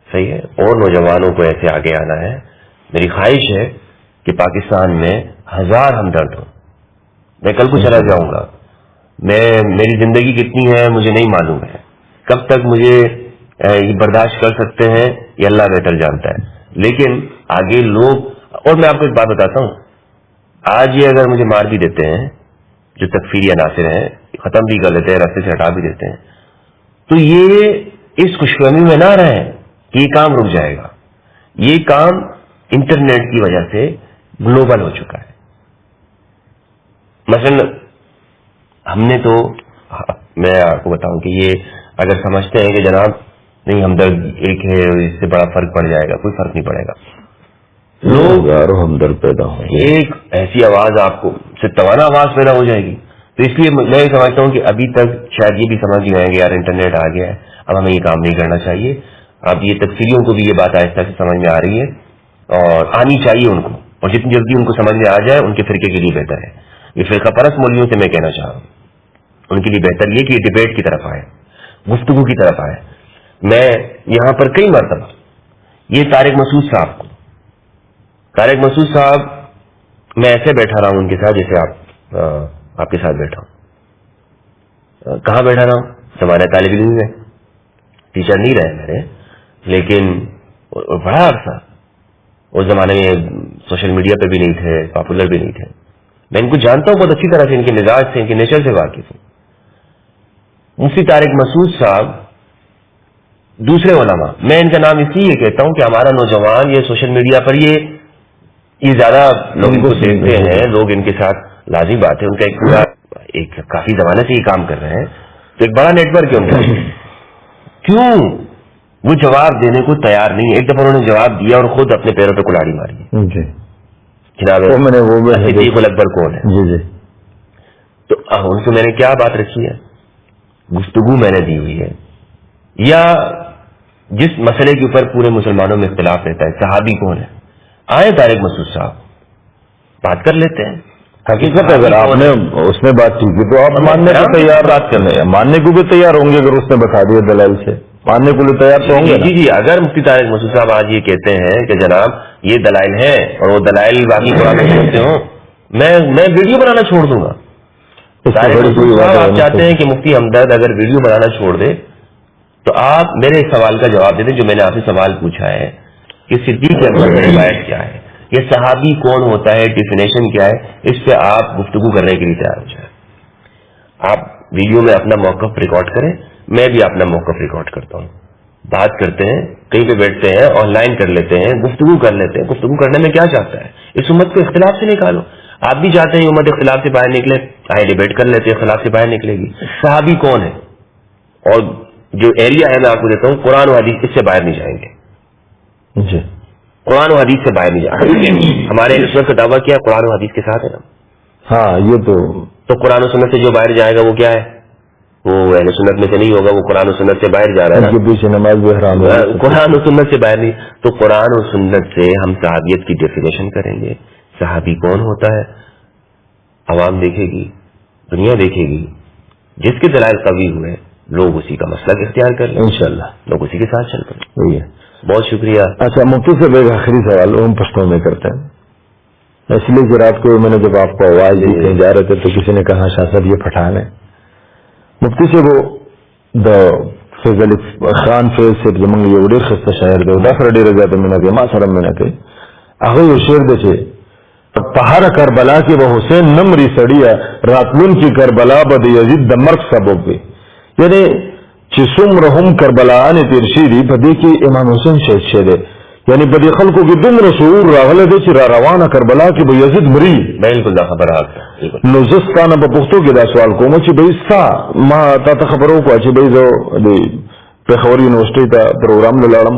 Speaker 1: صحیح ہے. اور نوجوانوں کو ایسے آگے آنا ہے. میری خواہش ہے کہ پاکستان میں 1000 ہمدرد ہوں. میں کل کو چلا جاؤں گا, میری زندگی کتنی ہے مجھے نہیں معلوم ہے, کب تک مجھے یہ برداشت کر سکتے ہیں یہ اللہ بہتر جانتا ہے. لیکن آگے لوگ, اور میں آپ کو ایک بات بتاتا ہوں, آج یہ اگر مجھے مار بھی دیتے ہیں جو تکفیری عناصر ہیں, ختم بھی کر دیتے ہیں, راستے سے ہٹا بھی دیتے ہیں, تو یہ اس خوشفہمی میں نہ رہیں کہ یہ کام رک جائے گا. یہ کام انٹرنیٹ کی وجہ سے گلوبل ہو چکا ہے. مثلا ہم نے تو, میں آپ کو بتاؤں کہ یہ اگر سمجھتے ہیں کہ جناب نہیں ہمدرد ایک ہے اس سے بڑا فرق پڑ جائے گا, کوئی فرق نہیں پڑے گا. لوگ
Speaker 3: ہمدرد پیدا ہو,
Speaker 1: ایک ایسی آواز آپ کو سے توانا آواز پیدا ہو جائے گی. تو اس لیے میں یہ سمجھتا ہوں کہ ابھی تک شاید یہ بھی سمجھ لیں گے یار انٹرنیٹ آ گیا ہے, اب ہمیں یہ کام نہیں کرنا چاہیے. اب یہ تکفیریوں کو بھی یہ بات آہستہ سے سمجھ میں آ رہی ہے اور آنی چاہیے ان کو, اور جتنی جلدی ان کو سمجھ میں آ جائے ان کے فرقے کے لیے بہتر ہے. یہ فرقہ پرست مولویوں سے میں کہنا چاہ رہا ہوں, ان کے لیے بہتر یہ کہ یہ ڈبیٹ کی طرف آئے, گفتگو کی طرف آئے. میں یہاں پر کئی مرتبہ یہ طارق مسعود صاحب میں ایسے بیٹھا رہا ہوں ان کے ساتھ جیسے آپ کے ساتھ بیٹھا ہوں. کہاں بیٹھا رہا ہوں, ہمارے طالب علم میں ٹیچر نہیں رہے میرے, لیکن بڑا عرصہ اس زمانے میں سوشل میڈیا پہ بھی نہیں تھے, پاپولر بھی نہیں تھے. میں ان کو جانتا ہوں بہت اچھی طرح سے, ان کے مزاج سے, ان کے نیچر سے واقف ہوں. مفتی طارق مسعود صاحب, دوسرے علماء, میں ان کا نام اس لیے کہتا ہوں کہ ہمارا نوجوان یہ سوشل میڈیا پر یہ زیادہ لوگ ان کو دیکھتے ہیں, لوگ ان کے ساتھ لازمی بات ہے, ان کا ایک پورا ایک کافی زمانے سے یہ کام کر رہے ہیں, تو ایک بڑا نیٹ ورک ہے ان کا. کیوں وہ جواب دینے کو تیار نہیں ہے؟ ایک دفعہ انہوں نے جواب دیا اور خود اپنے پیروں پہ کلاڑی ماری. جناب صدیق الاکبر کون ہے؟
Speaker 3: جی جی.
Speaker 1: تو ان سے میں نے کیا بات رکھی ہے, گفتگو میں نے دی ہوئی ہے, یا جس مسئلے کے اوپر پورے مسلمانوں میں اختلاف رہتا ہے, صحابی کون ہے, آئے طارق مسعود صاحب بات کر لیتے ہیں.
Speaker 3: حقیقت ہے اگر آپ نے اس میں بات کی تو آپ ماننے کو تیار بات کرنے ماننے کو بھی تیار ہوں گے اگر اس نے بتا دیا دلائل سے ماننے کو بھی تیار تو ہوں گے.
Speaker 1: جی اگر مفتی طارق مسعود صاحب آج یہ کہتے ہیں کہ جناب یہ دلائل ہیں اور وہ دلائل باقی قرآن میں ہوتے ہوں میں ویڈیو بنانا چھوڑ دوں گا. آپ چاہتے ہیں کہ مفتی ہمدرد اگر ویڈیو بنانا چھوڑ دے تو آپ میرے اس سوال کا جواب دے دیں جو میں نے آپ سے سوال پوچھا ہے کہ صدیق اکبر کی روایت کیا ہے, یہ صحابی کون ہوتا ہے, ڈیفینیشن کیا ہے, اس پہ آپ گفتگو کرنے کے لیے تیار ہو جائیں. آپ ویڈیو میں اپنا موقف ریکارڈ کریں, میں بھی اپنا موقف ریکارڈ کرتا ہوں, بات کرتے ہیں, کہیں پہ بیٹھتے ہیں, آن لائن کر لیتے ہیں, گفتگو کر لیتے ہیں. گفتگو کرنے میں کیا چاہتا ہے, اس امت کو اختلاف سے نکالو. آپ بھی چاہتے ہیں امت اختلاف سے باہر نکلے, آئے ڈیبیٹ کر لیتے ہیں, اختلاف سے باہر نکلے گی. صحابی کون ہے اور جو ایریا ہے میں آپ کو دیتا ہوں, قرآن و حدیث اس سے باہر نہیں جائیں گے.
Speaker 3: جی
Speaker 1: قرآن و حدیث سے باہر نہیں جائیں گے. ہمارے سنت کا دعویٰ کیا قرآن و حدیث کے ساتھ ہے نا.
Speaker 3: ہاں یہ تو
Speaker 1: قرآن و سنت سے جو باہر جائے گا وہ کیا ہے, وہ اہل سنت میں سے نہیں ہوگا, وہ قرآن و سنت سے باہر جا رہا ہے.
Speaker 3: پیچھے نماز بھی حرام ہے,
Speaker 1: قرآن و سنت سے باہر نہیں. تو قرآن و سنت سے ہم صحابیت کی ڈیفینیشن کریں گے. صحابی کون ہوتا ہے عوام دیکھے گی, دنیا دیکھے گی. جس کے دلائل قوی ہوئے لوگ اسی کا مسلک اختیار کر لیں,
Speaker 3: انشاءاللہ
Speaker 1: لوگ اسی کے ساتھ چل کر.
Speaker 3: وہی ہے.
Speaker 1: بہت شکریہ.
Speaker 3: اچھا مفتی سے ایک آخری سوال ہم پشتوں میں کرتے ہیں, اس لیے کہ رات کو میں نے جب آپ کو آواز دی کہیں جا رہے تھے تو کسی نے کہا شاہ صاحب یہ پٹھان ہے. مفتی سے وہ دا فیض علی خان فیض سے زمانگ یہ وڈیر خستہ شاعر دے دا فرڈی رضا تے میں نے ما سرم میں نے کہ هغه یو شعر دے چې پہاڑ کربلا کې به حسین نمری سړیا راتلون کی کربلا به یزید د مرګ سبب وي. یعنی چې څومره هم کربلاان تیر شي دي په دې کې امام حسین شهید شه دي, یعنی په دې خلکو کې دومره شعور راغله دي چې را روانه کربلا کې به یزید مري.
Speaker 1: بالکل دا خبره ده.
Speaker 3: نو زستانه په پښتو کې دا سوال کوم چې به استا ما تا خبرو کو چې به زه د پیښور یونیورسيټي ته پروګرام لاړم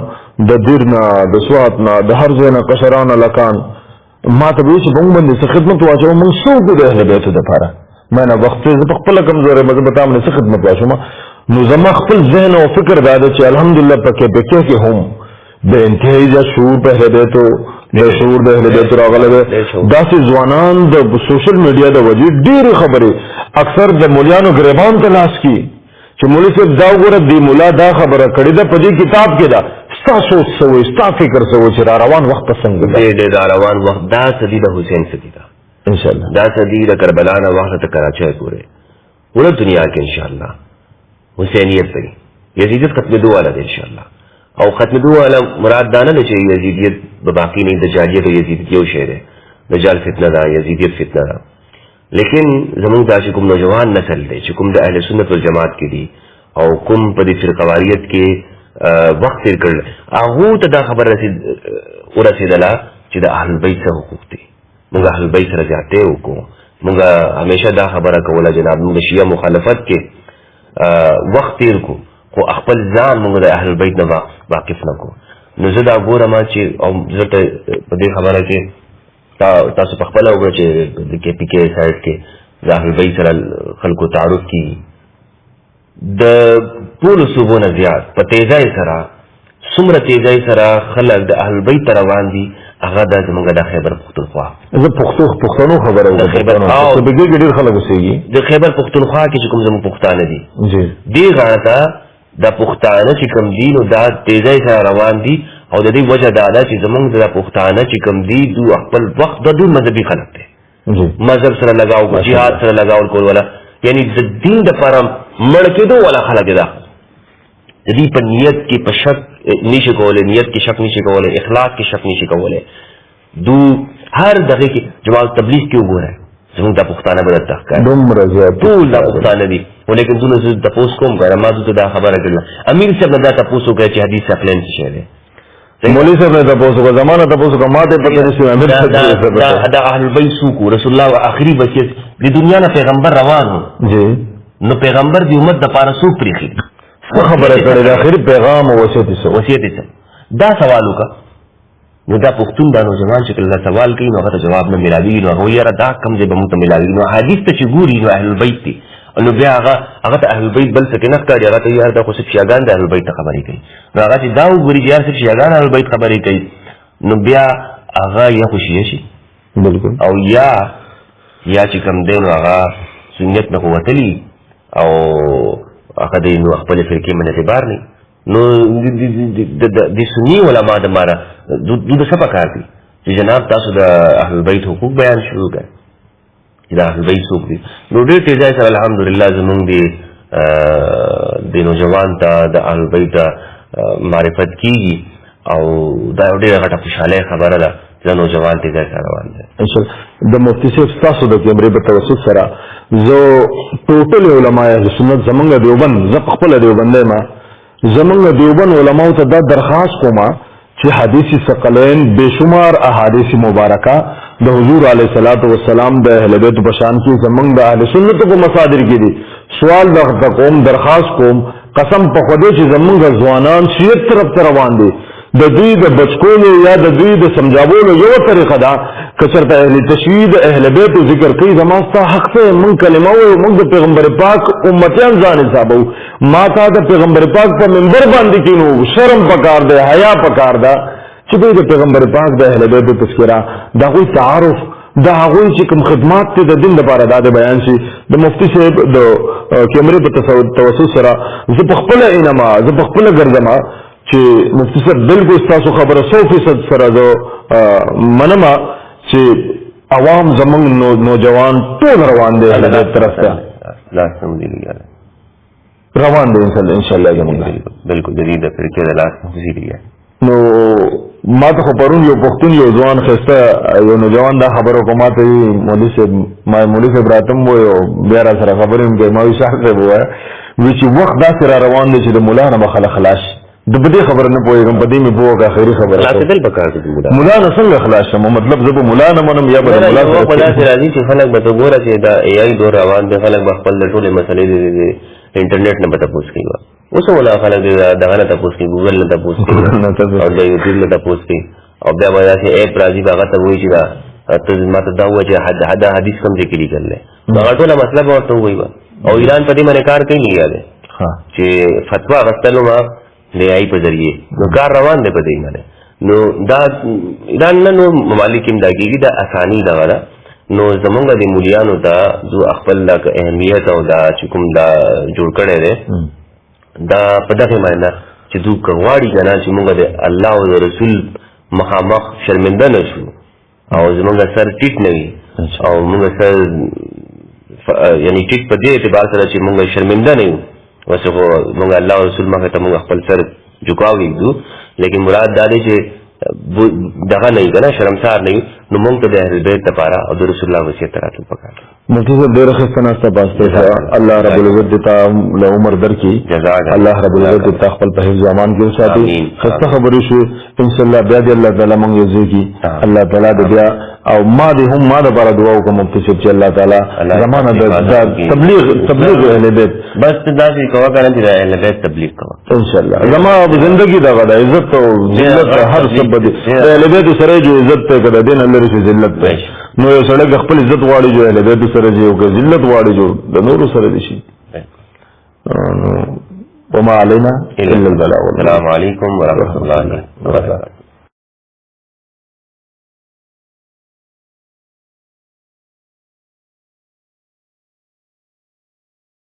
Speaker 3: د دیرنا د سواتنا د هر ځای نه کشران لکان ما ته به چې بنګ باندې خدمت واچو موږ څو د اهل بیت لپاره ما نه وخت په خپل کمزورې مزه بتا مې خدمت واچو. نو زما خپل ذهن او فکر دا ده چې الحمدلله پکې کې هم د انتهایی دا شعور په هدایت او د شعور د هدایت راغله ده. داسې ځوانان د سوشل میډیا د وجې ډېر خبرې اکثر د مولیانو گریبان ته لاس کی چې مولوی صاحب دا وګوره دی مولا دا خبره کړې ده په دې کتاب کې دا ستا سوچ سوې ستا فکر سوې چې را روان وخت څنګه
Speaker 1: دې را روان وخت دا صدی د حسین صدی دا
Speaker 3: انشاءاللہ
Speaker 1: دا صدی د کربلا نه وخت ته کراچي پورے دنیا کې انشاءاللہ حسینیت پہ یزیدیت ختم دو والا ہے انشاءاللہ. اور ختم دو والا مراد دانا نہ چاہیے یزیدیت باقی نہیں, دجالیت اور یزیدیت یہ شعر ہے, دجال فتنہ دا یزیدیت فتنہ دا. لیکن زمون دا چکم نوجوان نسل دے چکم دا اہل سنت والجماعت کی دی اور کم پدی فرقواریت کے وقت تیر کر آغو تا دا خبر رسیدلا چی دا اہل بیت سے حقوق دی, منگا اہل بیت سے رجاتے ہوکو, منگا ہمیشہ دا خبر کولا جناب منگا شیعہ مخالفت کے وقت تیر کو خو خپل ځان موږ د اهل بیت نه واقف نه کو. نو زه دا ګورم چې او زه په دې خبره کې تاسو په خپله وګورئ چې د کې پی کې سایډ کې د اهل بیت سره خلکو تعارف کی د ټولو صوبو نه زیات په تیزۍ سره څومره تیزۍ سره خلک د اهل بیت ته روان دي هغه د زموږ د خیبر پختونخوا
Speaker 3: زه پښتنو خبره
Speaker 1: د خیبر
Speaker 3: په دې ډېر خلک اوسېږي
Speaker 1: د خیبر پختونخوا کې چې کوم زموږ پښتانه دي
Speaker 3: جی
Speaker 1: دې غاړه ته دا پښتانه چې کوم دي نو دا تیزۍ سره روان دي او د دې وجه دا ده چې زموږ د پښتانه چې کوم دي دو خپل وخت د دوی مذهبي خلک دي مذهب سره لګاو جهاد سره لګاول کول ولا یعنی د دین د پر مړ کېدو ولا خلک دا د دې په نیت کې په شک نشي کولای, نیت کې شک نشي کولای, اخلاص کې شک نشي کولای. دو هر دغه کې جماعت تبلیغ کې وګورئ زموږ د پښتانه بدل تخکار
Speaker 3: دومره زیات
Speaker 1: ټول د پښتانه دي ولیکن دونه زه تاسو کوم غواړم ما ته دا خبره کړل امیر صاحب دا تاسو کوي چې حدیث خپلین څه دی
Speaker 3: مولوی صاحب نے تاسو کو زمانہ تاسو کو ماته پته نشي امیر صاحب
Speaker 1: دا اهل بیت سوق رسول الله اخری وصیت د دنیا نه پیغمبر روان هو
Speaker 3: جی
Speaker 1: نو پیغمبر دی امت د پاره سوق پریخي
Speaker 3: خبره کړې د اخر پیغام او وصیت
Speaker 1: دا سوالو کا نو دا پختون دا نوجوان چې کله سوال کوي نو هغه جواب نه ملاوي نو هغه یاره دا کم دی به مونږ ته ملاوي نو حدیث ته چې ګوري نو اهل بیت دي نو بیا هغه ته اهل بیت بل څه کې نه ښکاري هغه ته یاره دا خو صرف شیعاګان د اهل بیت خبرې کوي نو هغه چې دا وګوري چې یاره صرف شیعاګان اهل بیت خبرې کوي نو بیا هغه یا خو شیعه شي
Speaker 3: بالکل
Speaker 1: او یا یا چې کوم دی نو هغه سنت نه وتلی او هغه دی نو خپل فرقې من اعتبار نه نو د سنی علما د مارا دوی څه پکار دي چې جناب تاسو د اهل بیت حقوق بیان شروع کړئ چې د اهل بیت څوک دي نو ډېر تیزی سره الحمدلله زمونږ د نوجوان ته د اهل بیت معرفت کیږي او دا یو ډېره غټه خوشحالۍ خبره ده چې دا نوجوان تیزی سره روان دی.
Speaker 3: د مفتی صاحب ستاسو د کیمرې په توسط سره زه ټوټل علما اهل سنت زمونږ دیوبند زه په خپله دیوبندی ما زمونږ دیوبند علماو ته دا درخواست کومه چې حدیث ثقلین بے شمار احادیث مبارکه د حضور علیه الصلاۃ والسلام د اهل بیت په شان کې زمونږ د اهل سنت په مصادر کې دي. سوال د کوم درخواست کوم قسم په خدای چې زمونږ ځوانان شریعت طرف ته روان دي د دوی د بچکولو یا د دوی د سمجھاولو یو طریقه ده که چېرته اهل تشیع د اهل بیتو ذکر کوي زما ستا حق دی مونږ کلمه وایو مونږ د پیغمبر پاک امتیان ځان حسابو ما تا د پیغمبر پاک په منبر باندې کینو شرم پکار دی حیا پکار ده چې دوی د پیغمبر پاک د اهل بیتو تذکره د هغوی تعارف د هغوی چې کوم خدمات ته د دین لپاره دا بیان شي د مفتی صاحب د کیمرې په توسط سره زه په خپله انما زه په خپله ګرځمه چې مفتی صاحب بالکل ستاسو خبره 100% سره زه منمه چې عوام زمونږ نوجوان ټول روان دی اهل بیت طرف ته روان دی انشاءالله زمونږ
Speaker 1: بالکل د دې د فرقې د لاس محفوظي
Speaker 3: نو ما ته خو پرون یو پښتون یو ځوان ښایسته یو نوجوان دا خبره وکړه ما ته وایي مولوي صاحب راته هم ووایي او بیا را سره خبرې هم کوي ما وایي شاه صاحب ووایه وایي چې وخت داسې را روان دی چې د ملا نه به خلک خلاص شي د په دې خبره نه پوهېږم په دې مې پوه وکړه خیري خبره ملا نه څنګه خلاص شم مطلب زه به ملا نه منم یا به د ملا
Speaker 1: سره داسې راځي چې خلک به ته ګوره چې دا اے آی دور روان دی خلک به خپل د ټولې مسلې د انټرنیټ نه به تپوس کوي اوس ولا خلک دغه نه تپوس کوي ګوګل نه تپوس کوي او د یوټیوب نه تپوس کوي او بیا به داسې ایپ راځي به هغه ته وایي چې ته ما ته دا ووایه چې حدیث کوم ځای کې لیکل دی هغه ټوله مسله به ورته ووایي او ایران په دې باندې کار کوي لګیا دی چې فتوا اخیستلو ما د آی په ذریعه نو کار روان دی په دې باندې نو دا ایران نه نو ممالک هم دا کېږي دا اساني دغه ده نو زمونږ د مولیانو ته جو خپل اهمیت او دا چې کوم دا جوړ کړی دی دا په دغه معنی چې دوی غواړي که نه چې موږ د الله او د رسول مخامخ شرمنده نه شو او زمونږ سر ټیټ نه وي او موږ سر یعنی ټیټ په دې اعتبار سره چې موږ شرمنده نه یو واسه خو موږ الله او رسول مخې ته موږ خپل سر جھکاو وکړو لیکن مراد دا دی چې دغه نه که نه شرمسار نه وي نو موږ ته د اهل بیت لپاره او د رسول الله وصیت ته راتلل پکار
Speaker 3: مفتی صاحب ډېره ښایسته ناسته پاسته الله رب العزت دې ته له عمر درکړي الله رب العزت دې ته خپل په حفظ و امان کې وساتي ښایسته خبرې شوې انشاءالله بیا دې الله تعالی موږ یو ځای کړي الله تعالی دې بیا او ما دې هم ما دپاره دعا وکړم مفتی صاحب چې الله تعالی زمانه د تبلیغ اهل بیت
Speaker 1: بس داسې کوه که نه چې د اهل بیت تبلیغ کوه
Speaker 3: انشاءالله زما زندګي دغه ده عزت او ذلت هر څه به د اهل بیت سره جو عزت ته که د دې نه لرې شي ذلت دی نو یو سړی د خپل عزت غواړي جو اهل بیت سره چې یو که ذلت غواړي جو د نورو سره دي شي وما علینا الا البلاغ.
Speaker 1: السلام علیکم ورحمۃ اللہ وبرکاتہ.